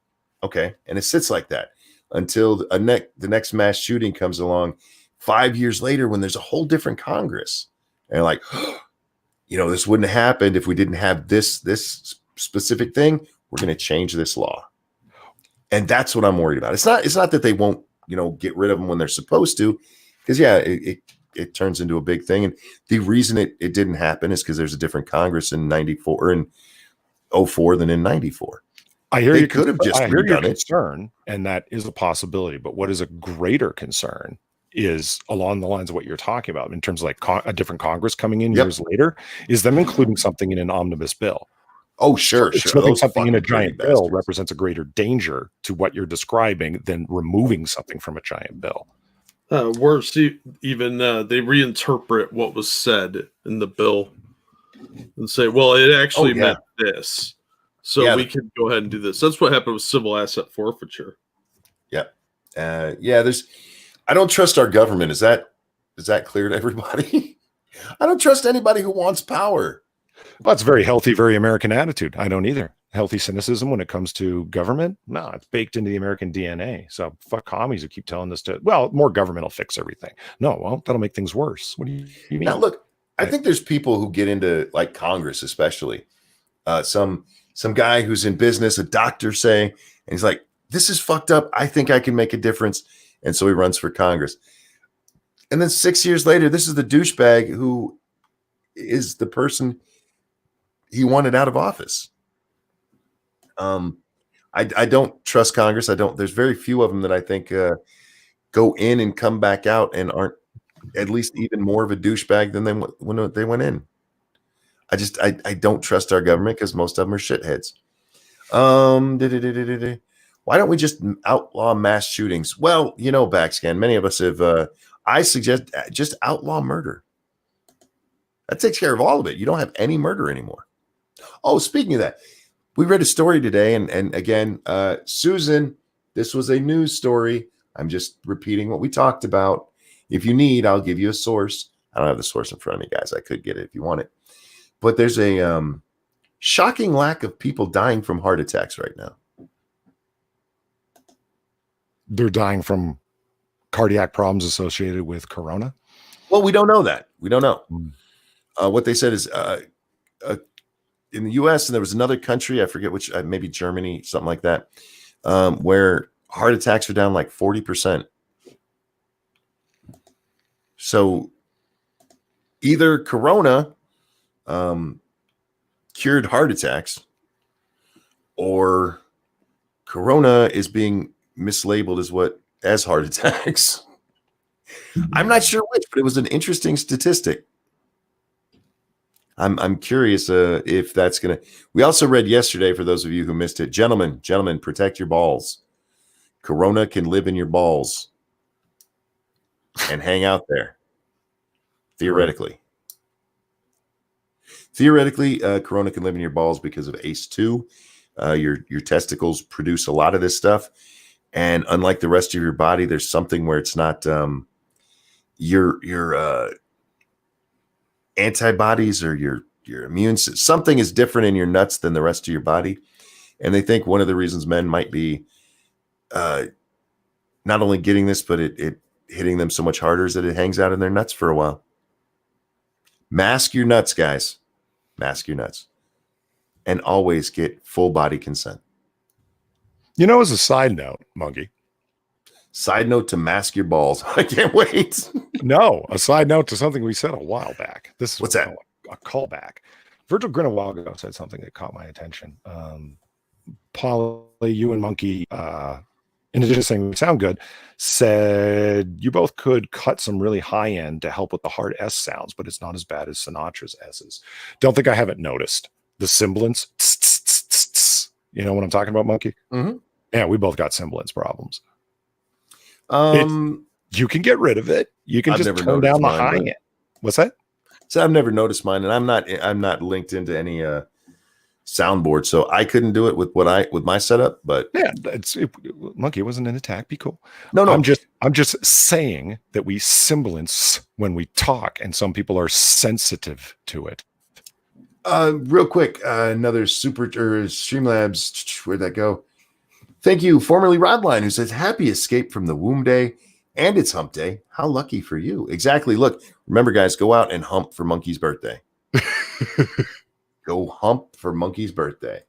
Okay. And it sits like that until the next mass shooting comes along 5 years later when there's a whole different Congress. And like, this wouldn't have happened if we didn't have this specific thing. We're going to change this law. And that's what I'm worried about. It's not that they won't, get rid of them when they're supposed to, because it turns into a big thing. And the reason it didn't happen is because there's a different Congress in 94 or in 04 than in 94. I hear you could have just redone it. Concern, and that is a possibility. But what is a greater concern is along the lines of what you're talking about in terms of like a different Congress coming in years later, is them including something in an omnibus bill. Oh, sure. Putting something in a giant bill represents a greater danger to what you're describing than removing something from a giant bill. Worse, even they reinterpret what was said in the bill. and say, well, it actually Oh, yeah. meant this. So Yeah, we can go ahead and do this. That's what happened with civil asset forfeiture. Yep. I don't trust our government. Is that clear to everybody? I don't trust anybody who wants power. Well, it's a very healthy, very American attitude. I don't either. Healthy cynicism when it comes to government. No, it's baked into the American DNA. So fuck commies who keep telling us more government will fix everything. No, well, that'll make things worse. What do you mean? Now, look, I think there's people who get into like Congress, especially some guy who's in business, a doctor saying, and he's like, this is fucked up. I think I can make a difference. And so he runs for Congress. And then 6 years later, this is the douchebag who is the person he wanted out of office. I don't trust Congress. There's very few of them that I think go in and come back out and aren't at least even more of a douchebag than when they went in. I don't trust our government because most of them are shitheads. Why don't we just outlaw mass shootings? Well, Backscan, many of us have, I suggest just outlaw murder. That takes care of all of it. You don't have any murder anymore. Oh, speaking of that, we read a story today, and again, Susan, this was a news story. I'm just repeating what we talked about. If you need, I'll give you a source. I don't have the source in front of me, guys. I could get it if you want it. But there's a shocking lack of people dying from heart attacks right now. They're dying from cardiac problems associated with corona? Well, we don't know that. We don't know. What they said is in the U.S., and there was another country, I forget which, maybe Germany, something like that, where heart attacks are down like 40%. So either corona cured heart attacks, or corona is being mislabeled as heart attacks. I'm not sure which, but it was an interesting statistic. I'm curious if that's gonna. We also read yesterday, for those of you who missed it, gentlemen, protect your balls. Corona can live in your balls and hang out there. Theoretically, corona can live in your balls because of ACE2. Your testicles produce a lot of this stuff, and unlike the rest of your body, there's something where it's not your antibodies or your immune system. Something is different in your nuts than the rest of your body, and they think one of the reasons men might be not only getting this, but it hitting them so much harder is that it hangs out in their nuts for a while. Mask your nuts, guys. Mask your nuts, and always get full body consent. As a side note, Monkey. Side note to mask your balls. I can't wait. No, a side note to something we said a while back. This is what's that? A callback. Virgil Grinawago said something that caught my attention. Polly, you and Monkey, in addition to saying we sound good, said you both could cut some really high end to help with the hard S sounds, but it's not as bad as Sinatra's S's. Don't think I haven't noticed the sibilance. You know what I'm talking about, Monkey? Mm-hmm. Yeah, we both got sibilance problems. You can get rid of it. You can just turn down the high end. What's that? So I've never noticed mine, and I'm not linked into any soundboard, so I couldn't do it with my setup. But yeah, Monkey, it wasn't an attack. Be cool. No. I'm just saying that we sibilance when we talk, and some people are sensitive to it. Real quick, another super Streamlabs. Where'd that go? Thank you, formerly Rodline, who says, happy escape from the womb day, and it's hump day. How lucky for you. Exactly. Look, remember, guys, go out and hump for Monkey's birthday. Go hump for Monkey's birthday.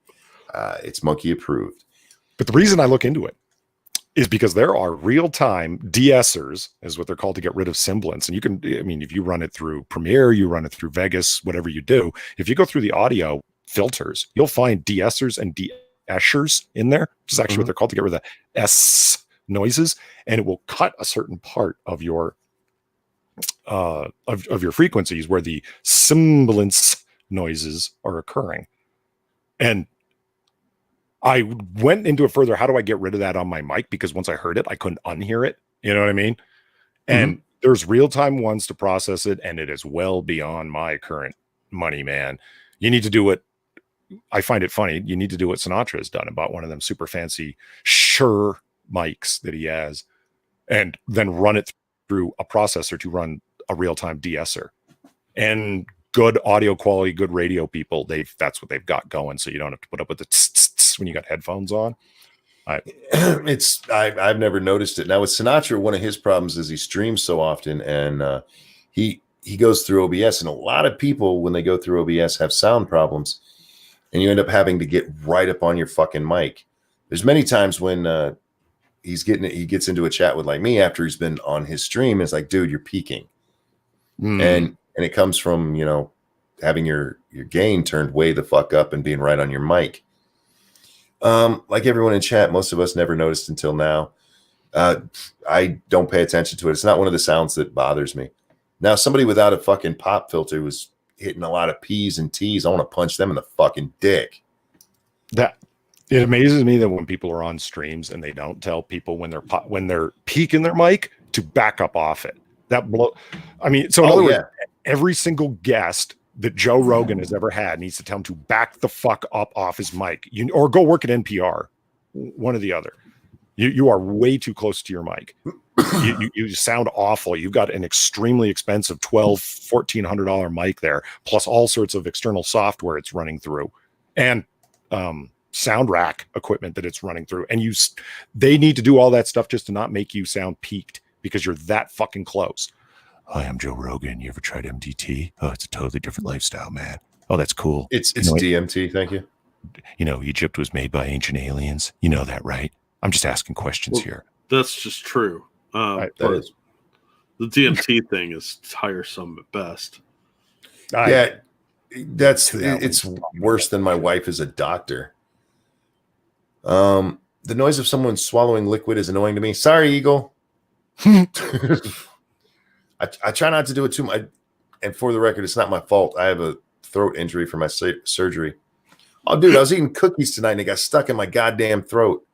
It's Monkey approved. But the reason I look into it is because there are real-time de-essers, is what they're called, to get rid of sibilance. And you can, if you run it through Premiere, you run it through Vegas, whatever you do, if you go through the audio filters, you'll find de-essers and de-essers in there, which is actually what they're called, to get rid of the S noises, and it will cut a certain part of your of your frequencies where the sibilance noises are occurring. And I went into it further. How do I get rid of that on my mic? Because once I heard it, I couldn't unhear it. You know what I mean? And there's real-time ones to process it, and it is well beyond my current money, man. You need to do what I find it funny. You need to do what Sinatra has done about one of them super fancy Shure mics that he has, and then run it through a processor to run a real-time de-esser. And good audio quality, good radio people, that's what they've got going. So you don't have to put up with the tss when you got headphones on. I've never noticed it. Now with Sinatra, one of his problems is he streams so often, and he goes through OBS, and a lot of people when they go through OBS have sound problems, and you end up having to get right up on your fucking mic. There's many times when he gets into a chat with like me after he's been on his stream. It's like, dude, you're peaking, and it comes from having your gain turned way the fuck up and being right on your mic. Like everyone in chat, most of us never noticed until now. I don't pay attention to it. It's not one of the sounds that bothers me. Now, somebody without a fucking pop filter was hitting a lot of P's and T's. I want to punch them in the fucking dick. That it amazes me that when people are on streams and they don't tell people when they're peaking their mic to back up off it. That blow. I mean, so in other words, every single guest that Joe Rogan has ever had needs to tell him to back the fuck up off his mic, or go work at NPR, one or the other. You are way too close to your mic. You sound awful. You've got an extremely expensive $1,200-$1,400 mic there, plus all sorts of external software it's running through, and sound rack equipment that it's running through. And they need to do all that stuff just to not make you sound peaked because you're that fucking close. Hi, I'm Joe Rogan. You ever tried MDT? Oh, it's a totally different lifestyle, man. Oh, that's cool. It's DMT. Thank you. Egypt was made by ancient aliens. You know that, right? I'm just asking questions here. That's just true. That is. The DMT thing is tiresome at best. It's worse than my wife is a doctor. The noise of someone swallowing liquid is annoying to me. Sorry, Eagle. I try not to do it too much. And for the record, it's not my fault. I have a throat injury from my surgery. Oh, dude, I was eating cookies tonight and it got stuck in my goddamn throat.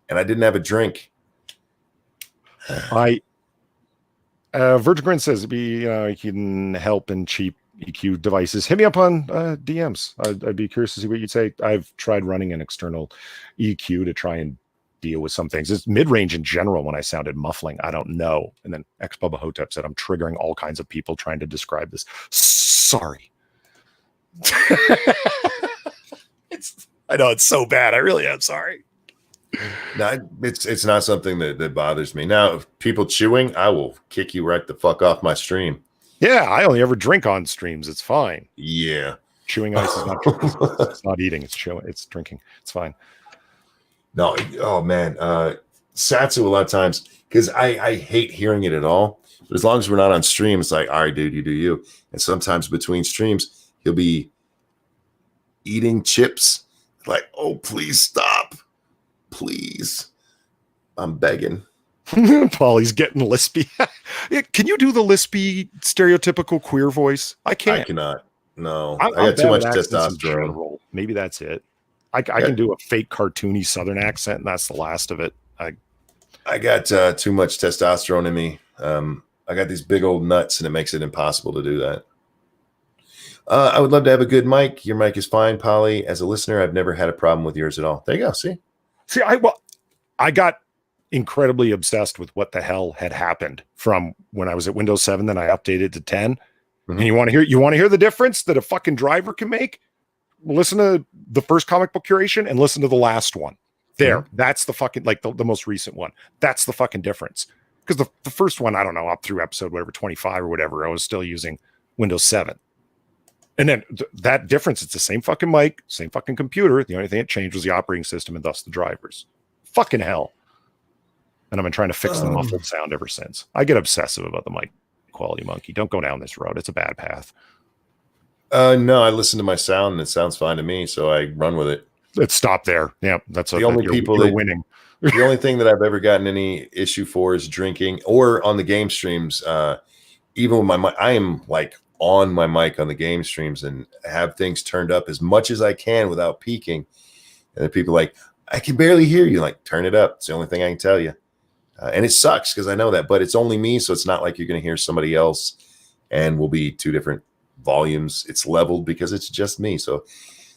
And I didn't have a drink. Virgin Grin says you can help in cheap EQ devices. Hit me up on DMs. I'd be curious to see what you'd say. I've tried running an external EQ to try and deal with some things. It's mid-range in general. When I sounded muffling, I don't know. And then X Bubba Hotep said I'm triggering all kinds of people trying to describe this. Sorry. I know it's so bad. I really am sorry. No, it's not something that bothers me. Now, if people chewing, I will kick you right the fuck off my stream. Yeah, I only ever drink on streams. It's fine. Yeah. Chewing ice is not it's not eating, it's chewing, it's drinking. It's fine. No, oh man. Satsu a lot of times, because I hate hearing it at all. But as long as we're not on stream, it's like, all right, dude, you do you. And sometimes between streams, he'll be eating chips. Like, oh, please stop. Please. I'm begging. Paulie's getting lispy. Can you do the lispy stereotypical queer voice? I can't. I cannot. No. I got too much testosterone. Maybe that's it. I can do a fake cartoony Southern accent, and that's the last of it. I got too much testosterone in me. I got these big old nuts, and it makes it impossible to do that. I would love to have a good mic. Your mic is fine, Polly. As a listener, I've never had a problem with yours at all. There you go. See, I got incredibly obsessed with what the hell had happened from when I was at Windows 7. Then I updated to 10. Mm-hmm. And you want to hear the difference that a fucking driver can make? Listen to the first comic book curation and listen to the last one. There, that's the fucking, like the most recent one. That's the fucking difference. Because the first one, I don't know, up through episode whatever 25 or whatever, I was still using Windows 7. And then that difference, it's the same fucking mic, same fucking computer. The only thing that changed was the operating system and thus the drivers. Fucking hell. And I've been trying to fix the muffled sound ever since. I get obsessive about the mic quality, monkey. Don't go down this road. It's a bad path. No, I listen to my sound and it sounds fine to me, so I run with it. Let's stop there. Yeah, that's the only people you're winning. The only thing that I've ever gotten any issue for is drinking, or on the game streams. Even with my mic, I am like on my mic on the game streams and have things turned up as much as I can without peaking. And the people are like, I can barely hear you. Like, turn it up. It's the only thing I can tell you. And it sucks because I know that, but it's only me, so it's not like you're going to hear somebody else, and we'll be two different volumes. It's leveled because it's just me. So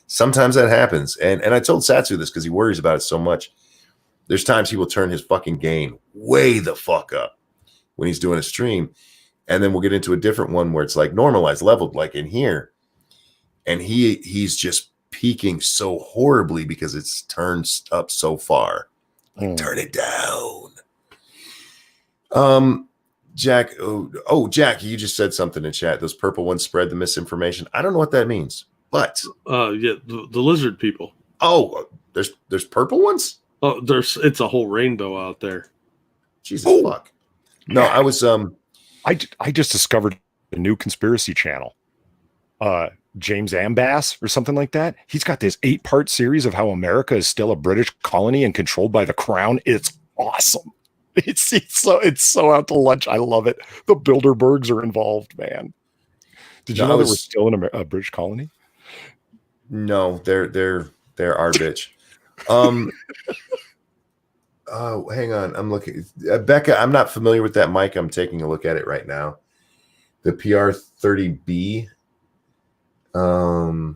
sometimes that happens. And I told Satsu this because he worries about it so much. There's times he will turn his fucking gain way the fuck up when he's doing a stream. And then we'll get into a different one where it's like normalized, leveled, like in here. And he's just peaking so horribly because it's turned up so far. Like, turn it down. Jack, Jack, you just said something in chat. Those purple ones spread the misinformation. I don't know what that means, but yeah, the lizard people. Oh, there's purple ones? Oh, it's a whole rainbow out there. Jesus fuck. No, I was I just discovered a new conspiracy channel. James Ambass or something like that. He's got this 8-part series of how America is still a British colony and controlled by the crown. It's awesome. It's so out to lunch. I love it. The Bilderbergs are involved, man. Did you know that we're still in a British colony? No, they're our bitch. Oh, hang on. I'm looking. Becca, I'm not familiar with that mic. I'm taking a look at it right now. The PR30B. I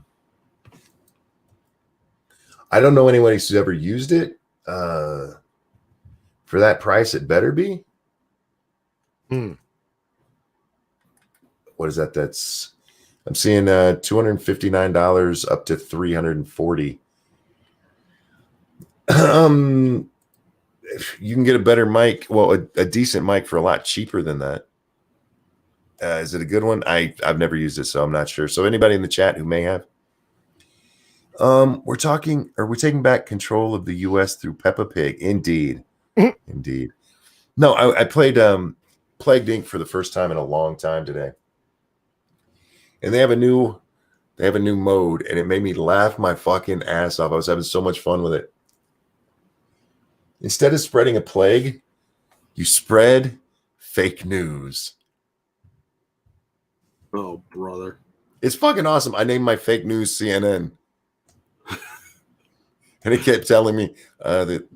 don't know anyone who's ever used it. For that price, it better be. What is that? I'm seeing $259 up to $340. You can get a better mic, well, a decent mic for a lot cheaper than that. Is it a good one? I've never used it, so I'm not sure. So anybody in the chat who may have. We're taking back control of the U.S. through Peppa Pig. Indeed. Indeed. No, I played Plague Inc. for the first time in a long time today. And they have a new mode, and it made me laugh my fucking ass off. I was having so much fun with it. Instead of spreading a plague, you spread fake news. Oh, brother. It's fucking awesome. I named my fake news CNN. And it kept telling me that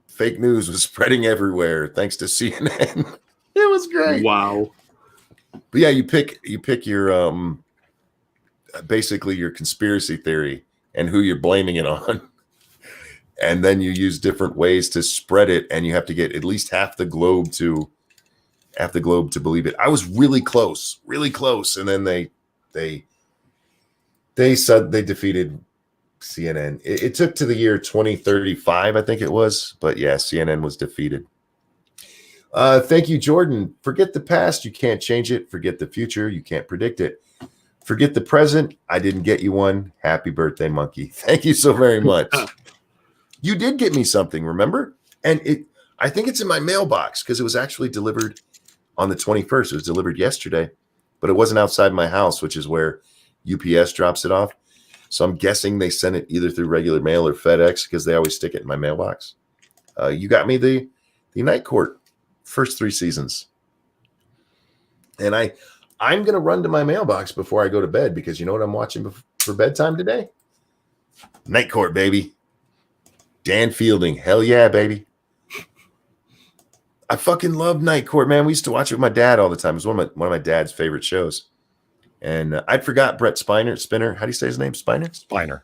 fake news was spreading everywhere thanks to CNN. It was great. Wow. But yeah, you pick your basically your conspiracy theory and who you're blaming it on. And then you use different ways to spread it, and you have to get at least half the globe to believe it. I was really close, and then they said they defeated CNN. It took to the year 2035, I think it was, but yeah, CNN was defeated. Thank you, Jordan. Forget the past, you can't change it. Forget the future, you can't predict it. Forget the present, I didn't get you one. Happy birthday, monkey. Thank you so very much. You did get me something, remember? And I think it's in my mailbox because it was actually delivered on the 21st. It was delivered yesterday, but it wasn't outside my house, which is where UPS drops it off. So I'm guessing they sent it either through regular mail or FedEx because they always stick it in my mailbox. You got me the Night Court first 3 seasons. And I'm going to run to my mailbox before I go to bed because you know what I'm watching for bedtime today? Night Court, baby. Dan Fielding. Hell yeah, baby. I fucking love Night Court, man. We used to watch it with my dad all the time. It was one of my dad's favorite shows. And I'd forgot Brett Spinner. How do you say his name? Spiner.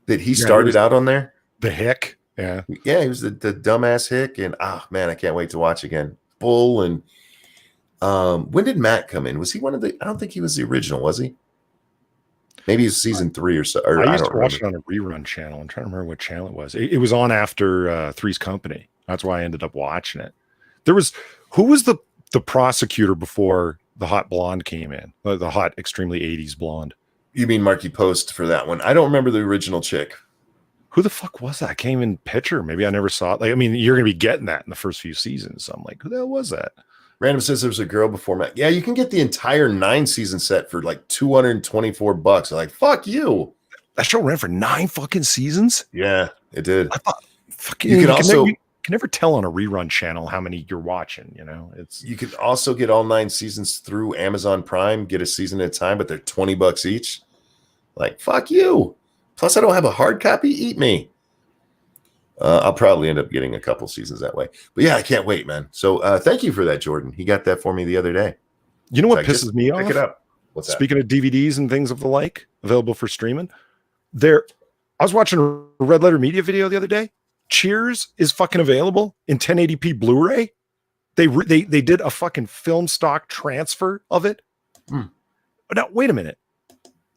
That he started out on there. The hick. Yeah. Yeah, he was the dumbass hick. And man, I can't wait to watch again. Bull and when did Matt come in? Was he one of the? I don't think he was the original, was he? Maybe it was season 3 or so. Or I used to watch it on a rerun channel. I'm trying to remember what channel it was. It was on after Three's Company. That's why I ended up watching it. Who was the prosecutor before the hot blonde came in? The hot, extremely 80s blonde. You mean Marky Post for that one? I don't remember the original chick. Who the fuck was that? Came in picture. Maybe I never saw it. Like, I mean, you're going to be getting that in the first few seasons. So I'm like, who the hell was that? Random says there was a girl before Matt. Yeah, you can get the entire 9-season set for like $224. I'm like, fuck you. That show ran for 9 fucking seasons? Yeah, it did. I thought fucking you can never tell on a rerun channel how many you're watching, you know. You could also get all 9 seasons through Amazon Prime, get a season at a time, but they're $20 each. Like, fuck you. Plus, I don't have a hard copy. Eat me. I'll probably end up getting a couple seasons that way. But yeah, I can't wait, man. So thank you for that, Jordan. He got that for me the other day. You know what It's like, pisses me off? pick it up. What's that? Speaking of DVDs and things of the like available for streaming, I was watching a Red Letter Media video the other day. Cheers is fucking available in 1080p Blu-ray. They did a fucking film stock transfer of it. Now wait a minute.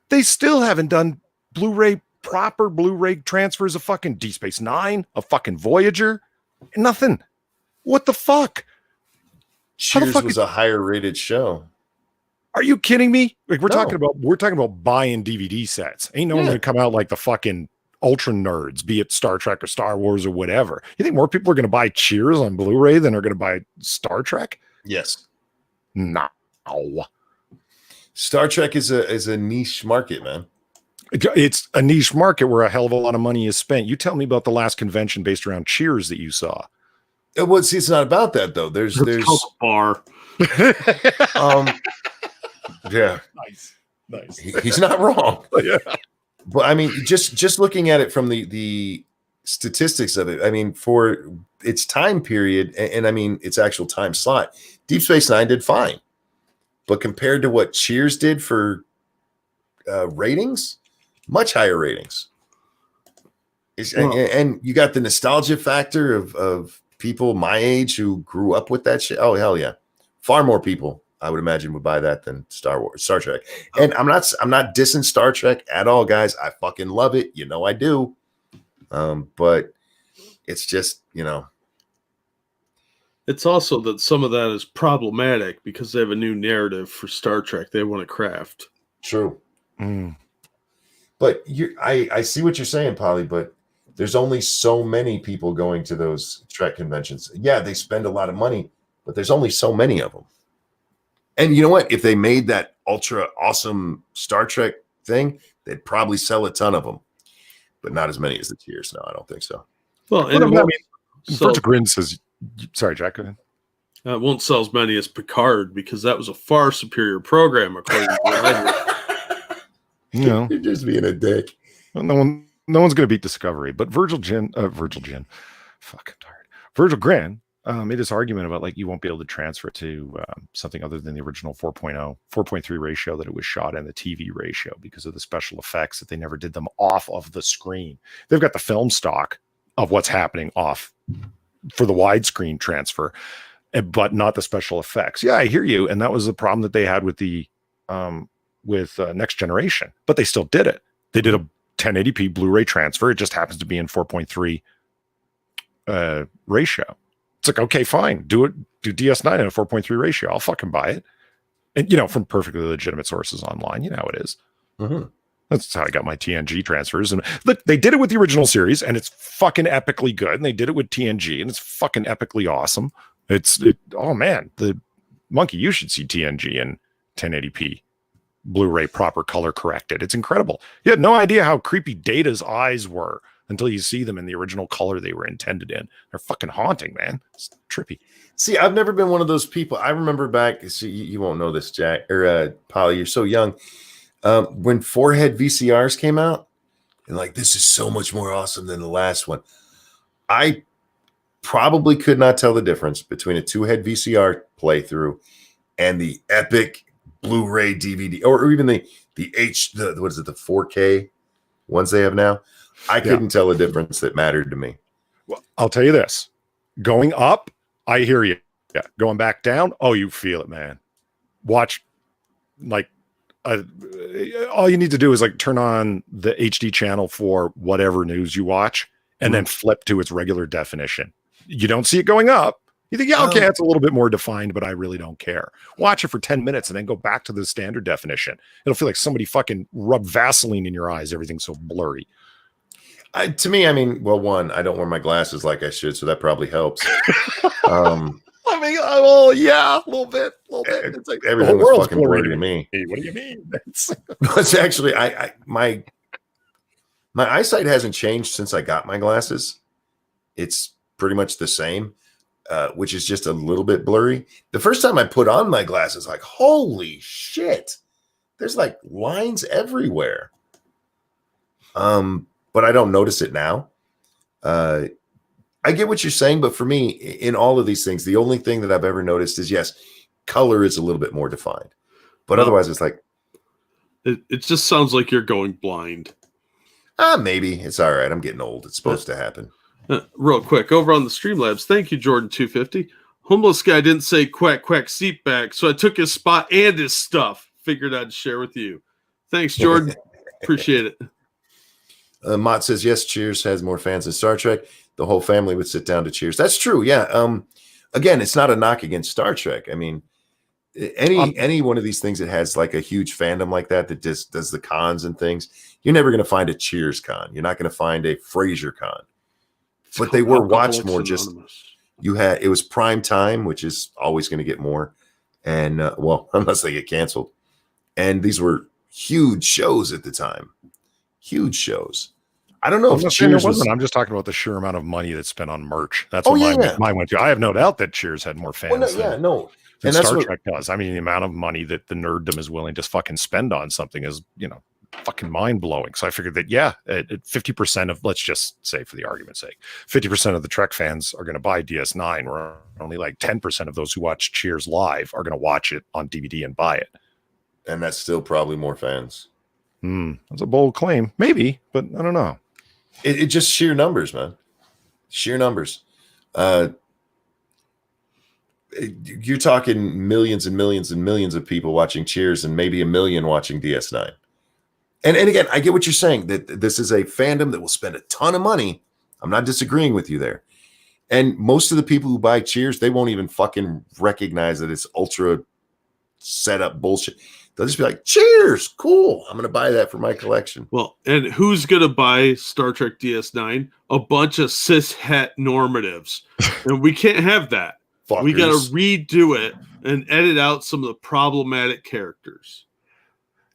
They still haven't done proper Blu-ray transfers of fucking Deep Space Nine, of fucking Voyager. Nothing. What the fuck? Cheers was a higher rated show. Are you kidding me? Like we're talking about buying DVD sets. Ain't no one gonna come out like the fucking ultra nerds, be it Star Trek or Star Wars or whatever. You think more people are gonna buy Cheers on Blu-ray than are gonna buy Star Trek? Yes. No. Star Trek is a niche market, man. It's a niche market where a hell of a lot of money is spent. You tell me about the last convention based around Cheers that you saw. Well, see, it's not about that though. There's bar. Yeah. Nice. He's not wrong. Yeah. But I mean, just looking at it from the statistics of it, I mean, for its time period, and I mean its actual time slot, Deep Space Nine did fine. But compared to what Cheers did for ratings, much higher ratings. And you got the nostalgia factor of people my age who grew up with that shit. Oh, hell yeah. Far more people, I would imagine, would buy that than Star Trek. And I'm not dissing Star Trek at all, guys. I fucking love it. You know I do. But it's just, It's also that some of that is problematic because they have a new narrative for Star Trek they want to craft. True. But I see what you're saying, Polly, but there's only so many people going to those Trek conventions. Yeah, they spend a lot of money, but there's only so many of them. And you know what? If they made that ultra awesome Star Trek thing, they'd probably sell a ton of them, but not as many as the Cheers. No, I don't think so. Well, and Virgil Grin says, sorry, Jack, go ahead. It won't sell as many as Picard because that was a far superior program, according to You're just being a dick. Well, no one's going to beat Discovery, but Virgil Grin, fuck, I'm tired. Virgil Grin made this argument about like you won't be able to transfer it to something other than the original 4.3 ratio that it was shot in, the TV ratio, because of the special effects that they never did them off of the screen. They've got the film stock of what's happening off for the widescreen transfer, but not the special effects. Yeah, I hear you. And that was the problem that they had with the Next Generation, but they still did it. They did a 1080p Blu-ray transfer. It just happens to be in 4.3 ratio. It's like, okay, fine. Do DS9 in a 4.3 ratio. I'll fucking buy it. And, from perfectly legitimate sources online. You know how it is. Mm-hmm. That's how I got my TNG transfers. And look, they did it with the original series and it's fucking epically good. And they did it with TNG and it's fucking epically awesome. Oh man, the monkey, you should see TNG in 1080p Blu-ray proper color corrected. It's incredible. You had no idea how creepy Data's eyes were until you see them in the original color they were intended in. They're fucking haunting, man. It's trippy. See, I've never been one of those people. I remember back, you won't know this, Jack, or Polly, you're so young. When four-head VCRs came out, and like, this is so much more awesome than the last one. I probably could not tell the difference between a two-head VCR playthrough and the epic Blu-ray DVD, or even the 4K ones they have now. I couldn't tell a difference that mattered to me. Well, I'll tell you this. Going up, I hear you. Yeah. Going back down, oh, you feel it, man. Watch, like, all you need to do is like turn on the HD channel for whatever news you watch and then flip to its regular definition. You don't see it going up. You think, yeah, okay, it's a little bit more defined, but I really don't care. Watch it for 10 minutes and then go back to the standard definition. It'll feel like somebody fucking rubbed Vaseline in your eyes. Everything's so blurry. To me, I mean, well, one, I don't wear my glasses like I should, so that probably helps. I mean, well, yeah, a little bit. It's like everything was fucking blurry to me. Hey, what do you mean? It's actually, my eyesight hasn't changed since I got my glasses. It's pretty much the same, which is just a little bit blurry. The first time I put on my glasses, like, holy shit, there's like lines everywhere. But I don't notice it now. I get what you're saying, but for me, in all of these things, the only thing that I've ever noticed is, yes, color is a little bit more defined. But No. otherwise, it's like, It just sounds like you're going blind. maybe it's all right. I'm getting old. It's supposed to happen. Real quick, over on the Streamlabs, thank you, Jordan250. Homeless guy didn't say quack, quack, seat back, so I took his spot and his stuff. Figured I'd share with you. Thanks, Jordan. Appreciate it. Mott says, yes, Cheers has more fans than Star Trek. The whole family would sit down to Cheers. That's true. Yeah. Again, it's not a knock against Star Trek. I mean, any one of these things that has like a huge fandom like that just does the cons and things, you're never going to find a Cheers con. You're not going to find a Frasier con. But they were watched more. Just it was prime time, which is always going to get more, and unless they get canceled. And these were huge shows at the time, huge shows. I don't know if Cheers wasn't. I'm just talking about the sheer amount of money that's spent on merch. That's what mine went to. I have no doubt that Cheers had more fans. Than and Star Trek does. I mean, the amount of money that the nerddom is willing to fucking spend on something is, fucking mind blowing. So I figured that, 50% of, let's just say for the argument's sake, 50% of the Trek fans are going to buy DS9, where only like 10% of those who watch Cheers live are going to watch it on DVD and buy it. And that's still probably more fans. That's a bold claim. Maybe, but I don't know. It just sheer numbers, man. Sheer numbers. You're talking millions and millions and millions of people watching Cheers and maybe 1 million watching DS9. And again, I get what you're saying, that this is a fandom that will spend a ton of money. I'm not disagreeing with you there. And most of the people who buy Cheers, they won't even fucking recognize that it's ultra set up bullshit. They'll just be like, Cheers, cool. I'm going to buy that for my collection. Well, and who's going to buy Star Trek DS9? A bunch of cis-het normatives. And we can't have that. Fuckers. We got to redo it and edit out some of the problematic characters.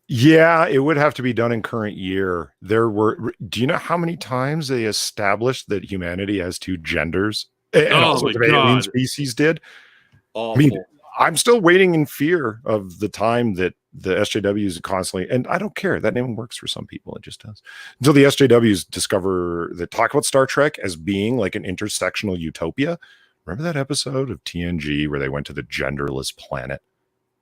Yeah, it would have to be done in current year. Do you know how many times they established that humanity has two genders? And also the alien species did? Awful. I mean, I'm still waiting in fear of the time that the SJWs constantly, and I don't care, that name works for some people, it just does. Until the SJWs talk about Star Trek as being like an intersectional utopia. Remember that episode of TNG where they went to the genderless planet?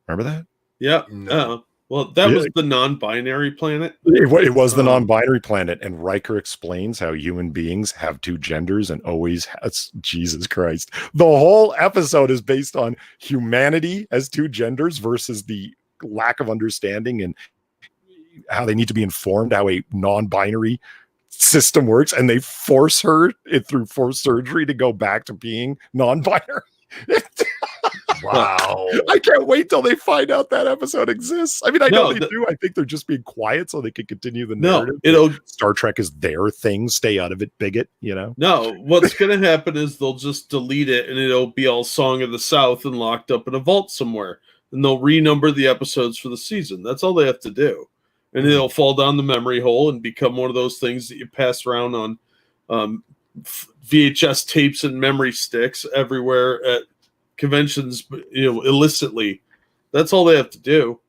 Remember that? Yeah. No. Well, that was the non-binary planet. It was the non-binary planet, and Riker explains how human beings have two genders and always has. Jesus Christ. The whole episode is based on humanity as two genders versus the lack of understanding and how they need to be informed how a non-binary system works, and they force her through forced surgery to go back to being non-binary. Wow. I can't wait till they find out that episode exists. I mean, I know they do. I think they're just being quiet so they can continue the narrative. Star Trek is their thing. Stay out of it, bigot, No, what's going to happen is they'll just delete it and it'll be all Song of the South and locked up in a vault somewhere. And they'll renumber the episodes for the season. That's all they have to do. And it'll fall down the memory hole and become one of those things that you pass around on VHS tapes and memory sticks everywhere at conventions, illicitly. That's all they have to do.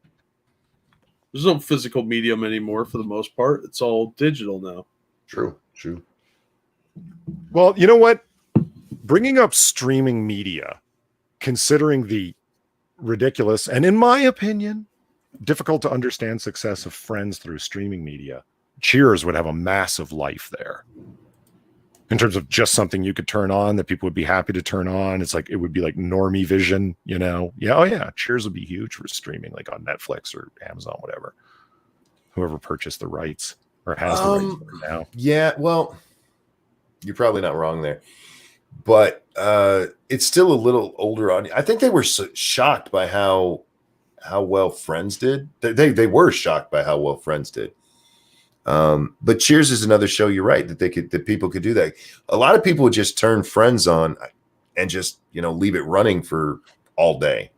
There's no physical medium anymore for the most part. It's all digital now. True. Well, you know what? Bringing up streaming media, considering the ridiculous and, in my opinion, difficult to understand success of Friends through streaming media, Cheers would have a massive life there. In terms of just something you could turn on that people would be happy to turn on. It's like, it would be like normie vision, Yeah. Oh yeah. Cheers would be huge for streaming, like on Netflix or Amazon, whatever. Whoever purchased the rights or has the rights right now. Yeah. Well, you're probably not wrong there, but it's still a little older audience. I think they were shocked by how well Friends did. They were shocked by how well Friends did. But Cheers is another show. You're right that people could do that. A lot of people would just turn Friends on and just leave it running for all day.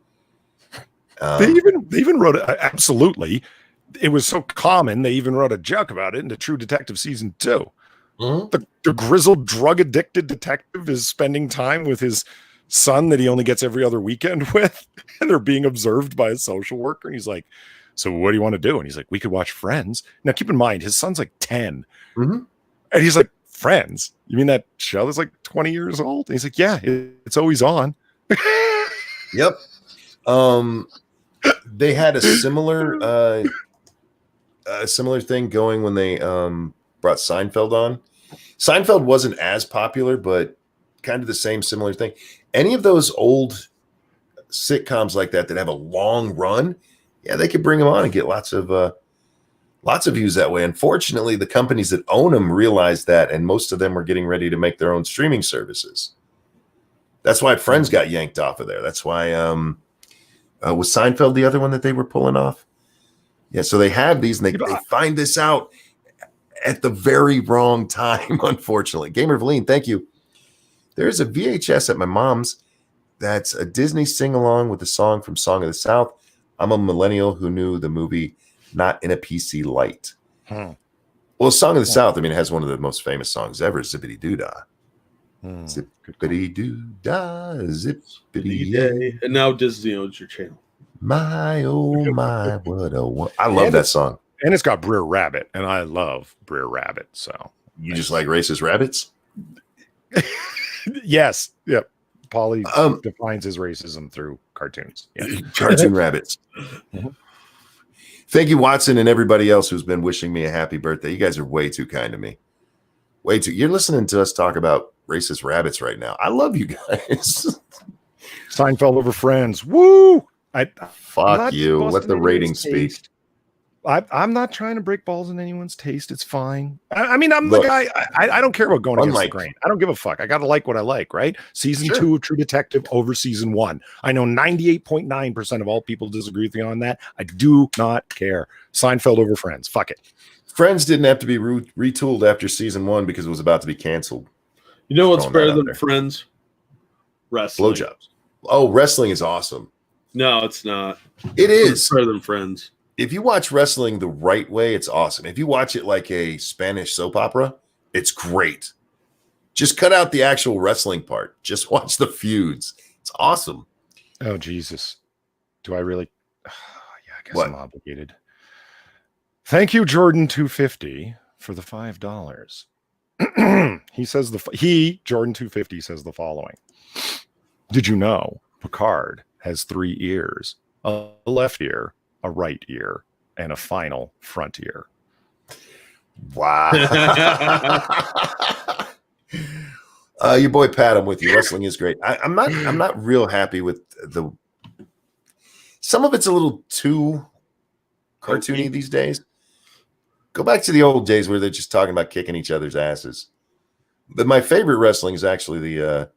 They even wrote absolutely. It was so common they even wrote a joke about it into True Detective season 2. Mm-hmm. The grizzled drug addicted detective is spending time with his son that he only gets every other weekend with, and they're being observed by a social worker, and he's like, so what do you want to do? And he's like, we could watch Friends. Now, keep in mind, his son's like 10. Mm-hmm. And he's like, Friends? You mean that show that's like 20 years old? And he's like, yeah, it's always on. Yep. They had a similar thing going when they brought Seinfeld on. Seinfeld wasn't as popular, but kind of the same similar thing. Any of those old sitcoms like that have a long run, yeah, they could bring them on and get lots of views that way. Unfortunately, the companies that own them realized that, and most of them were getting ready to make their own streaming services. That's why Friends got yanked off of there. That's why was Seinfeld the other one that they were pulling off? Yeah, so they have these, and they find this out at the very wrong time, unfortunately. Gamer Valine, thank you. There's a VHS at my mom's that's a Disney sing-along with the song from Song of the South. I'm a millennial who knew the movie not in a PC light. Well, Song of the South, I mean, it has one of the most famous songs ever, Zippity Doo Dah. Zippity Doo Dah, Zippity Day. And now Disney owns your channel. My, oh my, what a one. I love that song. And it's got Brer Rabbit, and I love Brer Rabbit. So you just like racist rabbits? Yes. Yep. Polly defines his racism through cartoons. Yeah. Cartoon rabbits. Thank you, Watson, and everybody else who's been wishing me a happy birthday. You guys are way too kind to me. Way too. You're listening to us talk about racist rabbits right now. I love you guys. Seinfeld over Friends. Woo! Fuck you. Let the ratings speak. I'm not trying to break balls in anyone's taste. It's fine. I mean, I'm the guy. I don't care about going against the grain. I don't give a fuck. I got to like what I like, right? Season 2 of True Detective over season 1. I know 98.9% of all people disagree with me on that. I do not care. Seinfeld over Friends. Fuck it. Friends didn't have to be retooled after season 1 because it was about to be canceled. You know what's better than Friends? Wrestling. Blowjobs. Oh, wrestling is awesome. No, it's not. It is. It's better than Friends. If you watch wrestling the right way, it's awesome. If you watch it like a Spanish soap opera, it's great. Just cut out the actual wrestling part. Just watch the feuds. It's awesome. Oh, Jesus. Do I really? Yeah, I guess I'm obligated. Thank you, Jordan250, for the $5. He says Jordan250 says the following. Did you know Picard has 3 ears? A left ear, a right ear, and a final front ear. Wow. Your boy Pat, I'm with you. Wrestling is great. I'm not real happy with some of it's a little too cartoony these days. Go back to the old days where they're just talking about kicking each other's asses. But my favorite wrestling is actually the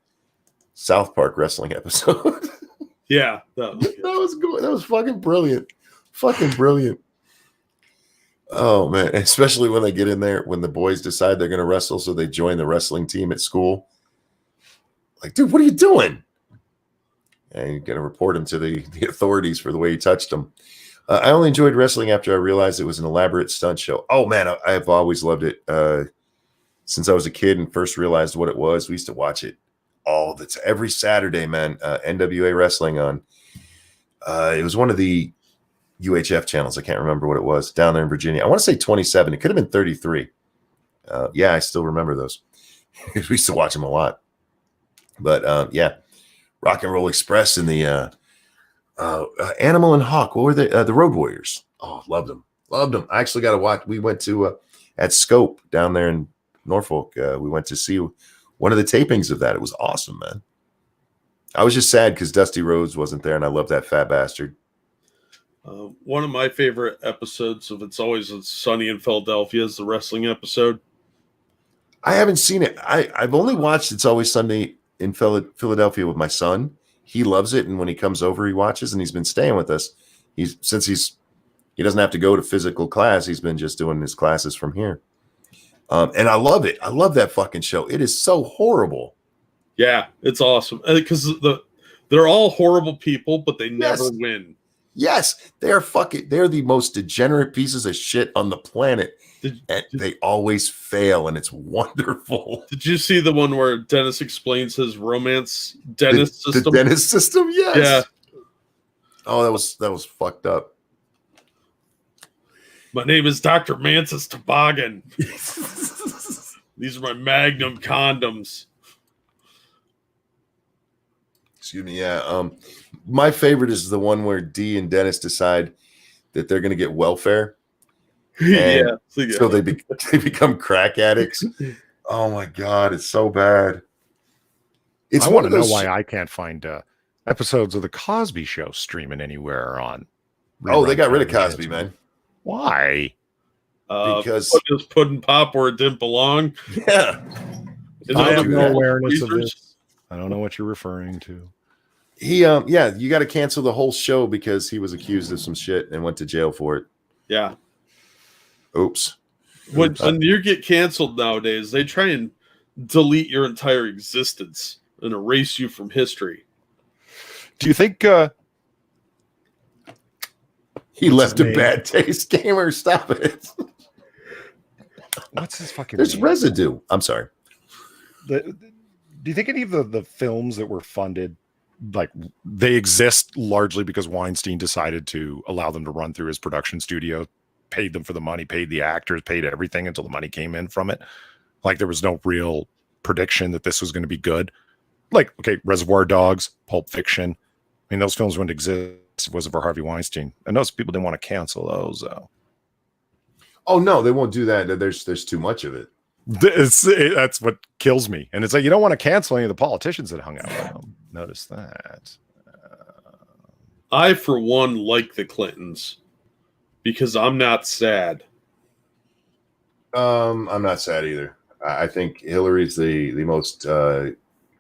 South Park wrestling episode. Yeah, that was good. That was fucking brilliant. Fucking brilliant. Oh man, especially when they get in there, when the boys decide they're going to wrestle, so they join the wrestling team at school. Like, dude, what are you doing? And you're going to report him to the authorities for the way he touched them. I only enjoyed wrestling after I realized it was an elaborate stunt show. Oh man, I've always loved it since I was a kid and first realized what it was. We used to watch it every Saturday, man. NWA wrestling on. It was one of the UHF channels. I can't remember what it was down there in Virginia. I want to say 27. It could have been 33. Yeah, I still remember those. We used to watch them a lot. But yeah, Rock and Roll Express and the Animal and Hawk. What were they? The Road Warriors. Oh, loved them. Loved them. I actually got to watch. We went to at Scope down there in Norfolk. We went to see one of the tapings of that. It was awesome, man. I was just sad because Dusty Rhodes wasn't there, and I love that fat bastard. One of my favorite episodes of It's Always Sunny in Philadelphia is the wrestling episode. I haven't seen it. I've only watched It's Always Sunny in Philadelphia with my son. He loves it, and when he comes over, he watches, and he's been staying with us. He doesn't have to go to physical class. He's been just doing his classes from here. And I love it. I love that fucking show. It is so horrible. Yeah, it's awesome because they're all horrible people, but they never win. Yes, they're the most degenerate pieces of shit on the planet. They always fail, and it's wonderful. Did you see the one where Dennis explains his romance system? The dentist system, yes. Yeah. Oh, that was fucked up. My name is Dr. Mantis Toboggan. These are my Magnum condoms. Excuse me. Yeah. My favorite is the one where Dee and Dennis decide that they're going to get welfare. Yeah. So they become crack addicts. Oh my God, it's so bad. It's I one want of to know those. why I can't find episodes of the Cosby Show streaming anywhere on. Oh, they rerun got rid of television. Cosby, man. Why? Because just putting pop where it didn't belong. yeah, In I other have no that. awareness of freezers. this. I don't know what you're referring to. he yeah, you got to cancel the whole show because he was accused of some shit and went to jail for it. Yeah. Oops. When you get canceled nowadays, they try and delete your entire existence and erase you from history. Do you think He What's left his a name? bad taste. Gamer, stop it. what's his fucking There's name? residue. I'm sorry. Do you think any of the films that were funded, like they exist largely because Weinstein decided to allow them to run through his production studio, paid them for the money, paid the actors, paid everything until the money came in from it? Like there was no real prediction that this was going to be good. Like, okay, Reservoir Dogs, Pulp Fiction. I mean, those films wouldn't exist if it wasn't for Harvey Weinstein. And those people didn't want to cancel those, though. Oh no, they won't do that. There's too much of it. That's what kills me. And it's like, you don't want to cancel any of the politicians that hung out with him. Notice that. I, for one, like the Clintons because I'm not sad. I'm not sad either. I think Hillary's the most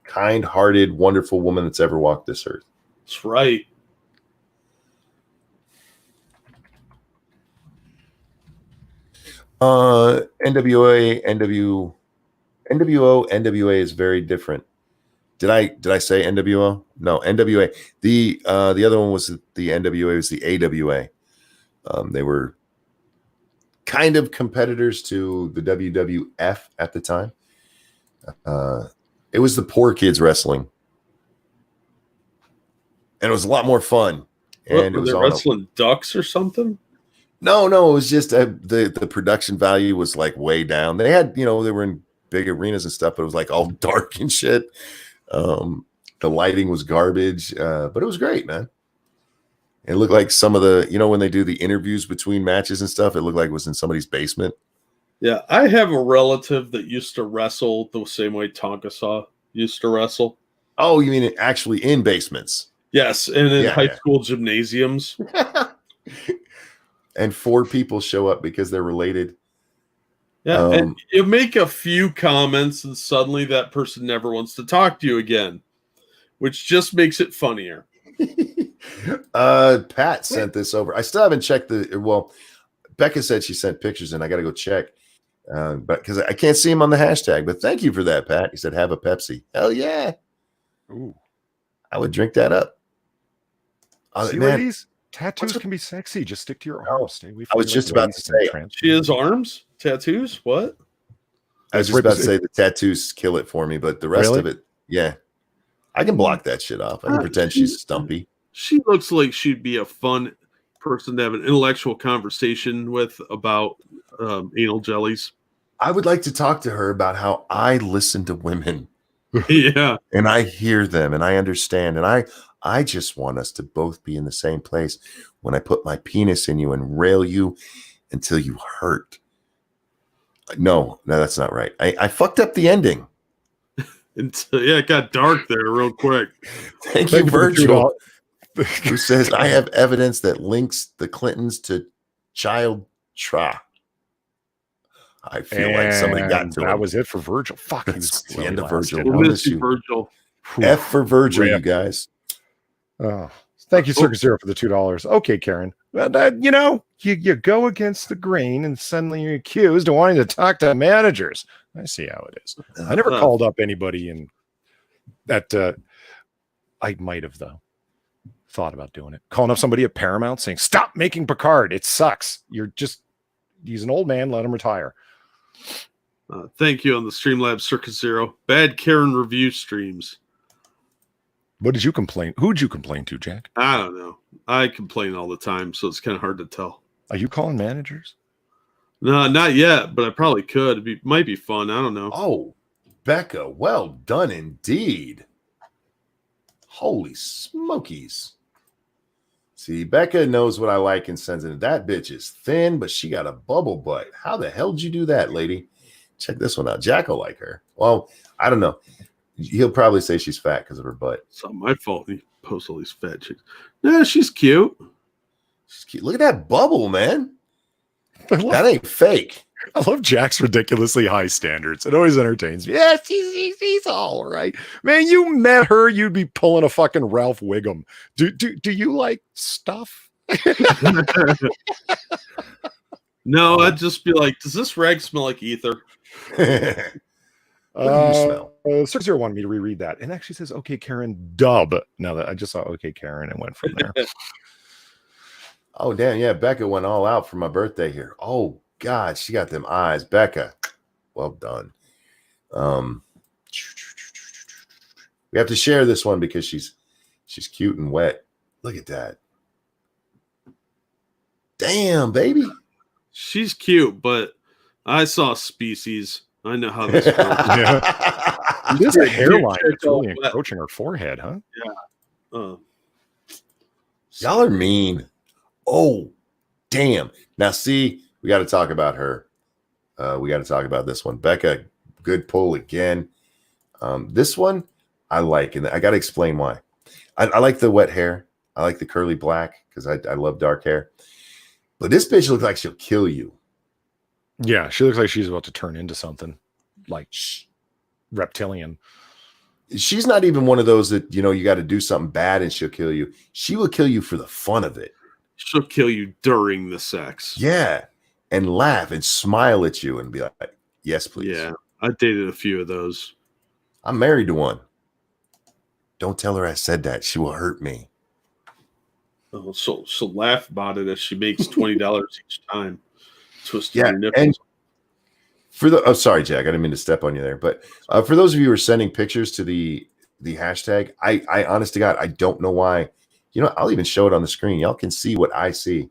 kind-hearted, wonderful woman that's ever walked this earth. That's right. NWA, NWO, NWA is very different. Did I say NWO? No, NWA. The other one was the NWA was the AWA. They were kind of competitors to the WWF at the time. It was the poor kids wrestling, and it was a lot more fun. And it was all wrestling ducks or something. No, it was just the production value was like way down. They had, they were in big arenas and stuff, but it was like all dark and shit. The lighting was garbage, but it was great, man. It looked like some of the, when they do the interviews between matches and stuff, it looked like it was in somebody's basement. Yeah, I have a relative that used to wrestle the same way Tonka Saw used to wrestle. Oh, you mean actually in basements? Yes, and in high school gymnasiums. And 4 people show up because they're related. Yeah, and you make a few comments and suddenly that person never wants to talk to you again, which just makes it funnier. Pat sent this over. I still haven't checked Becca said she sent pictures and I got to go check. But because I can't see him on the hashtag, but thank you for that, Pat. He said, have a Pepsi. Hell yeah. Ooh. I would drink that up. See, ladies, tattoos can be sexy. Just stick to your arms. Stay away from I was just about to say, she has arms? Tattoos? What? I was just about to say the tattoos kill it for me, but the rest of it, yeah. I can block that shit off. I can pretend she's stumpy. She looks like she'd be a fun person to have an intellectual conversation with about anal jellies. I would like to talk to her about how I listen to women. Yeah. And I hear them and I understand. And I just want us to both be in the same place when I put my penis in you and rail you until you hurt. No, that's not right. I fucked up the ending. It got dark there real quick. Thank you, Virgil, who says, I have evidence that links the Clintons to child tra. I feel like somebody got to that him. was it for Virgil. Fuck, That's the end of Virgil. We'll miss you, Virgil. F for Virgil, you guys. Oh, thank you, Circus Zero, for the $2. Okay, Karen. Well, you go against the grain and suddenly you're accused of wanting to talk to managers. I see how it is. I never called up anybody in that. I might have, though, thought about doing it. Calling up somebody at Paramount saying, stop making Picard. It sucks. He's an old man. Let him retire. Thank you on the Streamlabs Circus Zero. Bad Karen review streams. What did you complain? Who'd you complain to, Jack? I don't know. I complain all the time, so it's kind of hard to tell. Are you calling managers? No, not yet, but I probably could. Might be fun. I don't know. Oh, Becca, well done indeed. Holy smokies. See, Becca knows what I like and sends it. That bitch is thin, but she got a bubble butt. How the hell did you do that, lady? Check this one out. Jack will like her. Well, I don't know. He'll probably say she's fat because of her butt. It's not my fault. He posts all these fat chicks. Yeah, she's cute. She's cute. Look at that bubble, man. I That ain't fake. love Jack's ridiculously high standards. It always entertains me. Yeah, she's all right. Man, you met her, you'd be pulling a fucking Ralph Wiggum. Do you like stuff? No, I'd just be like, does this rag smell like ether? What do you smell? 60 wanted me to reread that. And actually says, okay, Karen, dub. Now that I just saw okay, Karen, and went from there. Oh, damn. Yeah, Becca went all out for my birthday here. Oh, God, she got them eyes. Becca, well done. We have to share this one because she's cute and wet. Look at that. Damn, baby. She's cute, but I saw Species. I know how this goes. Yeah. This is a hairline Chick that's really all wet. encroaching her forehead, huh? Y'all are mean. Oh, damn. Now, see, we got to talk about her. We got to talk about this one. Becca, good pull again. This one I like, and I got to explain why. I like the wet hair. I like the curly black because I love dark hair. But this bitch looks like she'll kill you. Yeah, she looks like she's about to turn into something like reptilian. She's not even one of those that, you know, you got to do something bad and she'll kill you. She will kill you for the fun of it. She'll kill you during the sex. Yeah. And laugh and smile at you and be like, yes, please. Yeah. I dated a few of those. I'm married to one. Don't tell her I said that. She will hurt me. Oh, so laugh about it as she makes $20 each time. Twisting Yeah, your nipples. and for the sorry, Jack, I didn't mean to step on you there, but for those of you who are sending pictures to the hashtag, I honest to God, I don't know why. You know, I'll even show it on the screen. Y'all can see what I see.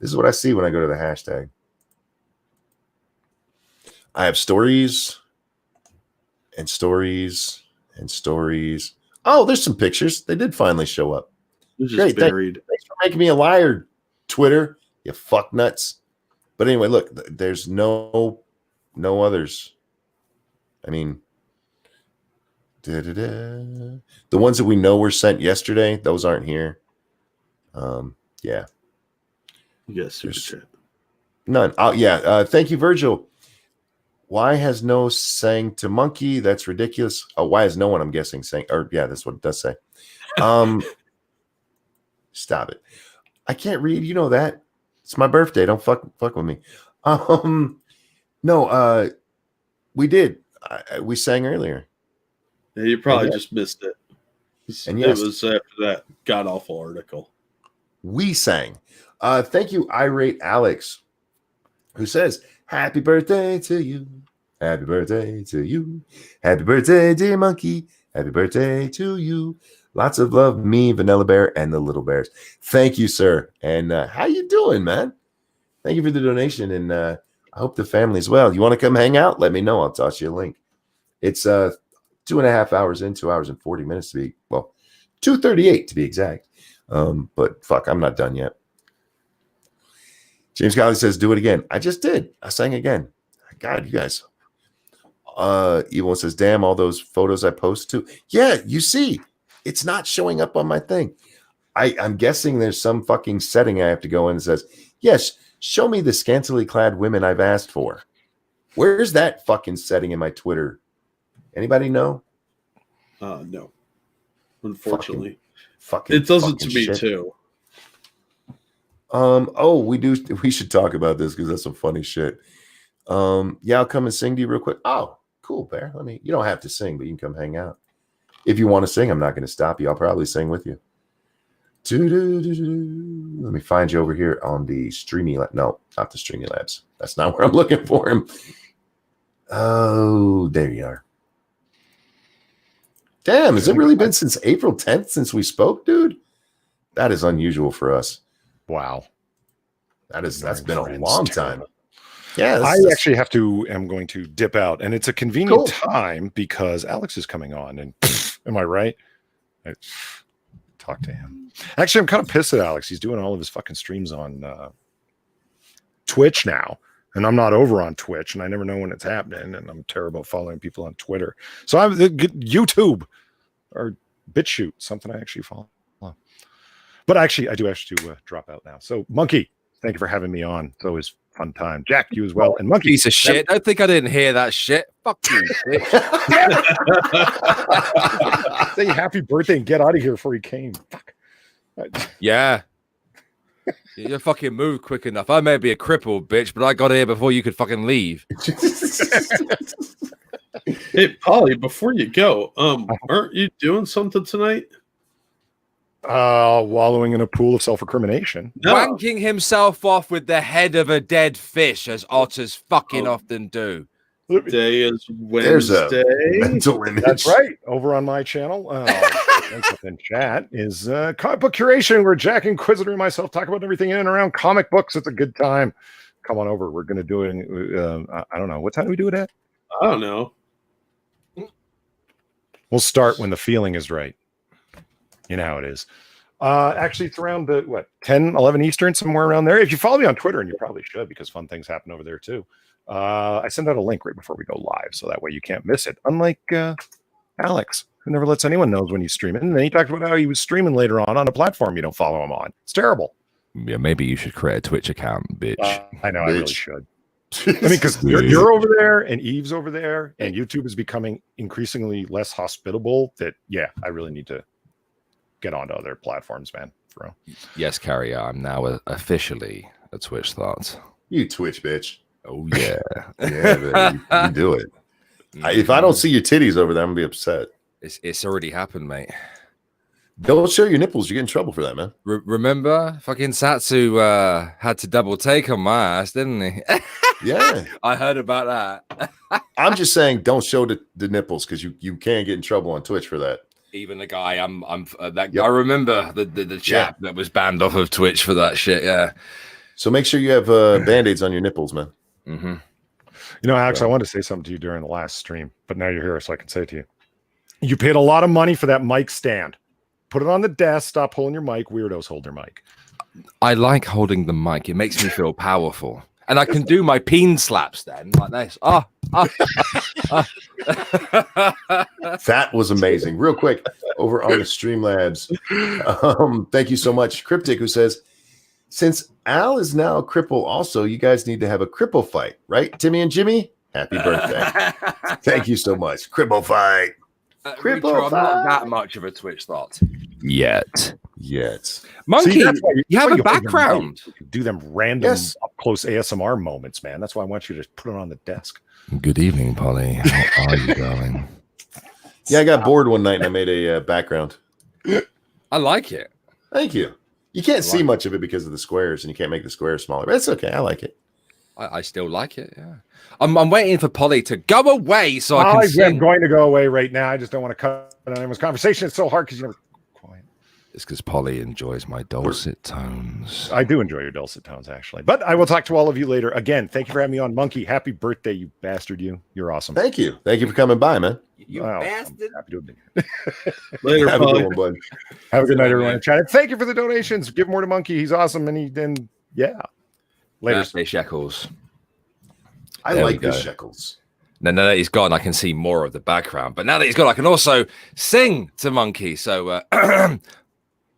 This is what I see when I go to the hashtag. I have stories and stories and stories. Oh, there's some pictures. They did finally show up. It's just Great. buried. Thanks for making me a liar, Twitter. You fuck nuts. But anyway, look, there's no others. I mean, the ones that we know were sent yesterday, those aren't here. Yeah. Yes, super chat. None. Oh, yeah. Thank you, Virgil. Why has no sang to monkey? That's ridiculous. Oh, why has no one, I'm guessing, saying, or yeah, that's what it does say. Stop it. I can't read. You know that. It's my birthday. Don't fuck with me. No, we did. We sang earlier. Yeah, you probably Yeah. just missed it. And It yes. was after that god awful article. We sang. Thank you, Irate Alex, who says, happy birthday to you. Happy birthday to you. Happy birthday, dear monkey. Happy birthday to you. Lots of love, me, Vanilla Bear, and the Little Bears. Thank you, sir. And how you doing, man? Thank you for the donation, and I hope the family's well. You want to come hang out? Let me know. I'll toss you a link. It's 2.5 hours in, 2 hours and 40 minutes to be, well, 2:38 to be exact. But fuck, I'm not done yet. James Golly says, do it again. I just did. I sang again. God, you guys. Evil says, damn, all those photos I post too. Yeah, you see, it's not showing up on my thing. I'm guessing there's some fucking setting I have to go in that says, yes, show me the scantily clad women I've asked for. Where's that fucking setting in my Twitter? Anybody know? No. Unfortunately. Fucking It does it to fucking me shit. too. We should talk about this because that's some funny shit. Yeah, I'll come and sing to you real quick. Oh, cool, Bear. You don't have to sing, but you can come hang out. If you want to sing, I'm not going to stop you. I'll probably sing with you. Let me find you over here on the Streamy Lab. No, not the Streamy Labs. That's not where I'm looking for him. Oh, there you are. Damn, has it really been since April 10th since we spoke, dude? That is unusual for us. Wow. That's been a Friends, long terrible. time. Yeah, I actually am going to dip out, and it's a convenient Cool. time because Alex is coming on, and am I right? Talk to him. Actually, I'm kind of pissed at Alex. He's doing all of his fucking streams on Twitch now, and I'm not over on Twitch, and I never know when it's happening, and I'm terrible at following people on Twitter. So I'm YouTube or BitChute, something I actually follow. But actually, I do have to drop out now. So, Monkey, thank you for having me on. It's always fun time. Jack, you as well. And Monkey. Piece of shit. Don't think I didn't hear that shit. Fuck you, bitch. Say happy birthday and get out of here before he came. Fuck. Yeah. You fucking move quick enough. I may be a cripple, bitch, but I got here before you could fucking leave. Hey, Polly, before you go, aren't you doing something tonight? Wallowing in a pool of self-recrimination. No. Wanking himself off with the head of a dead fish, as otters fucking often do. Today is There's a Wednesday. mental image. That's right. Over on my channel, in chat is comic book curation, where Jack, Inquisitor, and myself talk about everything in and around comic books. It's a good time. Come on over. We're going to do it. I don't know. What time do we do it at? I don't know. We'll start when the feeling is right. You know how it is. Actually, it's around the 10, 11 Eastern, somewhere around there. If you follow me on Twitter, and you probably should, because fun things happen over there too. I send out a link right before we go live, so that way you can't miss it. Unlike Alex, who never lets anyone know when he's streaming. And then he talked about how he was streaming later on a platform you don't follow him on. It's terrible. Yeah, maybe you should create a Twitch account, bitch. I know, I really should. I mean, because you're over there, and Eve's over there, and YouTube is becoming increasingly less hospitable. That, yeah, I really need to get onto other platforms, man. For real. Yes, Carrier, I'm now officially a Twitch thought. You Twitch bitch. Oh, yeah. Yeah, baby. You do it. If I don't see your titties over there, I'm going to be upset. It's already happened, mate. Don't show your nipples. You get in trouble for that, man. Remember? Fucking Satsu had to double take on my ass, didn't he? Yeah. I heard about that. I'm just saying don't show the nipples, because you can get in trouble on Twitch for that. Even the guy, I remember the chap that was banned off of Twitch for that shit, yeah. So make sure you have Band-Aids on your nipples, man. Mm-hmm. You know, Alex, I wanted to say something to you during the last stream, but now you're here, so I can say it to you. You paid a lot of money for that mic stand. Put it on the desk. Stop holding your mic. Weirdos hold their mic. I like holding the mic. It makes me feel powerful. And I can do my peen slaps then, like this. That was amazing. Real quick, over on the Streamlabs. Thank you so much. Cryptic, who says, since Al is now a cripple also, you guys need to have a cripple fight, right? Timmy and Jimmy, happy birthday. Thank you so much. Cripple fight. Cripple fight. I'm not that much of a Twitch thought. Yet. See, Monkey, that's why you have a hold your background. mic. Do them random up-close ASMR moments, man. That's why I want you to put it on the desk. Good evening, Polly. How are you, darling? Yeah, I got bored one night and I made a background. I like it. Thank you. You can't see much of it because of the squares, and you can't make the squares smaller. But it's okay. I like it. I still like it, yeah. I'm waiting for Polly to go away so I can sing. I'm going to go away right now. I just don't want to cut on anyone's conversation. It's so hard because you're never quiet. It's because Polly enjoys my dulcet tones. I do enjoy your dulcet tones, actually. But I will talk to all of you later. Again, thank you for having me on. Monkey, happy birthday, you bastard, you. You're awesome. Thank you. Thank you for coming by, man. You bastard. I'm happy to have been here. Later, Have a Polly. good one, bud. Have a good night, everyone in chat. And thank you for the donations. Give more to Monkey. He's awesome. And yeah. Later. Birthday shekels. I There like we the go. shekels. Now that he's gone, I can see more of the background. But now that he's gone, I can also sing to Monkey. So,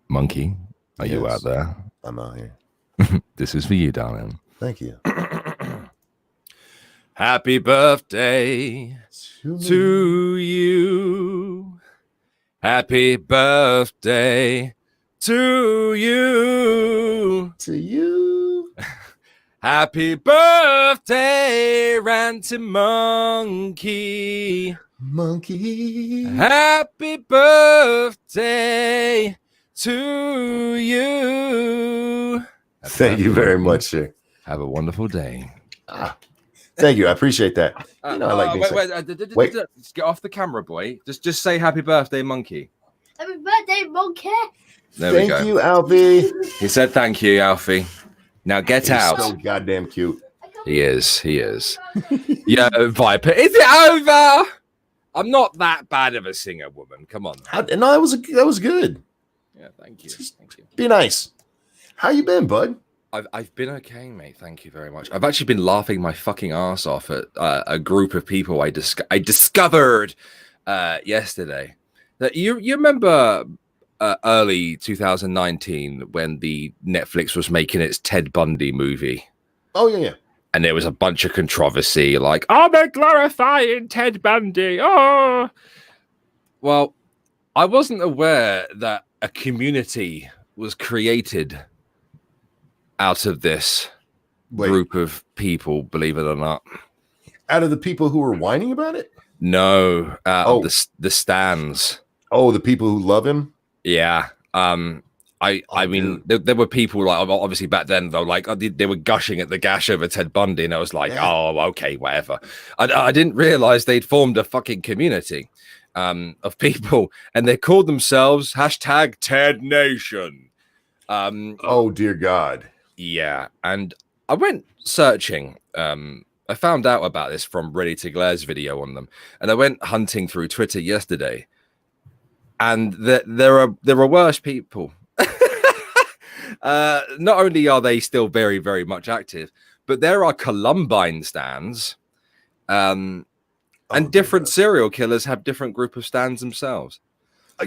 Monkey, are you out there? I'm out here. This is for you, darling. Thank you. Happy birthday to you. Happy birthday to you. To you. Happy birthday, Ranting Monkey. Monkey. Happy birthday to you. Thank you very much, sir. Have a wonderful day. Thank you. I appreciate that. You know, I like being wait. Just get off the camera, boy. Just say happy birthday, Monkey. Happy birthday, monkey. There we go. Thank you, Alfie. He said thank you, Alfie. Now get He's out. so goddamn cute. He is. Yeah, Viper. Is it over? I'm not that bad of a singer, woman. Come on. No, that was good. Yeah, thank you. Thank you. Be nice. How you been, bud? I've been okay, mate. Thank you very much. I've actually been laughing my fucking ass off at a group of people I discovered yesterday. That you remember early 2019 when the Netflix was making its Ted Bundy movie? Oh yeah. And there was a bunch of controversy, like, "Oh, they're glorifying Ted Bundy." Oh, well, I wasn't aware that a community was created out of this group of people, believe it or not. Out of the people who were whining about it? No, the stands. Oh, the people who love him? Yeah. I mean, there were people like, obviously back then, though, like they were gushing at the gash over Ted Bundy, and I was like, oh, okay, whatever. I didn't realize they'd formed a fucking community of people, and they called themselves #TedNation. Oh dear God. Yeah, and I went searching. I found out about this from Ready to Glare's video on them, and I went hunting through Twitter yesterday, and there are worse people. Not only are they still very, very much active, but there are Columbine stands, and different serial killers have different group of stands themselves.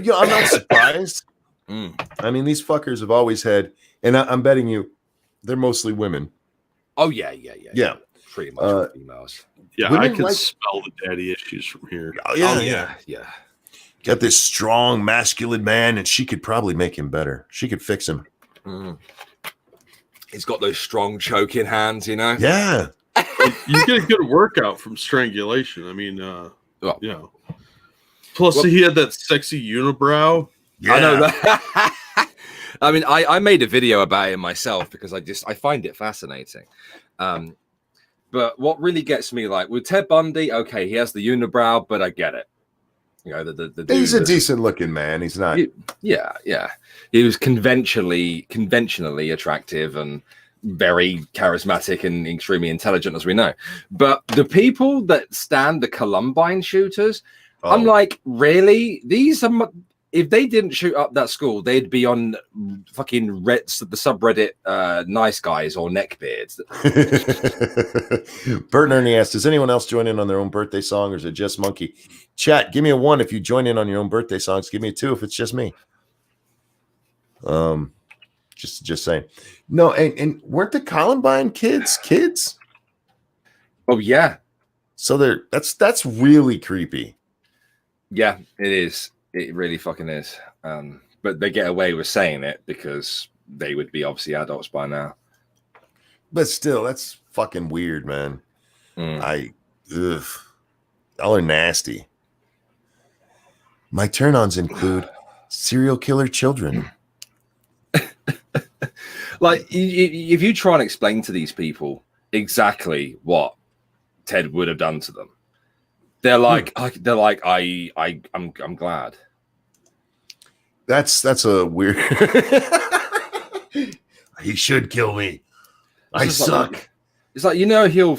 Yeah, I'm not surprised. I mean, these fuckers have always had, and I'm betting you, they're mostly women. Oh yeah. Pretty much females. Yeah, women I can smell the daddy issues from here. Oh yeah. Got this strong, masculine man, and she could probably make him better. She could fix him. He's got those strong choking hands, you know. Yeah. You get a good workout from strangulation. I mean, Plus, he had that sexy unibrow. Yeah. I know that. I mean, I made a video about it myself because I find it fascinating. But what really gets me, like with Ted Bundy, okay, he has the unibrow, but I get it. You know, the he's a decent looking man. He's not. Yeah. He was conventionally attractive and very charismatic and extremely intelligent, as we know. But the people that stand the Columbine shooters, I'm like, really? These are. If they didn't shoot up that school, they'd be on fucking the subreddit nice guys or neckbeards. Bert and Ernie asked, does anyone else join in on their own birthday song, or is it just Monkey? Chat, give me a 1 if you join in on your own birthday songs. Give me a 2 if it's just me. Just saying. No, and weren't the Columbine kids? Oh yeah. So that's really creepy. Yeah, it is. It really fucking is. But they get away with saying it because they would be obviously adults by now. But still, that's fucking weird, man. Y'all are nasty. My turn-ons include serial killer children. Like, if you try and explain to these people exactly what Ted would have done to them, they're like, I'm glad. That's a weird. He should kill me. I suck. It's like, you know, he'll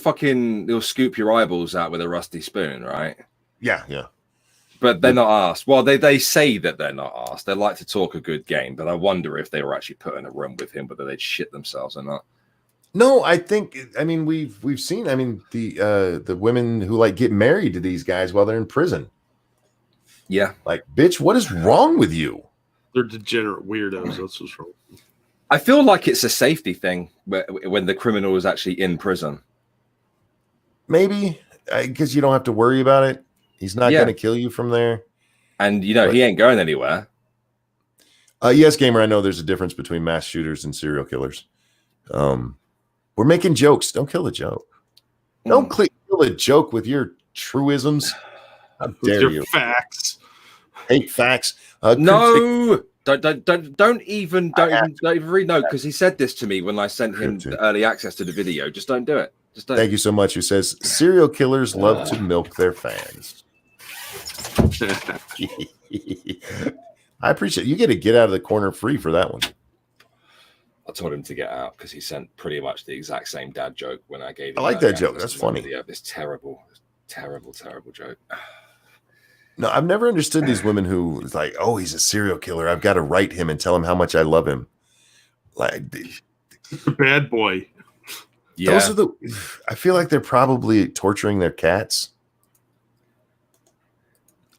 scoop your eyeballs out with a rusty spoon, right? Yeah. But they're not asked. Well, they say that they're not asked. They like to talk a good game, but I wonder if they were actually put in a room with him, whether they'd shit themselves or not. No, I mean, we've seen, I mean, the women who like get married to these guys while they're in prison. Yeah. Like, bitch, what is wrong with you? They're degenerate weirdos. That's what's wrong. I feel like it's a safety thing when the criminal is actually in prison. Maybe because you don't have to worry about it. He's not going to kill you from there. And, you know, he ain't going anywhere. Yes, Gamer, I know there's a difference between mass shooters and serial killers. We're making jokes. Don't kill the joke. Don't kill a joke with your truisms. How dare you? Facts. Hate facts. No, don't even read note, because he said this to me when I sent him the early access to the video. Just don't do it. Just don't. Thank you so much. Who says serial killers love to milk their fans? I appreciate it. You get to get out of the corner free for that one. I told him to get out because he sent pretty much the exact same dad joke when I gave him. I like that joke. That's funny. Video. This terrible joke. No, I've never understood these women who is like, oh, he's a serial killer. I've got to write him and tell him how much I love him. Like, Bad boy. Yeah. those are the. I feel like they're probably torturing their cats.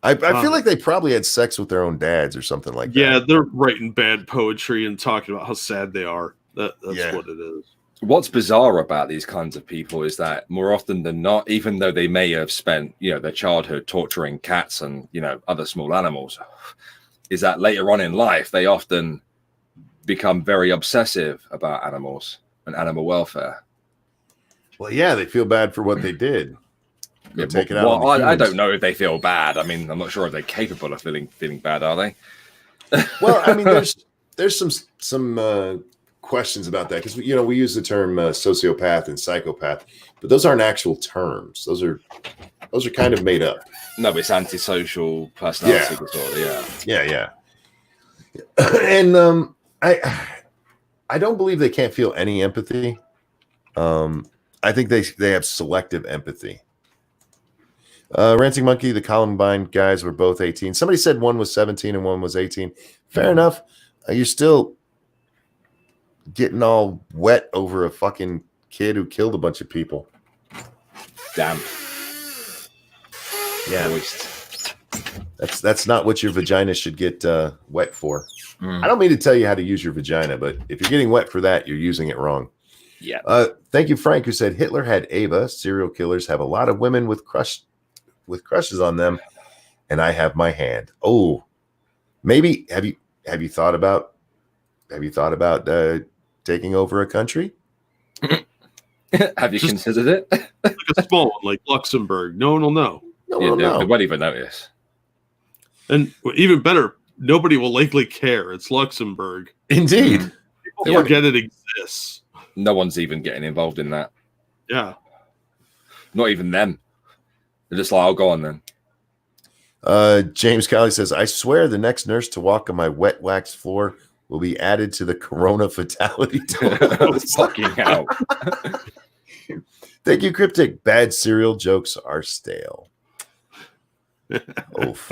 I feel like they probably had sex with their own dads or something like that. Yeah, they're writing bad poetry and talking about how sad they are. That's Yeah. what it is. What's bizarre about these kinds of people is that more often than not, even though they may have spent, their childhood torturing cats and, other small animals, is that later on in life, they often become very obsessive about animals and animal welfare. Well, yeah, they feel bad for what they did. Yeah, Take it out on the I humans. don't know if they feel bad. I mean, I'm not sure if they're capable of feeling bad, are they? Well, I mean, there's some questions about that because we use the term sociopath and psychopath, but those aren't actual terms. Those are kind of made up. No, it's antisocial personality disorder. Yeah. And I don't believe they can't feel any empathy. I think they have selective empathy. Ranting Monkey, the Columbine guys were both 18. Somebody said one was 17 and one was 18. Fair enough. You're still getting all wet over a fucking kid who killed a bunch of people. Damn. Yeah. Moist. That's not what your vagina should get wet for. I don't mean to tell you how to use your vagina, but if you're getting wet for that, you're using it wrong. Yeah. Thank you, Frank, who said Hitler had Ava. Serial killers have a lot of women with crushes on them, and I have my hand. Oh, maybe have you thought about taking over a country? Have you considered it? Like a small one, like Luxembourg. No one will know. No, They won't even notice. And even better, nobody will likely care. It's Luxembourg. Indeed. People forget it exists. No one's even getting involved in that. Yeah. Not even them. They're just like, I'll go on then. James Cowley says, I swear the next nurse to walk on my wet wax floor will be added to the corona fatality total. Fucking hell. Thank you, Cryptic. Bad cereal jokes are stale. Oof.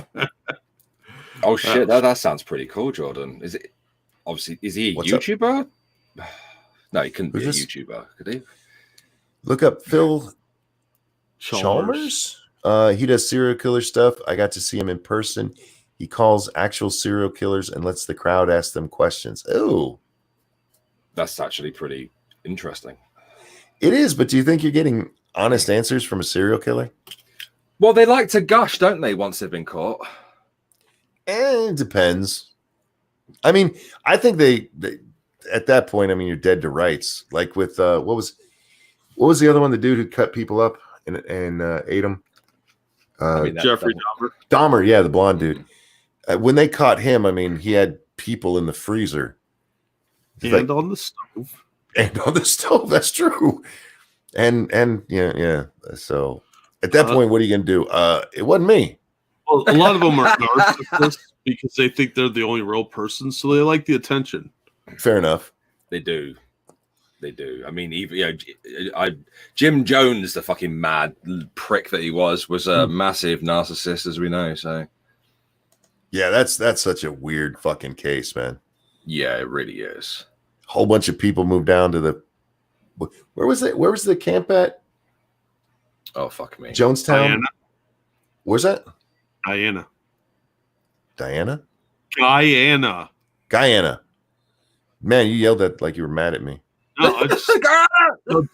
Oh shit, that sounds pretty cool, Jordan. Is he a What's up? YouTuber? No, he couldn't be a Who's this? YouTuber, could he? Look up Phil Chalmers. He does serial killer stuff. I got to see him in person. He calls actual serial killers and lets the crowd ask them questions. Oh, That's actually pretty interesting. it is. But do you think you're getting honest answers from a serial killer? Well, they like to gush, don't they, once they've been caught? It depends. I mean, I think they at that point, I mean, you're dead to rights. Like with what was the other one? The dude who cut people up and ate them. Jeffrey Dahmer. Dahmer, yeah, the blonde dude. When they caught him, I mean, he had people in the freezer And on the stove. and on the stove. That's true. And yeah. So at that point, what are you gonna do? It wasn't me. Well, a lot of them are narcissists because they think they're the only real person, so they like the attention. Fair enough. They do. I mean, even Jim Jones, the fucking mad prick that he was a massive narcissist, as we know. So Yeah, that's such a weird fucking case, man. yeah, it really is. Whole bunch of people moved down to the where was it? Where was the camp at? Oh fuck me, Jonestown. Diana. Where's that? Diana. Diana? Guyana. Man, you yelled that like you were mad at me. No,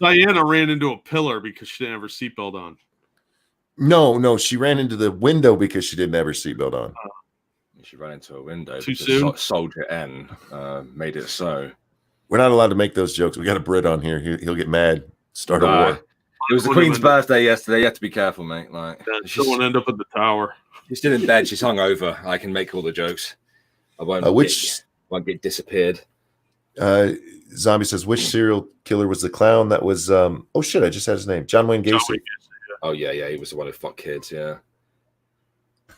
Diana ran into a pillar because she didn't have her seatbelt on. No, she ran into the window because she didn't have her seatbelt on. She ran into a window. Too because soon? Soldier N made it so. We're not allowed to make those jokes. We got a Brit on here. He'll get mad. Start a war. It was the Queen's birthday yesterday. You have to be careful, mate. Like, Someone end up in the tower. she's still in bed. She's hungover. I can make all the jokes. I won't. Won't get disappeared. Zombie says, which serial killer was the clown that was oh shit, I just had his name. John Wayne Gacy. Oh yeah, he was the one who fucked kids. Yeah,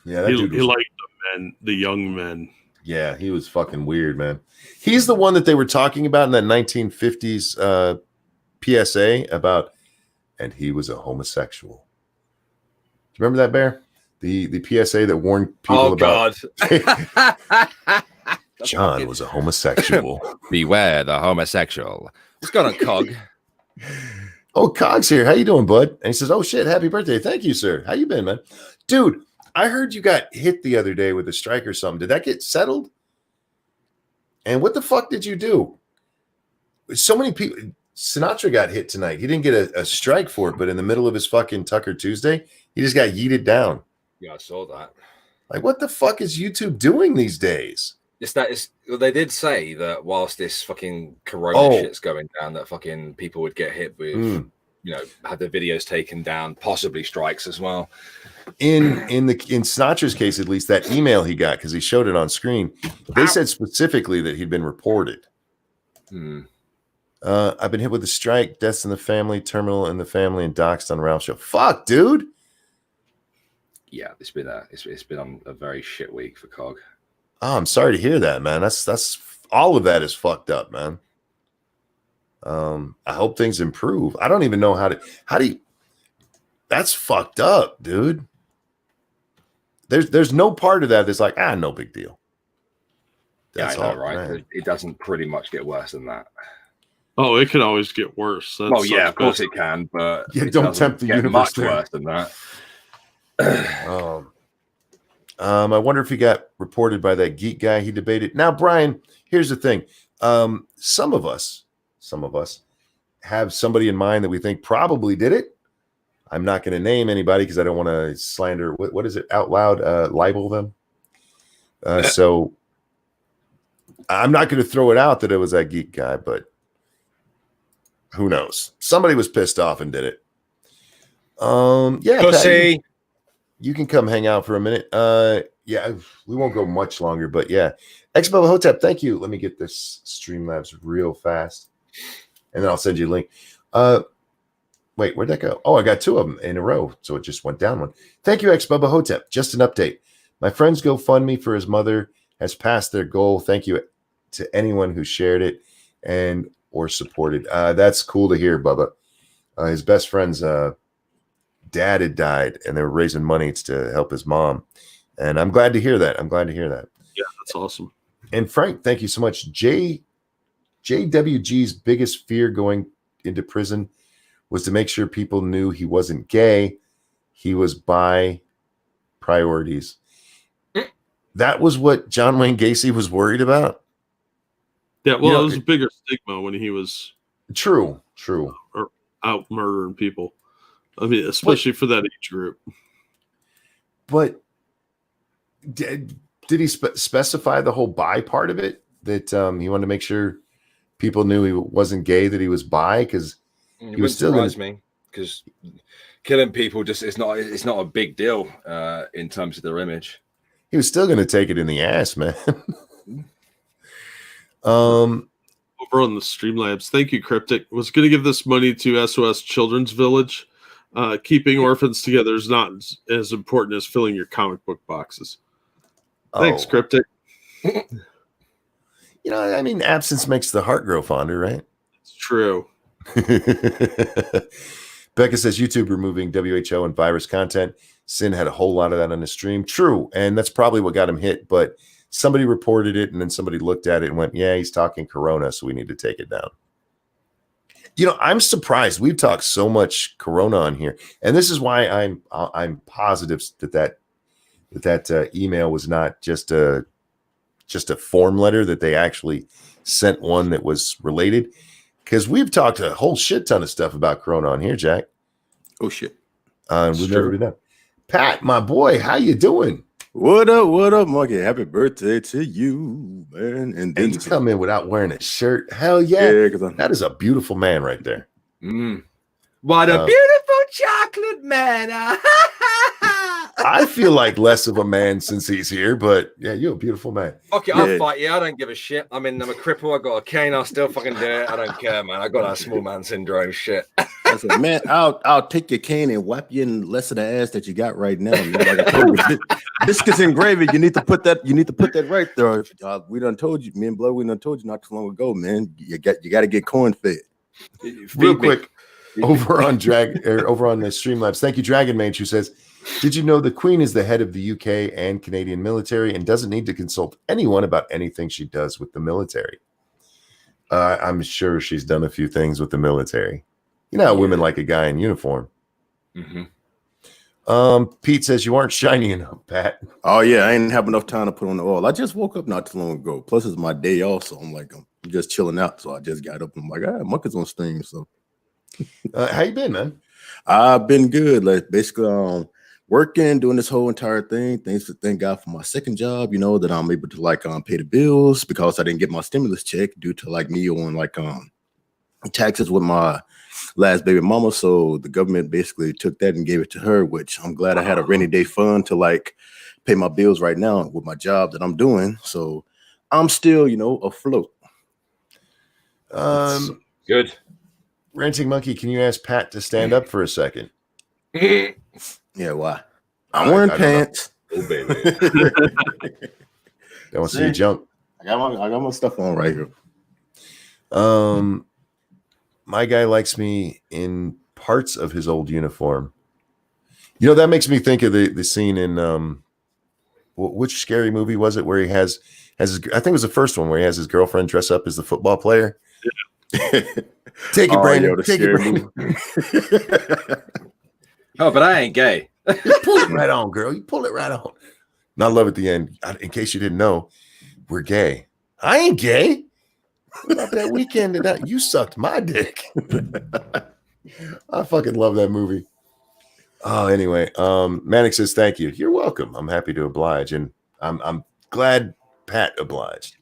Yeah, that He dude was, liked the men, the young men. yeah, he was fucking weird, man. He's the one that they were talking about in that 1950s PSA about, and he was a homosexual. Do you remember that, Bear? The PSA that warned people Oh about God. John was a homosexual. Beware the homosexual. What's going on, Cog? Oh, Cog's here. How you doing, bud? And he says, "Oh shit, happy birthday! Thank you, sir. How you been, man, dude? I heard you got hit the other day with a strike or something. Did that get settled? And what the fuck did you do? So many people. Sinatra got hit tonight. He didn't get a strike for it, but in the middle of his fucking Tucker Tuesday, he just got yeeted down. Yeah, I saw that. Like, what the fuck is YouTube doing these days? Well, they did say that whilst this fucking corona shit's going down, that fucking people would get hit with, you know, have their videos taken down, possibly strikes as well. In Sinatra's case, at least, that email he got, because he showed it on screen, they said specifically that he'd been reported. I've been hit with a strike, deaths in the family, terminal in the family, and doxed on Ralph's show. Fuck, dude. Yeah, it's been on a very shit week for Cog. Oh, I'm sorry to hear that, man. That's all of that is fucked up, man. I hope things improve. I don't even know how do you. That's fucked up, dude. There's no part of that that's like, no big deal. That's yeah, I know, all right? man. It doesn't pretty much get worse than that. Oh, it can always get worse. Well, yeah, of course it can, but Yeah, it don't doesn't tempt the get universe much there. worse than that. I wonder if he got reported by that geek guy he debated. Now, Brian, here's the thing. Some of us have somebody in mind that we think probably did it. I'm not going to name anybody because I don't want to slander. What is it? Out loud, libel them. So I'm not going to throw it out that it was that geek guy, but who knows? Somebody was pissed off and did it. Yeah, Pussy. Pat, you can come hang out for a minute. Yeah, we won't go much longer, but yeah. X-Bubba Hotep, thank you. Let me get this Streamlabs real fast, and then I'll send you a link. Wait, where'd that go? Oh, I got two of them in a row, so it just went down one. Thank you, X-Bubba Hotep. Just an update. My friend's GoFundMe for his mother has passed their goal. Thank you to anyone who shared it and or supported. That's cool to hear, Bubba. His best friend's dad had died, and they were raising money to help his mom. And I'm glad to hear that. Yeah, that's awesome. And Frank, thank you so much. JWG's biggest fear going into prison was to make sure people knew he wasn't gay. He was bi priorities. That was what John Wayne Gacy was worried about. Yeah, well, it was a bigger stigma when he was true or out murdering people. I mean, especially for that age group. But did he specify the whole bi part of it? That he wanted to make sure people knew he wasn't gay, that he was bi, because he was still surprise me, because killing people it's not a big deal in terms of their image. He was still going to take it in the ass, man. Over on the Streamlabs, thank you, Cryptic. Was going to give this money to SOS Children's Village. Keeping orphans together is not as important as filling your comic book boxes. Thanks, Cryptic. You know, I mean, absence makes the heart grow fonder, right? It's true. Becca says YouTube removing WHO and virus content. Sin had a whole lot of that on the stream. True. And that's probably what got him hit. But somebody reported it, and then somebody looked at it and went, yeah, he's talking Corona, so we need to take it down. You know, I'm surprised. We've talked so much Corona on here. And this is why I'm positive that email was not just a form letter, that they actually sent one that was related. Because we've talked a whole shit ton of stuff about Corona on here, Jack. Oh, shit. We've never been done. Pat, my boy, how you doing? What up, Monkey? Happy birthday to you, man. And then you come in without wearing a shirt. Hell yeah. Yeah, that is a beautiful man right there. What a beautiful chocolate man. I feel like less of a man since he's here, but yeah, you're a beautiful man. Okay, I'll fight you. I don't give a shit. I mean, I'm a cripple. I got a cane. I'll still fucking do it. I don't care, man. I got that small man syndrome shit. I said, man, I'll take your cane and wipe you in less of the ass that you got right now. Like I told you, biscuits and gravy. You need to put that right there. We done told you, me and Blood. We done told you not too long ago, man. You got to get corn fed. Real quick, over on the Streamlabs. Thank you, Dragon Mage, who says Did you know the Queen is the head of the UK and Canadian military and doesn't need to consult anyone about anything she does with the military? I'm sure she's done a few things with the military. You know how women like a guy in uniform. Pete says you aren't shiny enough, Pat. Oh yeah, I ain't have enough time to put on the oil. I just woke up not too long ago. Plus, it's my day off, so I'm just chilling out. So I just got up and I'm like, Mucker's on stream. So, how you been, man? I've been good. Like basically, working, doing this whole entire thing. Thank God for my second job. You know that I'm able to pay the bills because I didn't get my stimulus check due to me on taxes with my last baby mama. So the government basically took that and gave it to her, which I'm glad I had a rainy day fund to pay my bills right now with my job that I'm doing. So I'm still, afloat. Good. Ranting Monkey, can you ask Pat to stand up for a second? Yeah, why? I'm wearing pants. Oh, baby. Don't want to see you jump. I got my stuff on right here. My guy likes me in parts of his old uniform. You know, that makes me think of the scene in which scary movie was it where he has his, I think it was the first one where he has his girlfriend dress up as the football player. Take it, Brandon. Take it, Brandon. Oh, but I ain't gay. You pull it right on, girl. You pull it right on. And I love at the end, in case you didn't know, we're gay. I ain't gay. What about that weekend that you sucked my dick? I fucking love that movie. Oh, anyway, Manic says thank you. You're welcome. I'm happy to oblige, and I'm glad Pat obliged.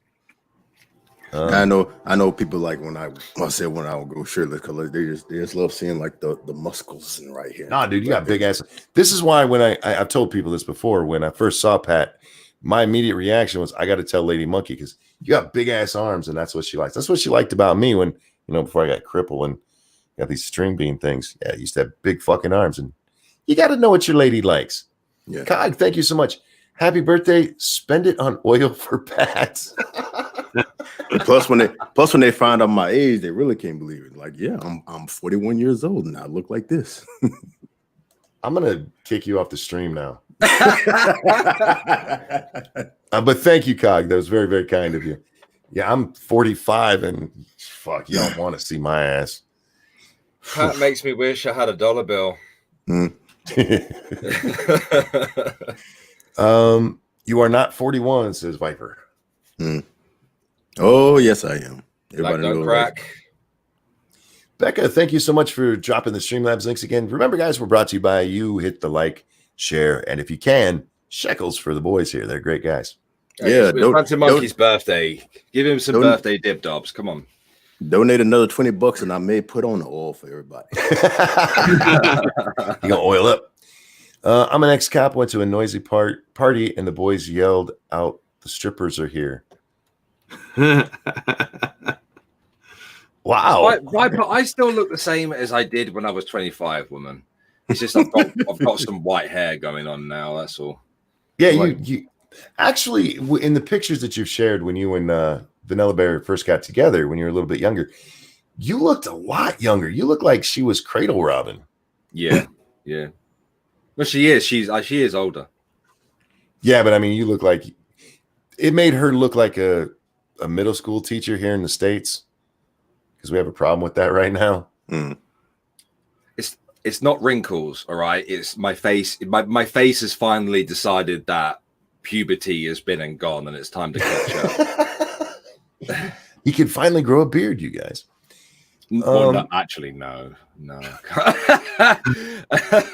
I know people when I would go shirtless because they just love seeing the muscles and right here. Nah, dude, you got big ass. This is why when I've told people this before, when I first saw Pat, my immediate reaction was I got to tell Lady Monkey because you got big ass arms and that's what she likes. That's what she liked about me when before I got crippled and got these string bean things. Yeah, I used to have big fucking arms, and you got to know what your lady likes. Yeah, Cog, thank you so much. Happy birthday. Spend it on oil for Pat. Plus, when they find out my age, they really can't believe it. I'm 41 years old and I look like this. I'm gonna kick you off the stream now. But thank you, Cog. That was very, very kind of you. Yeah, I'm 45 and fuck, you don't want to see my ass. That makes me wish I had a dollar bill. You are not 41, says Viper. Oh, yes, I am. Everybody knows crack. Becca, thank you so much for dropping the Streamlabs links again. Remember, guys, we're brought to you by you. Hit the like, share, and if you can, shekels for the boys here. They're great guys. Yeah, it's Ranting Monkey's birthday. Give him some birthday dib dobs. Come on. Donate another $20 and I may put on the oil for everybody. You gonna oil up? I'm an ex-cop, went to a noisy party, and the boys yelled out, "The strippers are here." Wow. But I still look the same as I did when I was 25, woman. It's just I've got some white hair going on now. That's all. Yeah, you actually in the pictures that you've shared when you and Vanilla Bear first got together when you were a little bit younger, you looked a lot younger. You look like she was cradle robbing. Yeah, yeah. Well, she is. She is older. Yeah, but I mean, you look like it made her look like a middle school teacher here in the States because we have a problem with that right now. It's not wrinkles, all right. It's my face. My face has finally decided that puberty has been and gone, and it's time to catch up. He can finally grow a beard, you guys. Well, no, actually, no.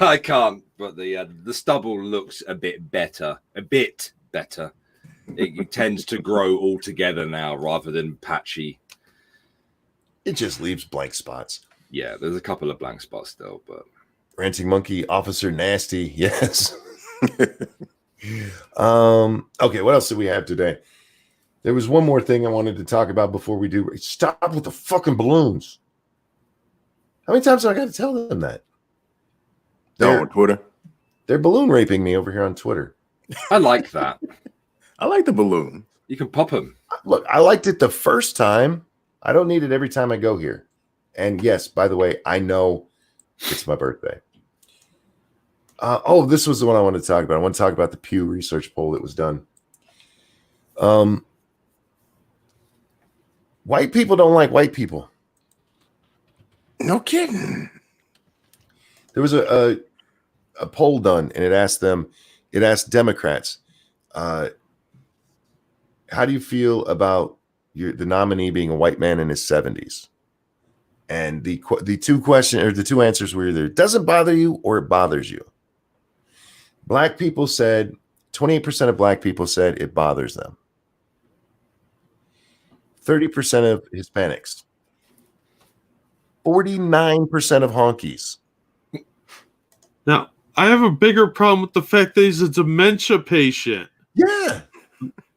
I can't. But the stubble looks a bit better. It tends to grow all together now rather than patchy. It just leaves blank spots. Yeah, there's a couple of blank spots still, but Ranting Monkey, Officer Nasty, yes. Okay, what else do we have today? There was one more thing I wanted to talk about before we do. Stop with the fucking balloons. How many times do I got to tell them that? On Twitter. They're balloon raping me over here on Twitter. I like that. I like the balloon. You can pop them. Look, I liked it the first time. I don't need it every time I go here. And yes, by the way, I know it's my birthday. This was the one I wanted to talk about. I want to talk about the Pew Research poll that was done. White people don't like white people. No kidding. There was a poll done, and it asked Democrats, how do you feel about the nominee being a white man in his 70s? And the two answers were either it doesn't bother you or it bothers you. Black people said 28% of black people said it bothers them. 30% of Hispanics. 49% of honkies. Now, I have a bigger problem with the fact that he's a dementia patient. Yeah.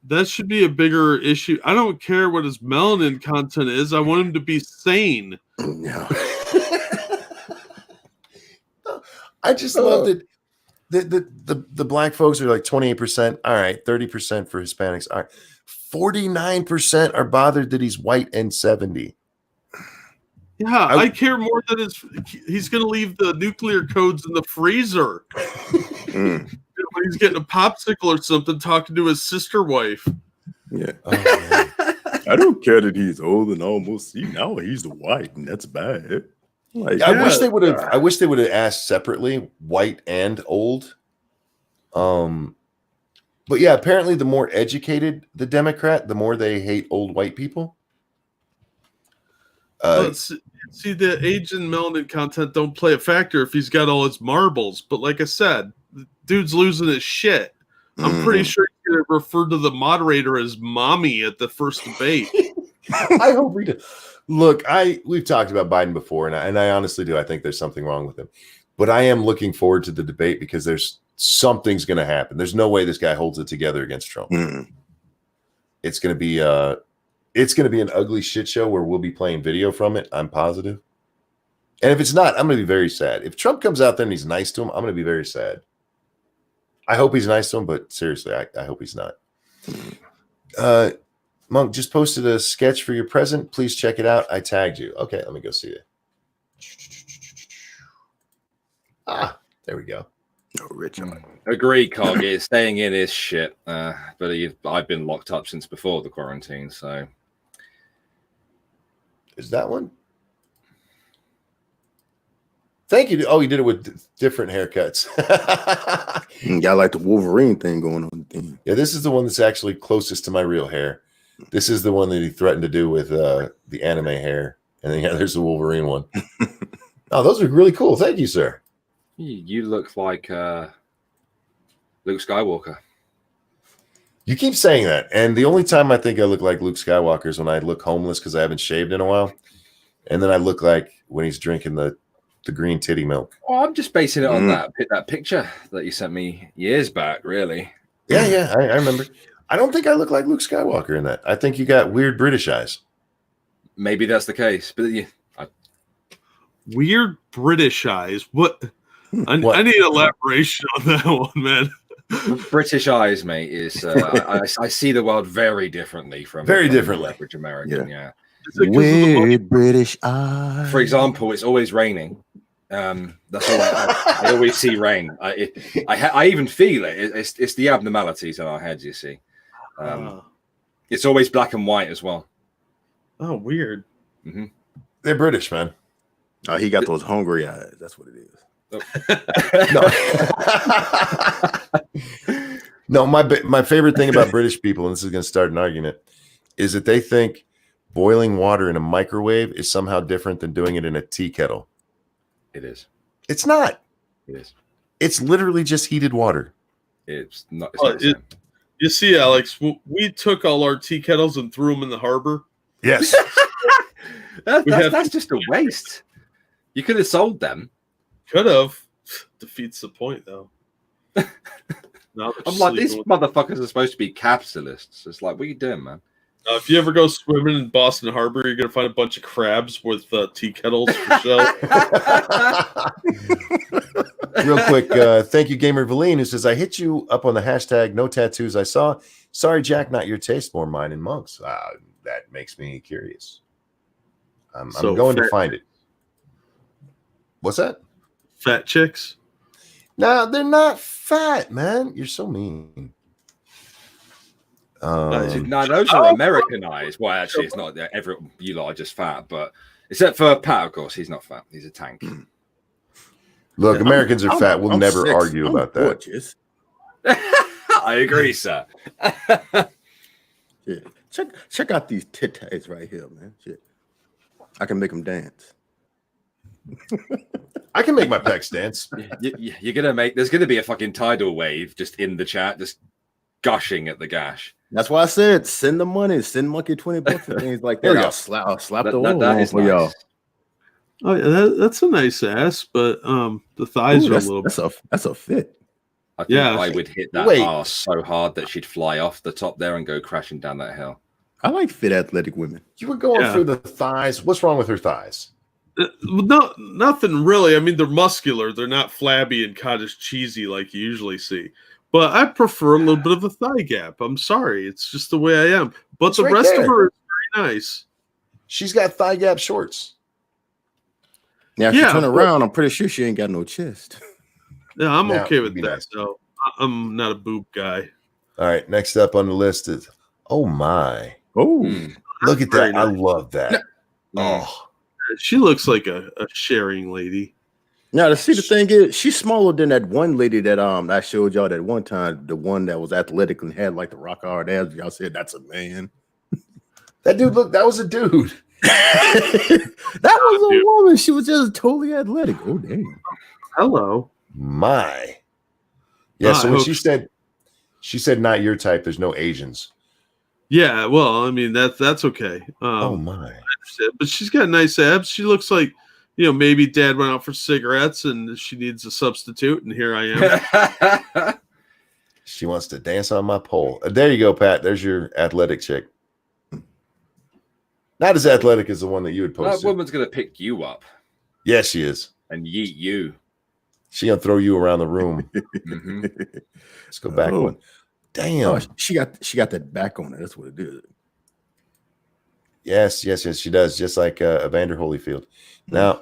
That should be a bigger issue. I don't care what his melanin content is. I want him to be sane. No. I just love that the black folks are like 28%. All right, 30% for Hispanics. All right. 49% are bothered that he's white and 70. Yeah, I care more that he's going to leave the nuclear codes in the freezer. When he's getting a popsicle or something, talking to his sister wife. Yeah. Oh, I don't care that he's old and almost see now he's white, and that's bad. Like, I wish they would have asked separately, white and old. But yeah, apparently the more educated the Democrat, the more they hate old white people. See, the age and melanin content don't play a factor if he's got all his marbles. But like I said, the dude's losing his shit. I'm pretty sure he's going to refer to the moderator as mommy at the first debate. I hope we do. Look, we've talked about Biden before, and I honestly do. I think there's something wrong with him. But I am looking forward to the debate because something's going to happen. There's no way this guy holds it together against Trump. It's going to be an ugly shit show where we'll be playing video from it. I'm positive. And if it's not, I'm going to be very sad. If Trump comes out there and he's nice to him, I'm going to be very sad. I hope he's nice to him, but seriously, I hope he's not. Monk just posted a sketch for your present. Please check it out. I tagged you. Okay, let me go see it. There we go. Oh, Rich. Agree, Cog. Staying in is shit. But I've been locked up since before the quarantine, so. Is that one? Thank you. Oh, you did it with different haircuts. Got like the Wolverine thing going on. Yeah, this is the one that's actually closest to my real hair. This is the one that he threatened to do with the anime hair. And then, there's the Wolverine one. Oh, those are really cool. Thank you, sir. You look like Luke Skywalker. You keep saying that. And the only time I think I look like Luke Skywalker is when I look homeless because I haven't shaved in a while. And then I look like when he's drinking the green titty milk. Oh, I'm just basing it on that picture that you sent me years back, really. Yeah, I remember. I don't think I look like Luke Skywalker in that. I think you got weird British eyes. Maybe that's the case, but Weird British eyes. What? I need elaboration on that one, man. British eyes, mate, is I see the world very differently from average American. Yeah. Weird British eyes. For example, it's always raining. That's all I always see rain. I even feel it. It's the abnormalities in our heads, you see. It's always black and white as well. Oh, weird. Mm-hmm. They're British, man. Oh, he got those hungry eyes. That's what it is. No, my favorite thing about British people, and this is going to start an argument, is that they think boiling water in a microwave is somehow different than doing it in a tea kettle. It is. It's not. It is. It's literally just heated water. It's not. You see, Alex, we took all our tea kettles and threw them in the harbor. Yes. That's just a waste. You could have sold them. Could have. Defeats the point, though. I'm like, these motherfuckers are supposed to be capitalists. It's like, what are you doing, man? If you ever go swimming in Boston Harbor, you're going to find a bunch of crabs with tea kettles for show. Real quick, thank you, Gamer Valine, who says, I hit you up on the hashtag no tattoos I saw. Sorry, Jack, not your taste, more mine and Monk's. That makes me curious. I'm going to find it. What's that? Fat chicks? No, they're not fat, man. You're so mean. No, those are Americanized. Well, actually, it's not. You lot are just fat, but except for Pat, of course, he's not fat. He's a tank. Look, Americans are fat. We'll never sexy. argue about that. Gorgeous. I agree, sir. Yeah. Check out these titties right here, man. Shit. I can make them dance. I can make my pecs dance. You're gonna make. There's gonna be a fucking tidal wave just in the chat, just gushing at the gash. That's why I said send the money, send Monkey $20 and things like that. I'll slap the oil on for nice. y'all. Oh yeah, that's a nice ass, but the thighs are a little. That's a fit. I think I would hit that ass so hard that she'd fly off the top there and go crashing down that hill. I like fit athletic women. You were going through the thighs. What's wrong with her thighs? No, nothing really. I mean, they're muscular. They're not flabby and cottage cheesy like you usually see. But I prefer a little bit of a thigh gap. I'm sorry. It's just the way I am. But It's the right rest there. of her is very nice. She's got thigh gap shorts. Now, if you turn around, I'm pretty sure she ain't got no chest. Yeah, I'm Now, okay with be that. nice. So I'm not a boob guy. All right, next up on the list is oh my. Oh, Look at Very that. I nice. love that. No. Oh, She looks like a sharing lady. now to see the thing is, she's smaller than that one lady that I showed y'all that one time. The one that was athletic and had like the rock hard abs. Y'all said that's a man. that dude, look, that was a dude. That was a woman. She was just totally athletic. Oh damn. Hello. My. Yeah, so I when hope she said not your type, there's no Asians. Yeah, well, I mean that's okay. Oh my. But she's got nice abs. She looks like, maybe dad went out for cigarettes and she needs a substitute, and here I am. She wants to dance on my pole. There you go, Pat. There's your athletic chick. Not as athletic as the one that you had That posted. woman's gonna pick you up Yes, she is. and yeet you. She gonna throw you around the room. Mhm. Let's go back one. Damn. Oh, she got that back on her. That's what it is. Yes, she does. Just like Evander Holyfield. Now,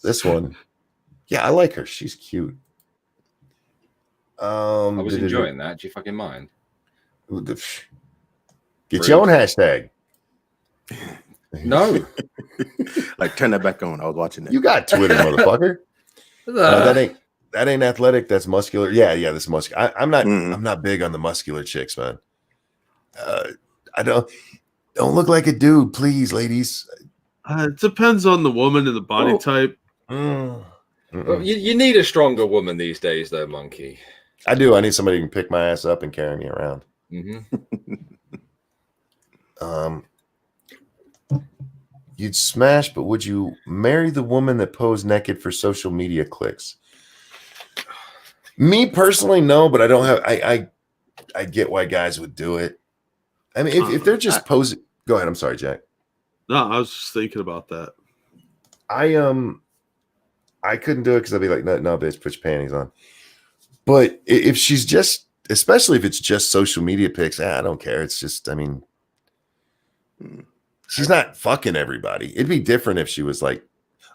this one, yeah, I like her. She's cute. I was enjoying that. Do you fucking mind? Get your own hashtag. No. Like turn that back on. I was watching that. You got Twitter, motherfucker. That ain't athletic. That's muscular. Yeah. This is muscular. I'm not big on the muscular chicks, man. I don't look like a dude, please, ladies. It depends on the woman and the body type. Well, you need a stronger woman these days, though, Monkey. I do. I need somebody who can pick my ass up and carry me around. You'd smash, but would you marry the woman that posed naked for social media clicks? Me personally, no, but I don't have. I get why guys would do it. I mean, if they're just posing. Go ahead. I'm sorry, Jack. No, I was just thinking about that. I couldn't do it because I'd be like, no, bitch, put your panties on. But if she's just, especially if it's just social media pics, I don't care. It's just, I mean, she's not fucking everybody. It'd be different if she was like,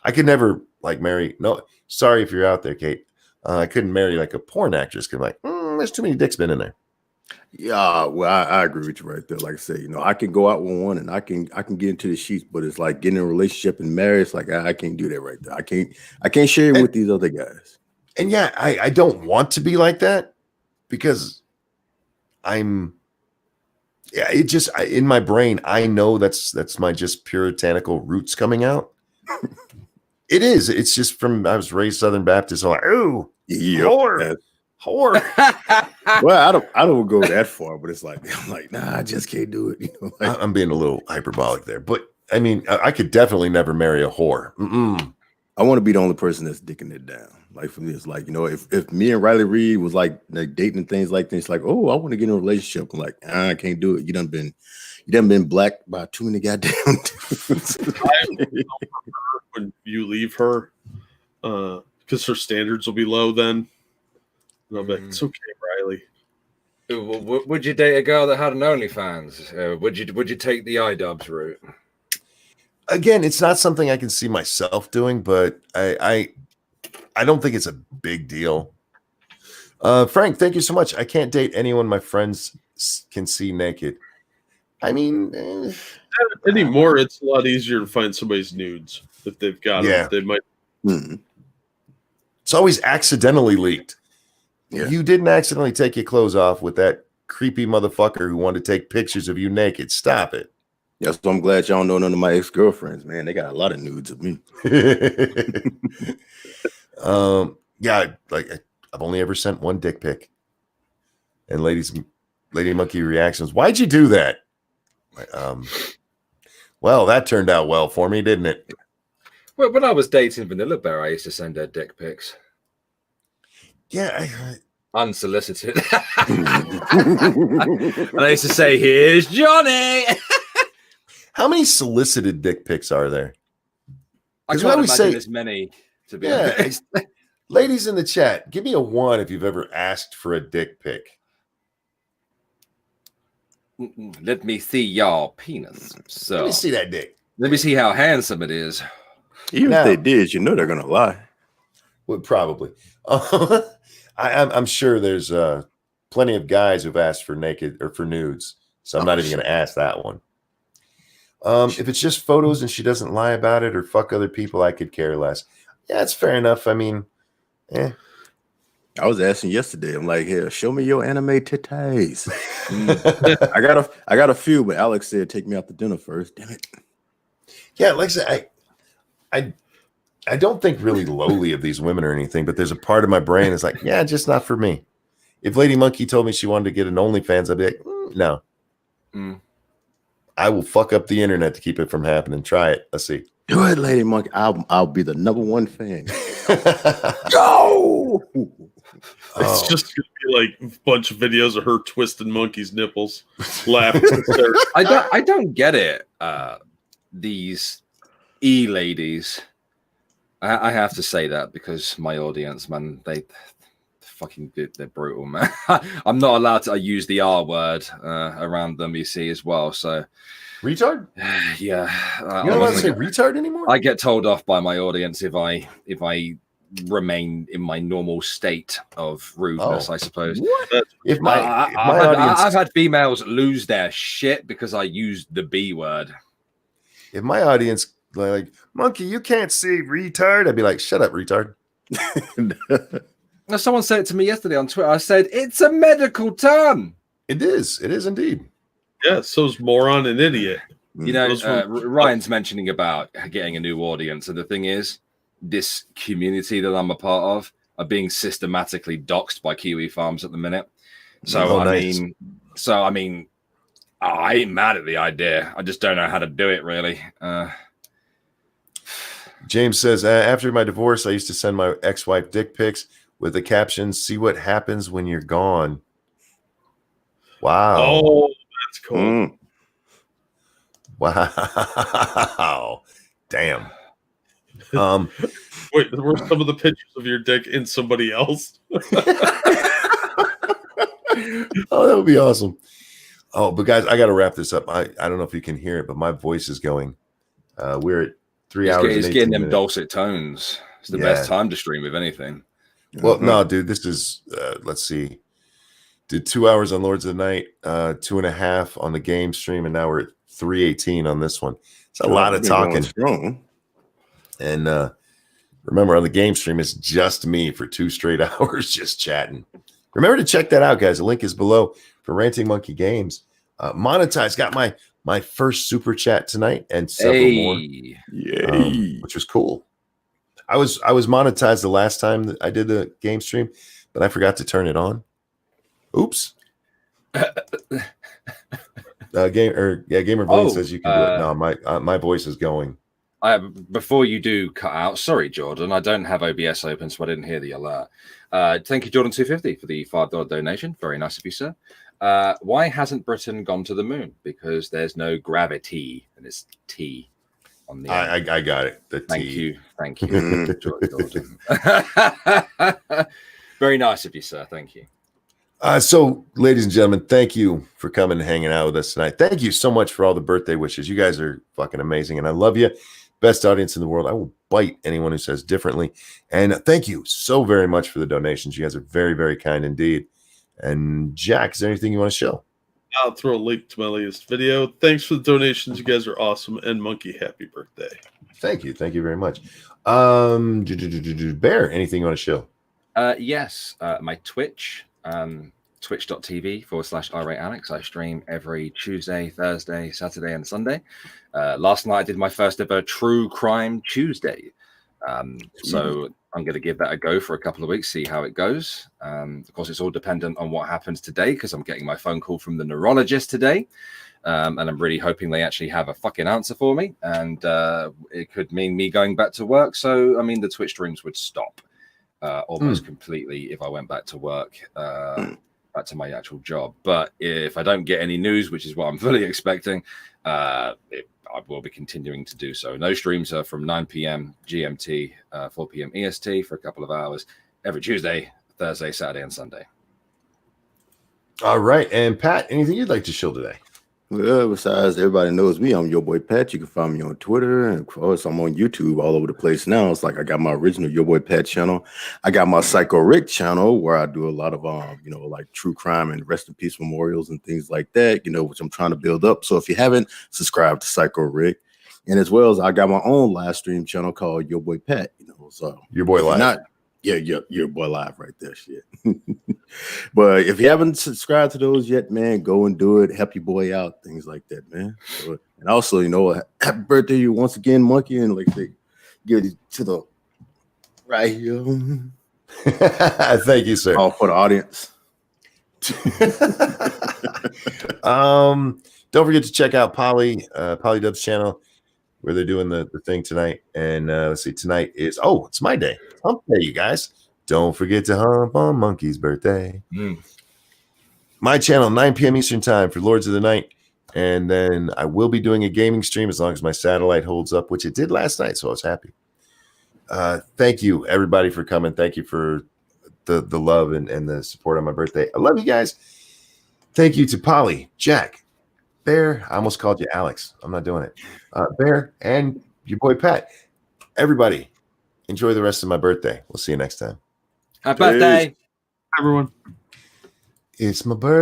I could never like marry. No, sorry if you're out there, Kate. I couldn't marry like a porn actress because like, there's too many dicks been in there. Yeah, well, I agree with you right there. Like I say, I can go out with one and I can get into the sheets, but it's like getting in a relationship and marriage. It's like I can't do that right there. I can't share it with these other guys. And yeah, I don't want to be like that because in my brain, I know that's my just puritanical roots coming out. It is. It's just I was raised Southern Baptist. So like, ooh, whore. Well, I don't go that far, but it's like I'm like, nah, I just can't do it. I'm being a little hyperbolic there, but I mean, I could definitely never marry a whore. I want to be the only person that's dicking it down. Like for me, it's like, if me and Riley Reid was like dating and things like this, like, oh, I want to get in a relationship. I'm like, I can't do it. You done been blacked by too many goddamn dudes. When you leave her, because her standards will be low then. And I'll be like, it's okay, Riley. Would you date a girl that had an OnlyFans? Would you take the iDubbbz route? Again, it's not something I can see myself doing, but I don't think it's a big deal. Frank, thank you so much. I can't date anyone my friends can see naked. I mean, Anymore, it's a lot easier to find somebody's nudes if they've got Yeah. them. They might. it's always accidentally leaked. Yeah. You didn't accidentally take your clothes off with that creepy motherfucker who wanted to take pictures of you naked. Stop it. Yeah, so I'm glad y'all don't know none of my ex-girlfriends, man. They got a lot of nudes of me. Yeah, like I've only ever sent one dick pic. And Lady Monkey reactions. Why'd you do that? Well, that turned out well for me, didn't it? Well, when I was dating Vanilla Bear, I used to send her dick pics. Yeah. Unsolicited. And I used to say, "Here's Johnny." How many solicited dick pics are there? I 'Cause can't we imagine say- as many, to be Yeah. honest. Ladies in the chat, give me a 1 if you've ever asked for a dick pic. Let me see your penis. So Let me see that dick. let me see how handsome it is. Even Now- if they did, you know they're gonna lie. Would probably. I'm sure there's plenty of guys who've asked for naked or for nudes, so I'm not even going to ask that one. If it's just photos and she doesn't lie about it or fuck other people, I could care less. Yeah, it's fair enough. I mean, I was asking yesterday. I'm like, here, show me your anime titties. I got a few, but Alex said take me out to dinner first. Damn it. yeah, like I said, I don't think really lowly of these women or anything, but there's a part of my brain that's like, yeah, just not for me. If Lady Monkey told me she wanted to get an OnlyFans, I'd be like, no. I will fuck up the internet to keep it from happening. Try it. Let's see. Do it, Lady Monkey. I'll be the #1 fan. Go. It's just gonna be like a bunch of videos of her twisting monkey's nipples, laughing. I don't get it. These ladies. I have to say that because my audience, man, they're brutal, man. I'm not allowed to use the R word around them, you see, as well. So Retard? yeah, You're not allowed to say retard anymore? I get told off by my audience if I remain in my normal state of rudeness, I suppose. What? If my audience, I've had females lose their shit because I used the B word. if my audience like, Monkey, you can't say retard, I'd be like, shut up, retard. Now, someone said it to me yesterday on Twitter. I said, it's a medical term. It is indeed. Yeah, so's moron and idiot. You know, Those were- Ryan's mentioning about getting a new audience. And the thing is, this community that I'm a part of are being systematically doxxed by Kiwi farms at the minute. So, nice. I mean, I ain't mad at the idea. I just don't know how to do it, really. James says, after my divorce, I used to send my ex-wife dick pics with the caption, see what happens when you're gone. Wow. Oh, that's cool. Wow. Damn. Wait, were some of the pictures of your dick in somebody else? Oh, that would be awesome. Oh, but guys, I got to wrap this up. I don't know if you can hear it, but my voice is going. We're at 3 hours. He's and getting 18 them minutes. dulcet tones. It's the Yeah. best time to stream, if anything. Well, no, dude, this is, let's see. Did 2 hours on Lords of the Night, 2.5 on the game stream, and now we're at 3:18 on this one. It's a lot of talking. Strong. And remember, on the game stream, it's just me for 2 straight hours just chatting. Remember to check that out, guys. The link is below for Ranting Monkey Games. Monetize got my first super chat tonight and several more, Yay. which was cool. I was monetized the last time that I did the game stream, but I forgot to turn it on. Oops. Gamer Blaine says you can do it. No, my voice is going. Before you do cut out, sorry, Jordan, I don't have OBS open, so I didn't hear the alert. Thank you, Jordan250, for the $5 donation. Very nice of you, sir. Why hasn't Britain gone to the moon? Because there's no gravity, and it's T on the end. I got it. The Thank T. you, Jordan. Very nice of you, sir. Thank you. So, ladies and gentlemen, thank you for coming and hanging out with us tonight. Thank you so much for all the birthday wishes. You guys are fucking amazing, and I love you. Best audience in the world. I will bite anyone who says differently. And thank you so very much for the donations. You guys are very, very kind indeed. And Jack, is there anything you want to show? I'll throw a link to my latest video. Thanks for the donations. You guys are awesome. And Monkey, happy birthday. Thank you. Thank you very much. Bear, anything you want to show? Yes, my Twitch, twitch.tv/irratealex. I stream every Tuesday, Thursday, Saturday, and Sunday. Last night I did my first ever True Crime Tuesday. So I'm going to give that a go for a couple of weeks, see how it goes. Of course, it's all dependent on what happens today because I'm getting my phone call from the neurologist today. And I'm really hoping they actually have a fucking answer for me. And it could mean me going back to work. So, I mean, the Twitch streams would stop almost completely if I went back to work, back to my actual job. But if I don't get any news, which is what I'm fully expecting, I will be continuing to do so. No streams are from 9 p.m. GMT, 4 p.m. EST for a couple of hours every Tuesday, Thursday, Saturday, and Sunday. All right. And Pat, anything you'd like to show today? Well, besides, everybody knows me. I'm your boy Pat. You can find me on Twitter, and of course, I'm on YouTube all over the place now. It's like I got my original Your Boy Pat channel. I got my Psycho Rick channel where I do a lot of like true crime and rest in peace memorials and things like that. Which I'm trying to build up. So if you haven't subscribed to Psycho Rick, and as well as I got my own live stream channel called Your Boy Pat. So Your Boy Live. Yeah, your boy live right there, shit. But if you haven't subscribed to those yet, man, go and do it. Help your boy out, things like that, man. So, and also, happy birthday you once again, Monkey, and like they give it to the right here. Thank you, sir. All for the audience. Don't forget to check out Polydub's channel where they're doing the thing tonight. And let's see, tonight is it's my day. Hump day, you guys. Don't forget to hump on Monkey's birthday. My channel, 9 p.m. Eastern time for Lords of the Night. And then I will be doing a gaming stream as long as my satellite holds up, which it did last night, so I was happy. Thank you, everybody, for coming. Thank you for the love and the support on my birthday. I love you guys. Thank you to Polly, Jack, Bear. I almost called you Alex. I'm not doing it. Bear and your boy Pat. Everybody, enjoy the rest of my birthday. We'll see you next time. Happy birthday, everyone. It's my birthday.